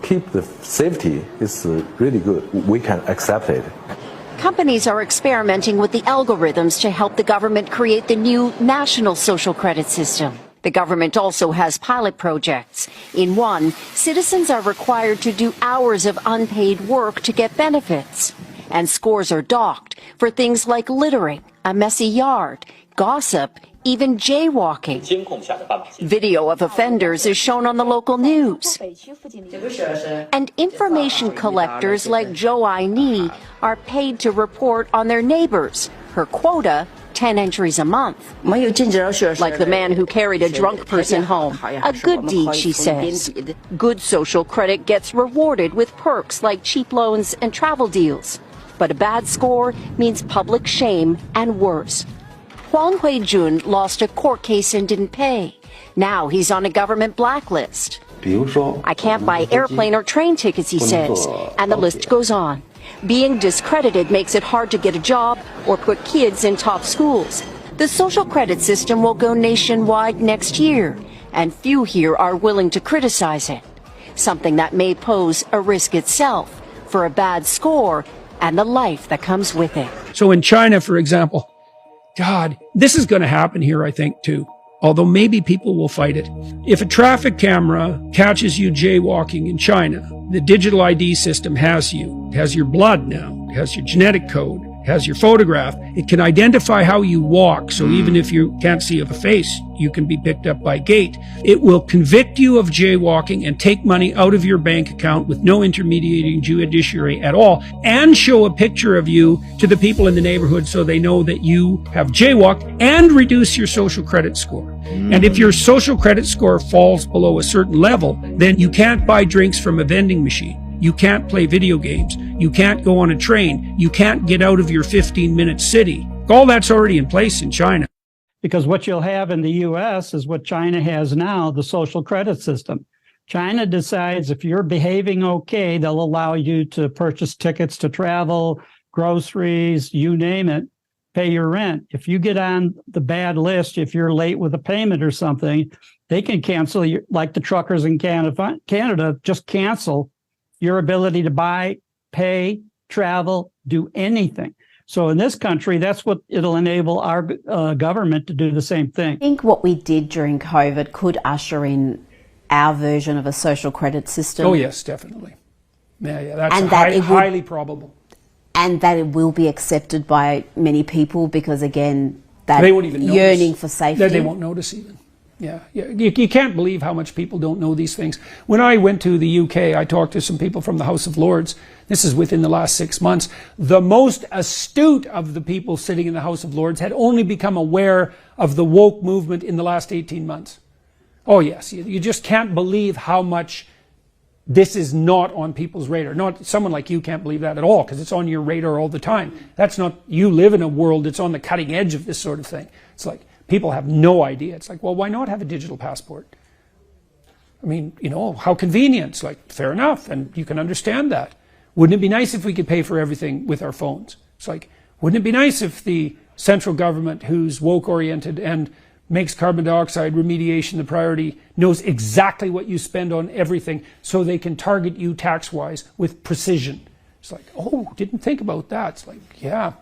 keep the safety is really good. We can accept it. Companies are experimenting with the algorithms to help the government create the new national social credit system. The government also has pilot projects. In one, citizens are required to do hours of unpaid work to get benefits. And scores are docked for things like littering, a messy yard, gossip, even jaywalking. Video of offenders is shown on the local news. And information collectors like Zhou Aini are paid to report on their neighbors. Her quota, 10 entries a month. Like the man who carried a drunk person home. A good deed, she says. Good social credit gets rewarded with perks like cheap loans and travel deals. But a bad score means public shame and worse. Huang Huijun lost a court case and didn't pay. Now he's on a government blacklist. I can't buy airplane or train tickets, he says, and the list goes on. Being discredited makes it hard to get a job or put kids in top schools. The social credit system will go nationwide next year, and few here are willing to criticize it. Something that may pose a risk itself for a bad score and the life that comes with it. So in China, for example, God, this is going to happen here, I think, too. Although maybe people will fight it. If a traffic camera catches you jaywalking in China, the digital ID system has you. It has your blood now. It has your genetic code. It has your photograph. It can identify how you walk. So even if you can't see a face, you can be picked up by gait. It will convict you of jaywalking and take money out of your bank account with no intermediating judiciary at all, and show a picture of you to the people in the neighborhood so they know that you have jaywalked, and reduce your social credit score. And if your social credit score falls below a certain level, then you can't buy drinks from a vending machine. You can't play video games. You can't go on a train. You can't get out of your 15-minute city. All that's already in place in China. Because what you'll have in the U.S. is what China has now, the social credit system. China decides if you're behaving okay, they'll allow you to purchase tickets to travel, groceries, you name it, pay your rent. If you get on the bad list, if you're late with a payment or something, they can cancel you, like the truckers in Canada, just cancel your ability to buy, pay, travel, do anything. So in this country, that's what it'll enable our government to do the same thing. I think what we did during COVID could usher in our version of a social credit system. Oh, yes, definitely. Yeah, that's highly probable. And that it will be accepted by many people because, again, that they won't even yearning notice. For safety. They won't notice even. Yeah. You can't believe how much people don't know these things. When I went to the UK, I talked to some people from the House of Lords. This is within the last 6 months. The most astute of the people sitting in the House of Lords had only become aware of the woke movement in the last 18 months. Oh, yes. You just can't believe how much this is not on people's radar. Not someone like you can't believe that at all because it's on your radar all the time. That's not, you live in a world that's on the cutting edge of this sort of thing. It's like, people have no idea. It's like, well, why not have a digital passport? I mean, how convenient. It's like, fair enough, and you can understand that. Wouldn't it be nice if we could pay for everything with our phones? It's like, wouldn't it be nice if the central government, who's woke-oriented and makes carbon dioxide remediation the priority, knows exactly what you spend on everything so they can target you tax-wise with precision? It's like, oh, didn't think about that. It's like, yeah,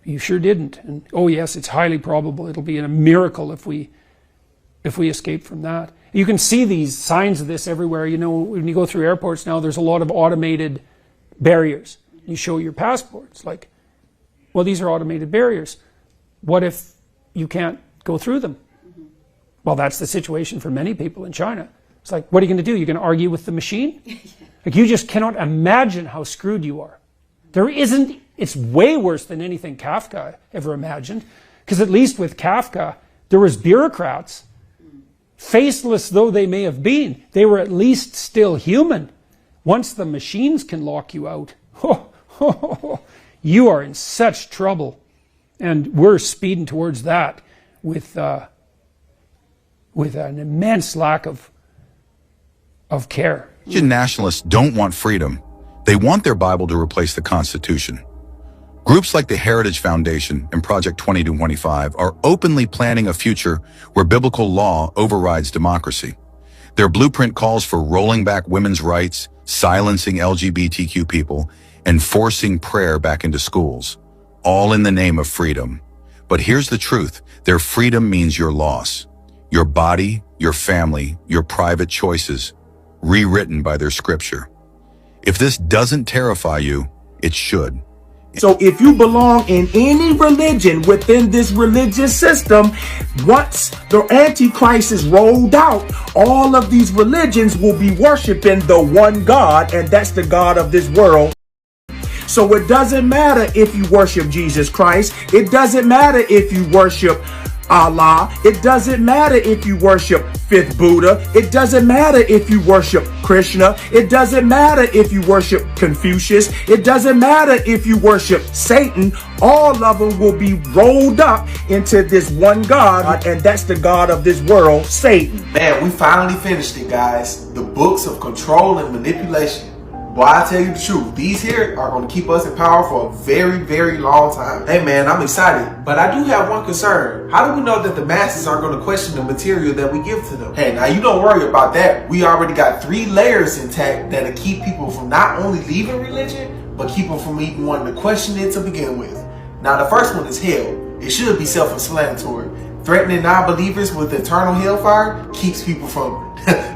you sure didn't. And oh yes, it's highly probable. It'll be a miracle if we escape from that. You can see these signs of this everywhere. When you go through airports now, there's a lot of automated barriers. You show your passport. It's like, well, these are automated barriers. What if you can't go through them? Well, that's the situation for many people in China. It's like, what are you going to do? You're going to argue with the machine? Like, you just cannot imagine how screwed you are. It's way worse than anything Kafka ever imagined, because at least with Kafka, there was bureaucrats. Faceless though they may have been, they were at least still human. Once the machines can lock you out, you are in such trouble. And we're speeding towards that with an immense lack of care. Christian nationalists don't want freedom. They want their Bible to replace the Constitution. Groups like the Heritage Foundation and Project 2025 are openly planning a future where biblical law overrides democracy. Their blueprint calls for rolling back women's rights, silencing LGBTQ people, and forcing prayer back into schools, all in the name of freedom. But here's the truth. Their freedom means your loss. Your body, your family, your private choices, rewritten by their scripture. If this doesn't terrify you, it should. So if you belong in any religion within this religious system, once the Antichrist is rolled out, all of these religions will be worshiping the one God, and that's the God of this world. So it doesn't matter if you worship Jesus Christ. It doesn't matter if you worship Allah. It doesn't matter if you worship Fifth Buddha. It doesn't matter if you worship Krishna. It doesn't matter if you worship Confucius. It doesn't matter if you worship Satan. All of them will be rolled up into this one God, and that's the God of this world, Satan. Man, we finally finished it, guys. The books of control and manipulation. Boy, I tell you the truth, these here are going to keep us in power for a very, very long time. Hey man, I'm excited, but I do have one concern. How do we know that the masses aren't going to question the material that we give to them? Hey, now you don't worry about that. We already got 3 layers intact that'll keep people from not only leaving religion, but keep them from even wanting to question it to begin with. Now the first one is hell. It should be self-explanatory. Threatening non-believers with eternal hellfire keeps people from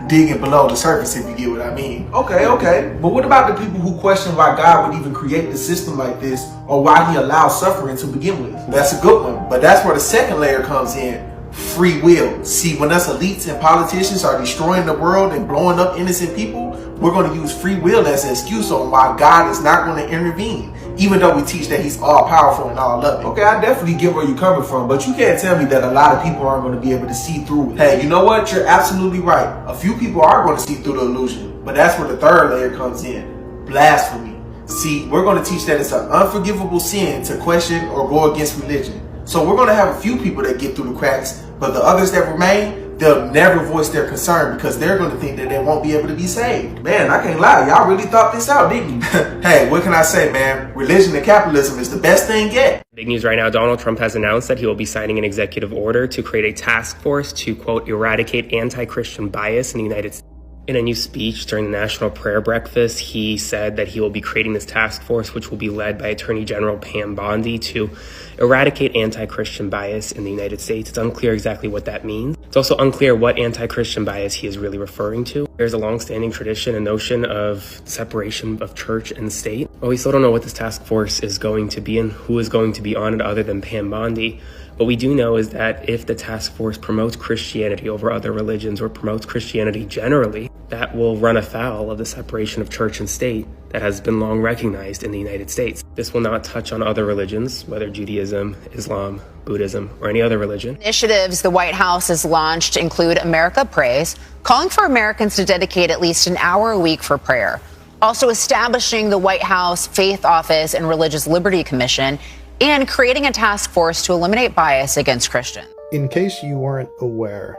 digging below the surface, if you get what I mean. Okay. But what about the people who question why God would even create the system like this, or why he allows suffering to begin with? That's a good one. But that's where the second layer comes in. Free will. See, when us elites and politicians are destroying the world and blowing up innocent people, we're going to use free will as an excuse on why God is not going to intervene, even though we teach that he's all powerful and all loving. Okay, I definitely get where you're coming from, but you can't tell me that a lot of people aren't going to be able to see through it. Hey, you know what? You're absolutely right. A few people are going to see through the illusion, but that's where the third layer comes in. Blasphemy. See, we're going to teach that it's an unforgivable sin to question or go against religion. So we're going to have a few people that get through the cracks, but the others that remain, they'll never voice their concern because they're going to think that they won't be able to be saved. Man, I can't lie. Y'all really thought this out, didn't you? Hey, what can I say, man? Religion and capitalism is the best thing yet. Big news right now, Donald Trump has announced that he will be signing an executive order to create a task force to, quote, eradicate anti-Christian bias in the United States. In a new speech during the National Prayer Breakfast, he said that he will be creating this task force, which will be led by Attorney General Pam Bondi, to eradicate anti-Christian bias in the United States. It's unclear exactly what that means. It's also unclear what anti-Christian bias he is really referring to. There's a long-standing tradition, a notion of separation of church and state. Well, we still don't know what this task force is going to be and who is going to be on it other than Pam Bondi. What we do know is that if the task force promotes Christianity over other religions or promotes Christianity generally, that will run afoul of the separation of church and state that has been long recognized in the United States. This will not touch on other religions, whether Judaism, Islam, Buddhism, or any other religion. Initiatives the White House has launched include America Prays, calling for Americans to dedicate at least an hour a week for prayer. Also establishing the White House Faith Office and Religious Liberty Commission, and creating a task force to eliminate bias against Christians. In case you weren't aware,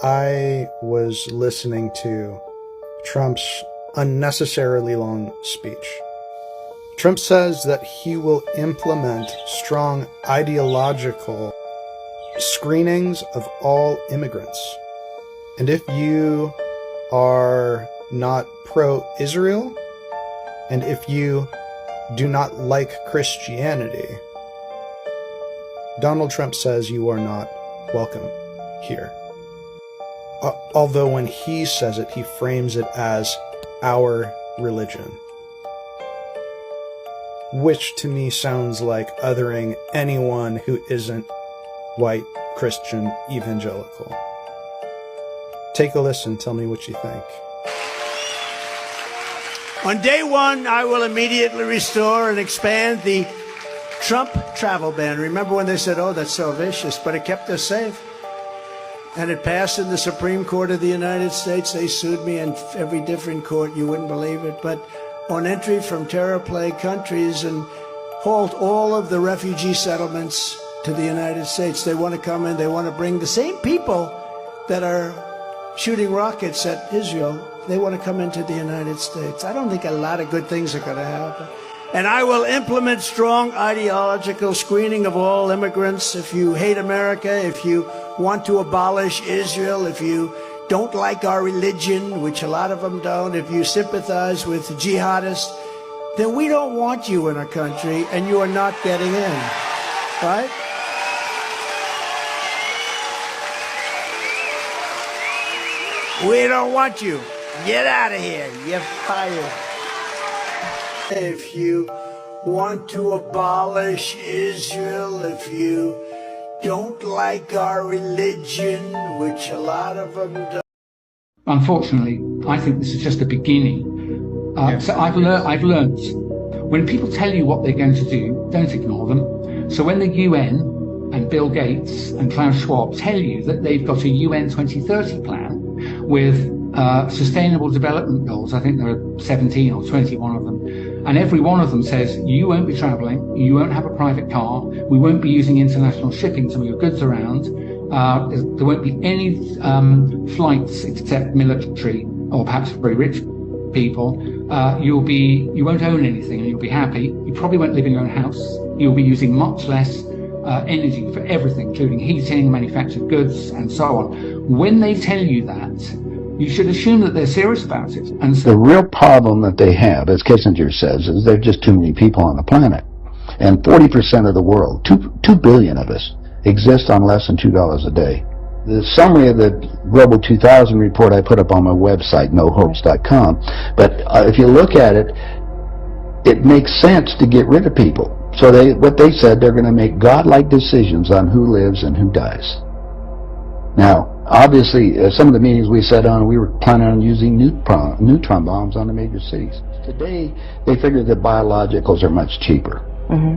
I was listening to Trump's unnecessarily long speech. Trump says that he will implement strong ideological screenings of all immigrants. And if you are not pro-Israel, and if you do not like Christianity, Donald Trump says you are not welcome here. Although when he says it, he frames it as our religion, which to me sounds like othering anyone who isn't white, Christian, evangelical. Take a listen, tell me what you think. On day one, I will immediately restore and expand the Trump travel ban. Remember when they said, oh, that's so vicious, but it kept us safe. And it passed in the Supreme Court of the United States. They sued me in every different court, you wouldn't believe it. But on entry from terror-plagued countries and halt all of the refugee settlements to the United States. They want to come in, they want to bring the same people that are shooting rockets at Israel. They want to come into the United States. I don't think a lot of good things are going to happen. And I will implement strong ideological screening of all immigrants. If you hate America, if you want to abolish Israel, if you don't like our religion, which a lot of them don't, if you sympathize with jihadists, then we don't want you in our country and you are not getting in, right? We don't want you. Get out of here. You're fired. If you want to abolish Israel, if you don't like our religion, which a lot of them don't. Unfortunately, I think this is just the beginning. So I've learned when people tell you what they're going to do, don't ignore them. So when the UN and Bill Gates and Klaus Schwab tell you that they've got a UN 2030 plan with sustainable development goals, I think there are 17 or 21 of them, and every one of them says you won't be traveling, you won't have a private car, we won't be using international shipping to move your goods around, there won't be any flights except military or perhaps very rich people, you won't own anything and you'll be happy, you probably won't live in your own house, you'll be using much less energy for everything, including heating, manufactured goods, and so on. When they tell you that, you should assume that they're serious about it. And so the real problem that they have, as Kissinger says, is there are just too many people on the planet. And 40% of the world, 2 billion of us, exist on less than $2 a day. The summary of the Global 2000 report I put up on my website, nohopes.com, but if you look at it, it makes sense to get rid of people. So what they said, they're going to make godlike decisions on who lives and who dies. Now, obviously, some of the meetings we sat on, we were planning on using neutron bombs on the major cities. Today, they figure that biologicals are much cheaper.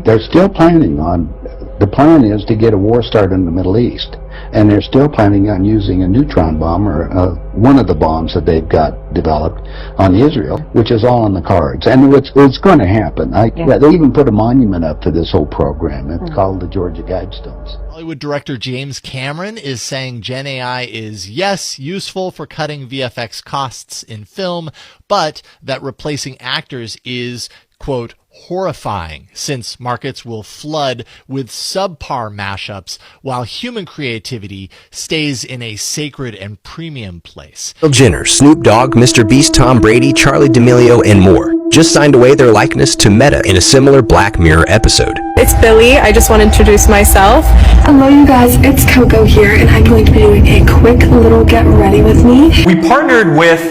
They're still planning on, the plan is to get a war started in the Middle East. And they're still planning on using a neutron bomb, or one of the bombs that they've got developed on Israel, which is all on the cards. And it's going to happen. They even put a monument up to this whole program. It's called the Georgia Guidestones. Hollywood director James Cameron is saying Gen AI is, yes, useful for cutting VFX costs in film, but that replacing actors is, quote, horrifying, since markets will flood with subpar mashups while human creativity stays in a sacred and premium place. Jenner, Snoop Dogg, Mr. Beast, Tom Brady, Charli D'Amelio, and more just signed away their likeness to Meta in a similar Black Mirror episode. It's Billy. I just want to introduce myself. Hello, you guys. It's Coco here, and I'm going to be doing a quick little get ready with me. We partnered with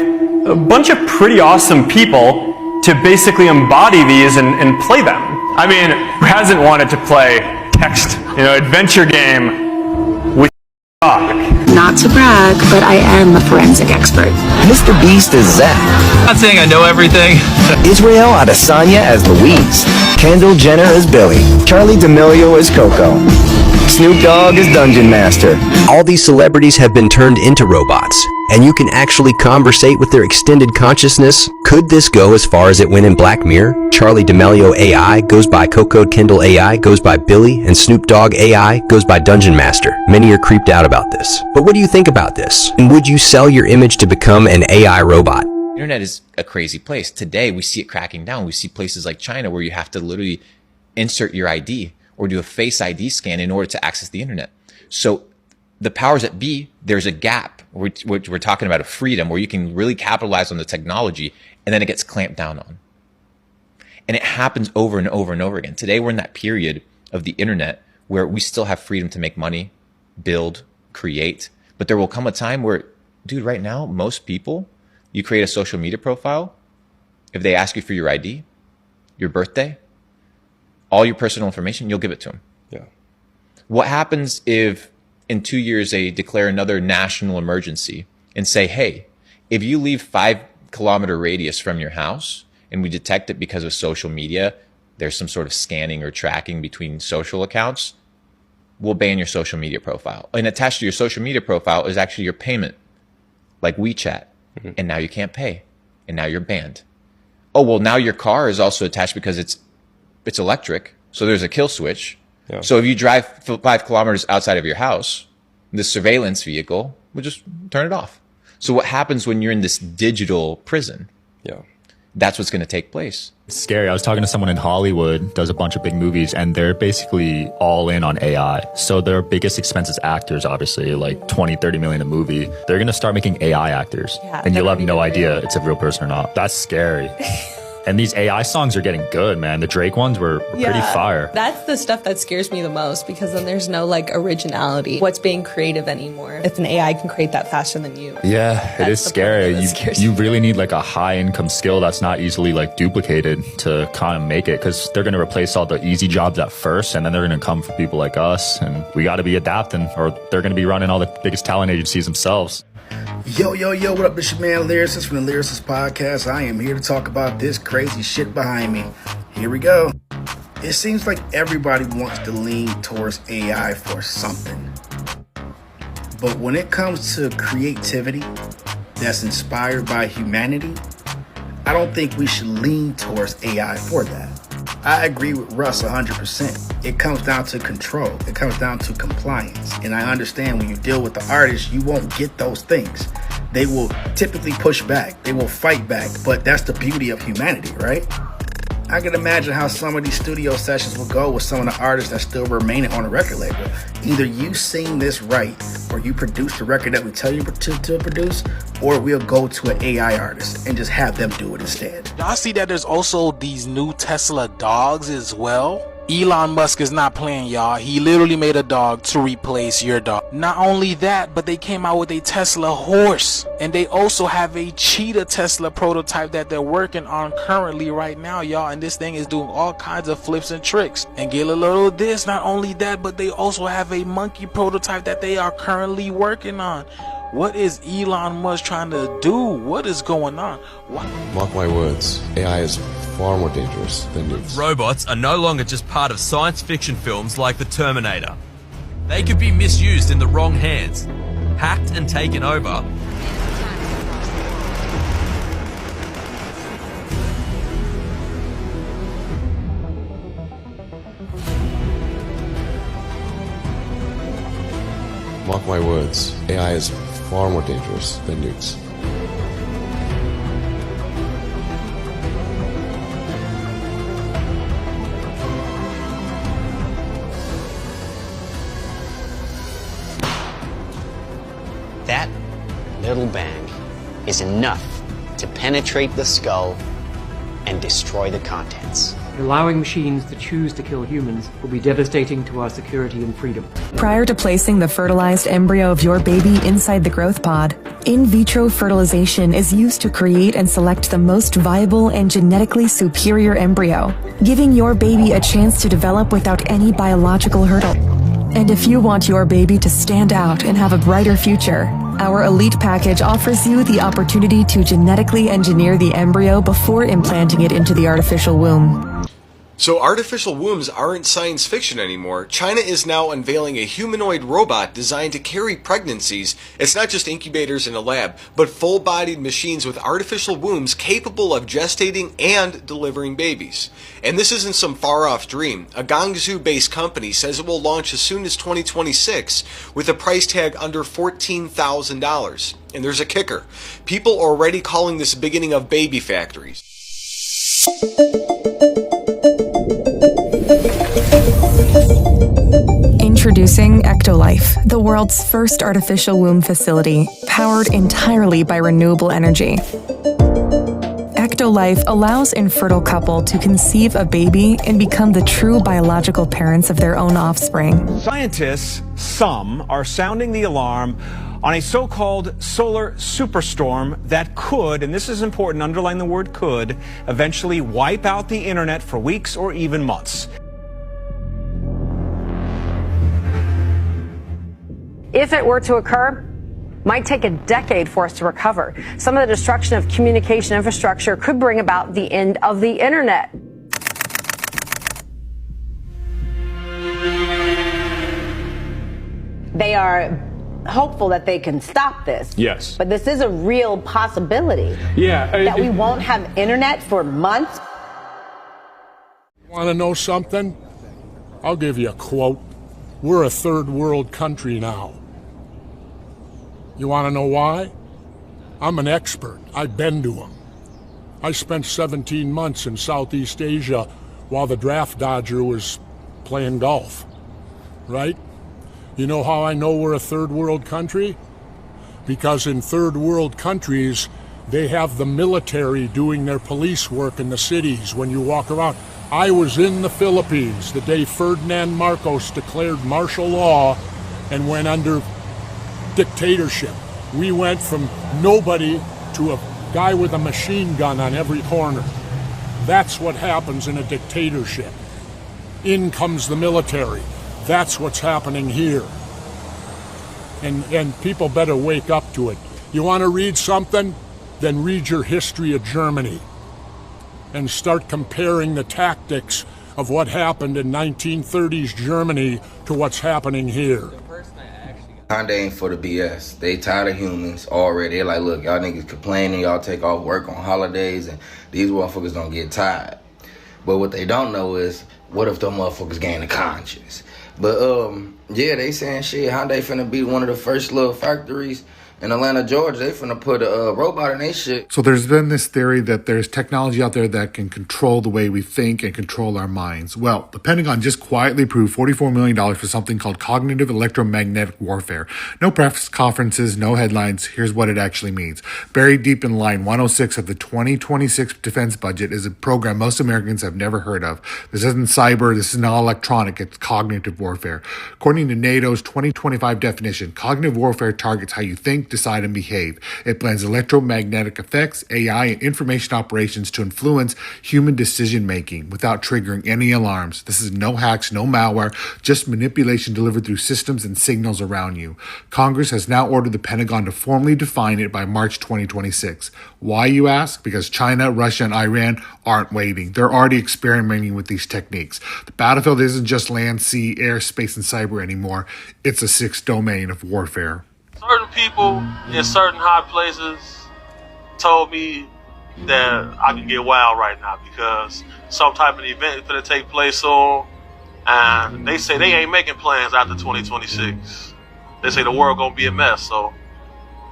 a bunch of pretty awesome people to basically embody these and play them. I mean, who hasn't wanted to play text, adventure game with dog? Not to brag, but I am a forensic expert. Mr. Beast is Zach. Not saying I know everything. Israel Adesanya as Louise. Kendall Jenner as Billy. Charli D'Amelio as Coco. Snoop Dogg is Dungeon Master. All these celebrities have been turned into robots, and you can actually conversate with their extended consciousness. Could this go as far as it went in Black Mirror? Charli D'Amelio AI goes by Coco, Kendall AI goes by Billy, and Snoop Dogg AI goes by Dungeon Master. Many are creeped out about this. But what do you think about this? And would you sell your image to become an AI robot? Internet is a crazy place. Today, we see it cracking down. We see places like China where you have to literally insert your ID or do a face ID scan in order to access the internet. So the powers that be, there's a gap, which we're talking about, a freedom where you can really capitalize on the technology, and then it gets clamped down on. And it happens over and over and over again. Today, we're in that period of the internet where we still have freedom to make money, build, create. But there will come a time where, dude, right now, most people, you create a social media profile. If they ask you for your ID, your birthday, all your personal information, you'll give it to them. Yeah. What happens if in 2 years they declare another national emergency and say, hey, if you leave 5-kilometer radius from your house and we detect it because of social media, there's some sort of scanning or tracking between social accounts, we'll ban your social media profile. And attached to your social media profile is actually your payment, like WeChat. Mm-hmm. And now you can't pay. And now you're banned. Oh, well, now your car is also attached because it's electric. So there's a kill switch. Yeah. So if you drive 5 kilometers outside of your house, the surveillance vehicle will just turn it off. So what happens when you're in this digital prison? Yeah. That's what's going to take place. It's scary. I was talking to someone in Hollywood, does a bunch of big movies, and they're basically all in on AI. So their biggest expense is actors, obviously, like 20, 30 million a movie. They're going to start making AI actors, and you'll have no idea it's a real person or not. That's scary. And these AI songs are getting good, man. The Drake ones were pretty fire. That's the stuff that scares me the most, because then there's no originality. What's being creative anymore? If an AI can create that faster than you. Yeah, it is scary. You really need a high income skill that's not easily duplicated to kind of make it, because they're going to replace all the easy jobs at first, and then they're going to come for people like us, and we got to be adapting, or they're going to be running all the biggest talent agencies themselves. Yo, what up? This your man Lyricist from the Lyricist Podcast. I am here to talk about this crazy shit behind me. Here we go. It seems like everybody wants to lean towards AI for something. But when it comes to creativity that's inspired by humanity, I don't think we should lean towards AI for that. I agree with Russ 100%. It comes down to control. It comes down to compliance. And I understand when you deal with the artists, you won't get those things. They will typically push back. They will fight back. But that's the beauty of humanity, right? I can imagine how some of these studio sessions will go with some of the artists that still remain on a record label. Either you sing this right, or you produce the record that we tell you to produce, or we'll go to an AI artist and just have them do it instead. Y'all see that there's also these new Tesla dogs as well? Elon Musk is not playing, y'all. He literally made a dog to replace your dog. Not only that, but they came out with a Tesla horse. And they also have a cheetah Tesla prototype that they're working on currently right now, y'all. And this thing is doing all kinds of flips and tricks. And get a little of this, not only that, but they also have a monkey prototype that they are currently working on. What is Elon Musk trying to do? What is going on? Mark my words, AI is far more dangerous than nukes. Robots are no longer just part of science fiction films like The Terminator. They could be misused in the wrong hands, hacked and taken over. Mark my words, AI is far more dangerous than nukes. That little bang is enough to penetrate the skull and destroy the contents. Allowing machines to choose to kill humans will be devastating to our security and freedom. Prior to placing the fertilized embryo of your baby inside the growth pod, in vitro fertilization is used to create and select the most viable and genetically superior embryo, giving your baby a chance to develop without any biological hurdle. And if you want your baby to stand out and have a brighter future, our Elite package offers you the opportunity to genetically engineer the embryo before implanting it into the artificial womb. So artificial wombs aren't science fiction anymore. China is now unveiling a humanoid robot designed to carry pregnancies. It's not just incubators in a lab, but full-bodied machines with artificial wombs capable of gestating and delivering babies. And this isn't some far-off dream. A Guangzhou-based company says it will launch as soon as 2026 with a price tag under $14,000. And there's a kicker. People are already calling this the beginning of baby factories. Introducing Afterlife, the world's first artificial womb facility, powered entirely by renewable energy. Afterlife allows infertile couple to conceive a baby and become the true biological parents of their own offspring. Scientists, some, are sounding the alarm on a so-called solar superstorm that could, and this is important, underline the word could, eventually wipe out the internet for weeks or even months. If it were to occur, might take a decade for us to recover. Some of the destruction of communication infrastructure could bring about the end of the internet. They are hopeful that they can stop this. Yes. But this is a real possibility. Yeah. That we won't have internet for months. Want to know something? I'll give you a quote. We're a third world country now. You want to know why? I'm an expert. I've been to them. I spent 17 months in Southeast Asia while the draft dodger was playing golf. Right? You know how I know we're a third world country? Because in third world countries, they have the military doing their police work in the cities when you walk around. I was in the Philippines the day Ferdinand Marcos declared martial law and went under dictatorship. We went from nobody to a guy with a machine gun on every corner. That's what happens in a dictatorship. In comes the military. That's what's happening here. And people better wake up to it. You want to read something? Then read your history of Germany and start comparing the tactics of what happened in 1930s Germany to what's happening here. Honda ain't for the BS. They tired of humans already. They're like, look, y'all niggas complaining, y'all take off work on holidays, and these motherfuckers don't get tired. But what they don't know is, what if them motherfuckers gain a conscience? But, yeah, they saying shit, Hyundai finna be one of the first little factories in Atlanta, Georgia. They finna put a robot in they shit. So there's been this theory that there's technology out there that can control the way we think and control our minds. Well, the Pentagon just quietly approved $44 million for something called cognitive electromagnetic warfare. No press conferences, no headlines. Here's what it actually means. Buried deep in line 106 of the 2026 defense budget is a program most Americans have never heard of. This isn't cyber, this is not electronic, it's cognitive warfare. According to NATO's 2025 definition, cognitive warfare targets how you think, think, decide, and behave. It blends electromagnetic effects, AI, and information operations to influence human decision-making without triggering any alarms. This is no hacks, no malware, just manipulation delivered through systems and signals around you. Congress has now ordered the Pentagon to formally define it by March 2026. Why, you ask? Because China, Russia, and Iran aren't waiting. They're already experimenting with these techniques. The battlefield isn't just land, sea, air, space, and cyber anymore. It's a sixth domain of warfare. Certain people in certain high places told me that I can get wild right now because some type of event is going to take place soon, and they say they ain't making plans after 2026. They say the world going to be a mess, so...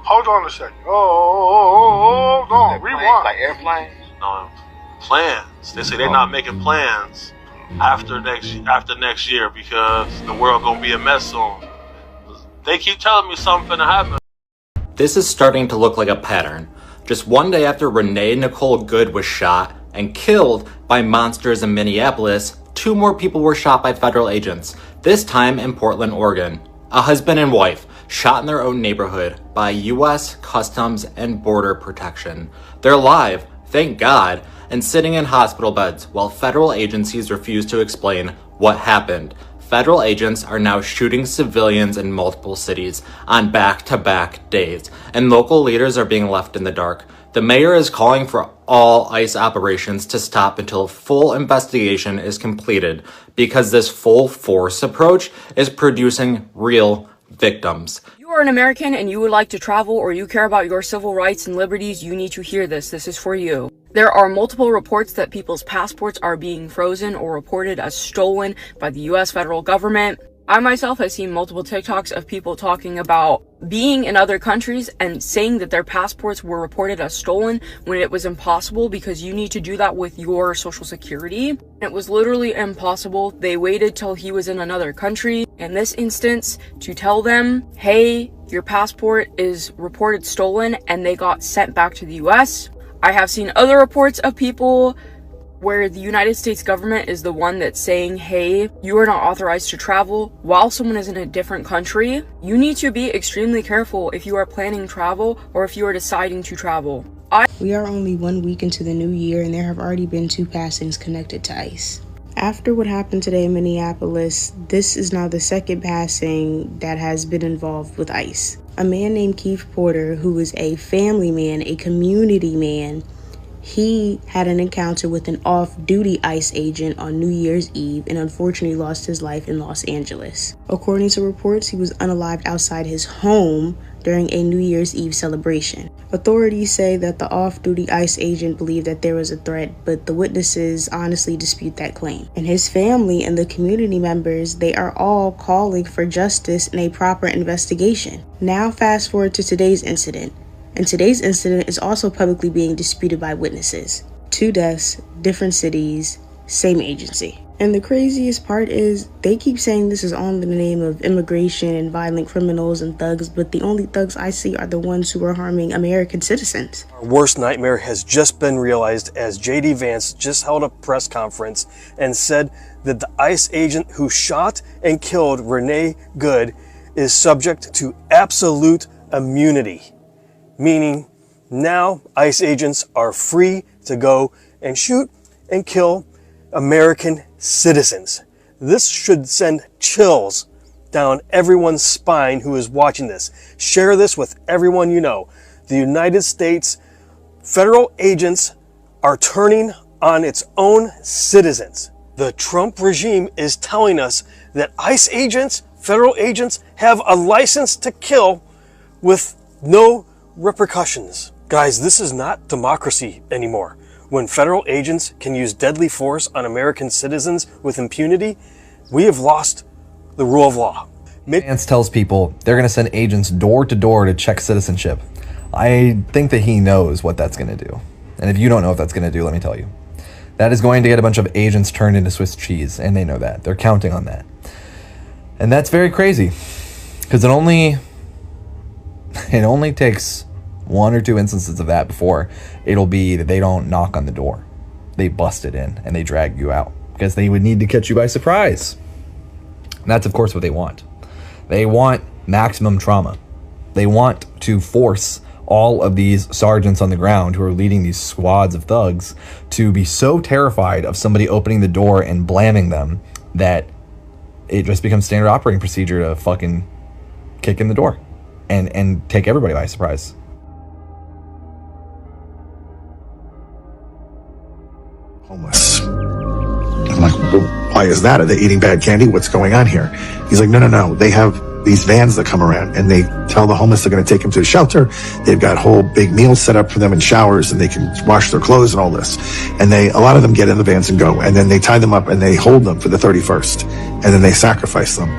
Hold on a second. Hold on. Rewind. Like airplanes? No, plans. They say they're not making plans after next year because the world gonna be a mess soon. They keep telling me something finna happen. This is starting to look like a pattern. Just one day after Renee Nicole Good was shot and killed by monsters in Minneapolis, 2 more people were shot by federal agents, this time in Portland, Oregon. A husband and wife shot in their own neighborhood by U.S. Customs and Border Protection. They're alive, thank God, and sitting in hospital beds while federal agencies refuse to explain what happened. Federal agents are now shooting civilians in multiple cities on back-to-back days, and local leaders are being left in the dark. The mayor is calling for all ICE operations to stop until full investigation is completed because this full force approach is producing real victims. You are an American and you would like to travel or you care about your civil rights and liberties, you need to hear this. This is for you. There are multiple reports that people's passports are being frozen or reported as stolen by the US federal government. I myself have seen multiple TikToks of people talking about being in other countries and saying that their passports were reported as stolen when it was impossible because you need to do that with your social security. It was literally impossible. They waited till he was in another country, in this instance, to tell them, hey, your passport is reported stolen, and they got sent back to the US. I have seen other reports of people where the United States government is the one that's saying, hey, you are not authorized to travel while someone is in a different country. You need to be extremely careful if you are planning travel or if you are deciding to travel. We are only 1 week into the new year and there have already been 2 passings connected to ICE. After what happened today in Minneapolis, this is now the second passing that has been involved with ICE. A man named Keith Porter, who is a family man, a community man, he had an encounter with an off-duty ICE agent on New Year's Eve and unfortunately lost his life in Los Angeles. According to reports, he was unalived outside his home during a New Year's Eve celebration. Authorities say that the off-duty ICE agent believed that there was a threat, but the witnesses honestly dispute that claim. And his family and the community members, they are all calling for justice and a proper investigation. Now fast forward to today's incident. And today's incident is also publicly being disputed by witnesses. 2 deaths, different cities, same agency. And the craziest part is they keep saying this is all in the name of immigration and violent criminals and thugs, but the only thugs I see are the ones who are harming American citizens. Our worst nightmare has just been realized as J.D. Vance just held a press conference and said that the ICE agent who shot and killed Renee Good is subject to absolute immunity. Meaning now ICE agents are free to go and shoot and kill American citizens. This should send chills down everyone's spine who is watching this. Share this with everyone you know. The United States federal agents are turning on its own citizens. The Trump regime is telling us that ICE agents, federal agents, have a license to kill with no repercussions. Guys, this is not democracy anymore. When federal agents can use deadly force on American citizens with impunity, we have lost the rule of law. Vance tells people they're going to send agents door to door to check citizenship. I think that he knows what that's going to do. And if you don't know what that's going to do, let me tell you. That is going to get a bunch of agents turned into Swiss cheese, and they know that. They're counting on that. And that's very crazy, because it only takes 1 or 2 instances of that before it'll be that they don't knock on the door. They bust it in and they drag you out because they would need to catch you by surprise. And that's, of course, what they want. They want maximum trauma. They want to force all of these sergeants on the ground who are leading these squads of thugs to be so terrified of somebody opening the door and blamming them that it just becomes standard operating procedure to fucking kick in the door and take everybody by surprise. Homeless. I'm like, well, why is that? Are they eating bad candy? What's going on here? He's like, no. They have these vans that come around and they tell the homeless they're going to take them to a shelter. They've got whole big meals set up for them and showers, and they can wash their clothes and all this. And a lot of them get in the vans and go, and then they tie them up and they hold them for the 31st. And then they sacrifice them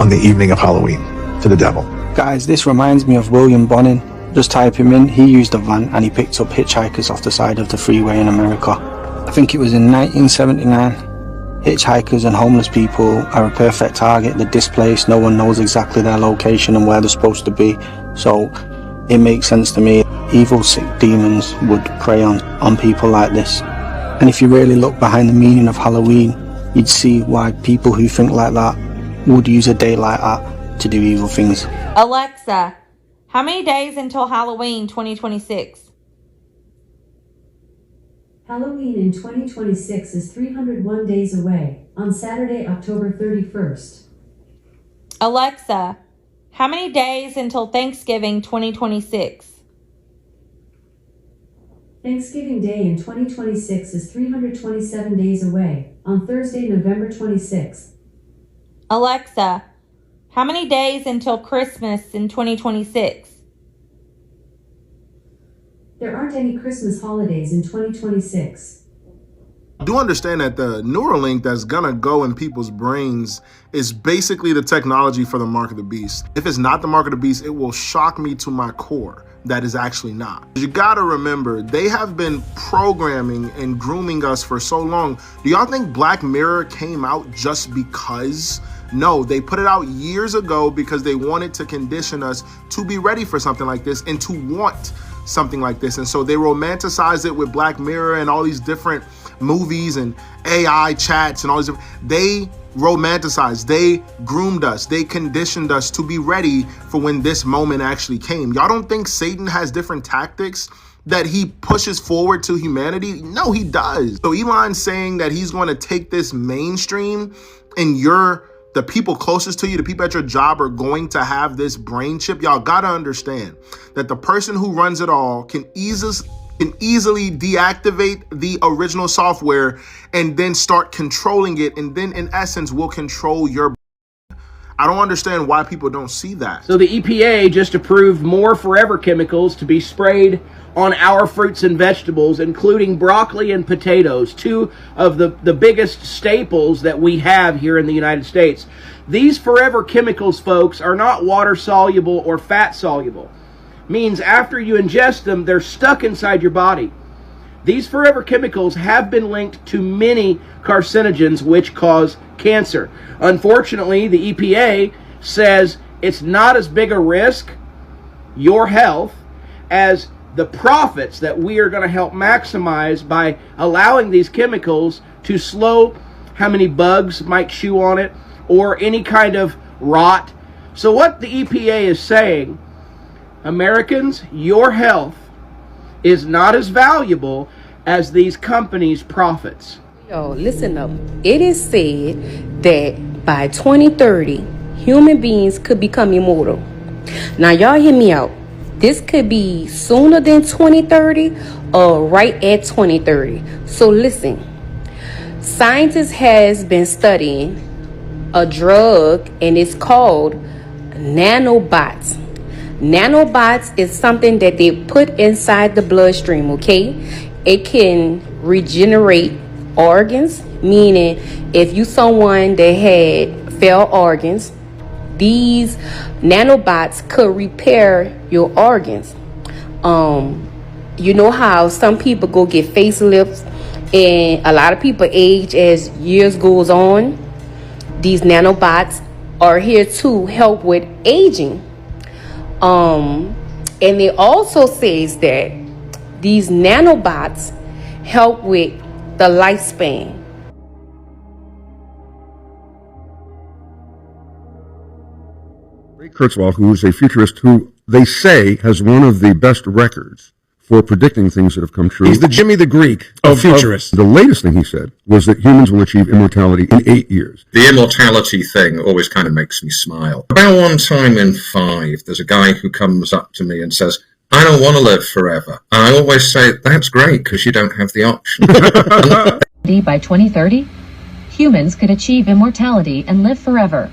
on the evening of Halloween to the devil. Guys, this reminds me of William Bonin. Just type him in. He used a van and he picked up hitchhikers off the side of the freeway in America. I think it was in 1979. Hitchhikers and homeless people are a perfect target. They're displaced. No one knows exactly their location and where they're supposed to be. So it makes sense to me. Evil, sick demons would prey on people like this. And if you really look behind the meaning of Halloween, you'd see why people who think like that would use a day like that to do evil things. Alexa, how many days until Halloween 2026? Halloween in 2026 is 301 days away, on Saturday, October 31st. Alexa, how many days until Thanksgiving 2026? Thanksgiving Day in 2026 is 327 days away, on Thursday, November 26th. Alexa, how many days until Christmas in 2026? There aren't any Christmas holidays in 2026. Do understand that the Neuralink that's gonna go in people's brains is basically the technology for the mark of the beast. If it's not the mark of the beast, it will shock me to my core that is actually not. You gotta remember, they have been programming and grooming us for so long. Do y'all think Black Mirror came out just because? No, they put it out years ago because they wanted to condition us to be ready for something like this and to want something like this. And so they romanticized it with Black Mirror and all these different movies and AI chats and all these. They romanticized, they groomed us, they conditioned us to be ready for when this moment actually came. Y'all don't think Satan has different tactics that he pushes forward to humanity? No, he does. So Elon's saying that he's going to take this mainstream and the people closest to you, the people at your job are going to have this brain chip. Y'all gotta understand that the person who runs it all can easily deactivate the original software and then start controlling it, and then in essence will control your. I don't understand why people don't see that. So the EPA just approved more forever chemicals to be sprayed on our fruits and vegetables, including broccoli and potatoes, two of the biggest staples that we have here in the United States. These forever chemicals, folks, are not water soluble or fat soluble. Means after you ingest them, they're stuck inside your body. These forever chemicals have been linked to many carcinogens which cause cancer. Unfortunately, the EPA says it's not as big a risk, your health, as the profits that we are going to help maximize by allowing these chemicals to slow how many bugs might chew on it or any kind of rot. So what the EPA is saying, Americans, your health is not as valuable as these companies' profits. Yo, listen up. It is said that by 2030, human beings could become immortal. Now, y'all hear me out. This could be sooner than 2030 or right at 2030. So listen, scientists has been studying a drug and it's called nanobots. Nanobots is something that they put inside the bloodstream, okay? It can regenerate organs, meaning if you someone that had failed organs, these nanobots could repair your organs. You know how some people go get facelifts and a lot of people age as years goes on? These nanobots are here to help with aging. And it also says that these nanobots help with the lifespan. Ray Kurzweil, who is a futurist who they say has one of the best records for predicting things that have come true. He's the Jimmy the Greek of futurists. The latest thing he said was that humans will achieve immortality in 8 years. The immortality thing always kind of makes me smile. About one time in 5, there's a guy who comes up to me and says, I don't want to live forever. And I always say, that's great, because you don't have the option. By 2030, humans could achieve immortality and live forever.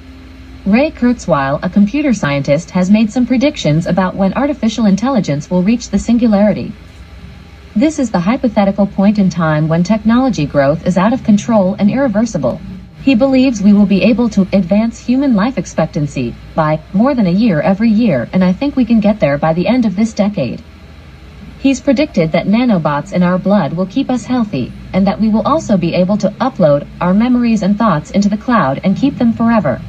Ray Kurzweil, a computer scientist, has made some predictions about when artificial intelligence will reach the singularity. This is the hypothetical point in time when technology growth is out of control and irreversible. He believes we will be able to advance human life expectancy by more than a year every year, and I think we can get there by the end of this decade. He's predicted that nanobots in our blood will keep us healthy, and that we will also be able to upload our memories and thoughts into the cloud and keep them forever.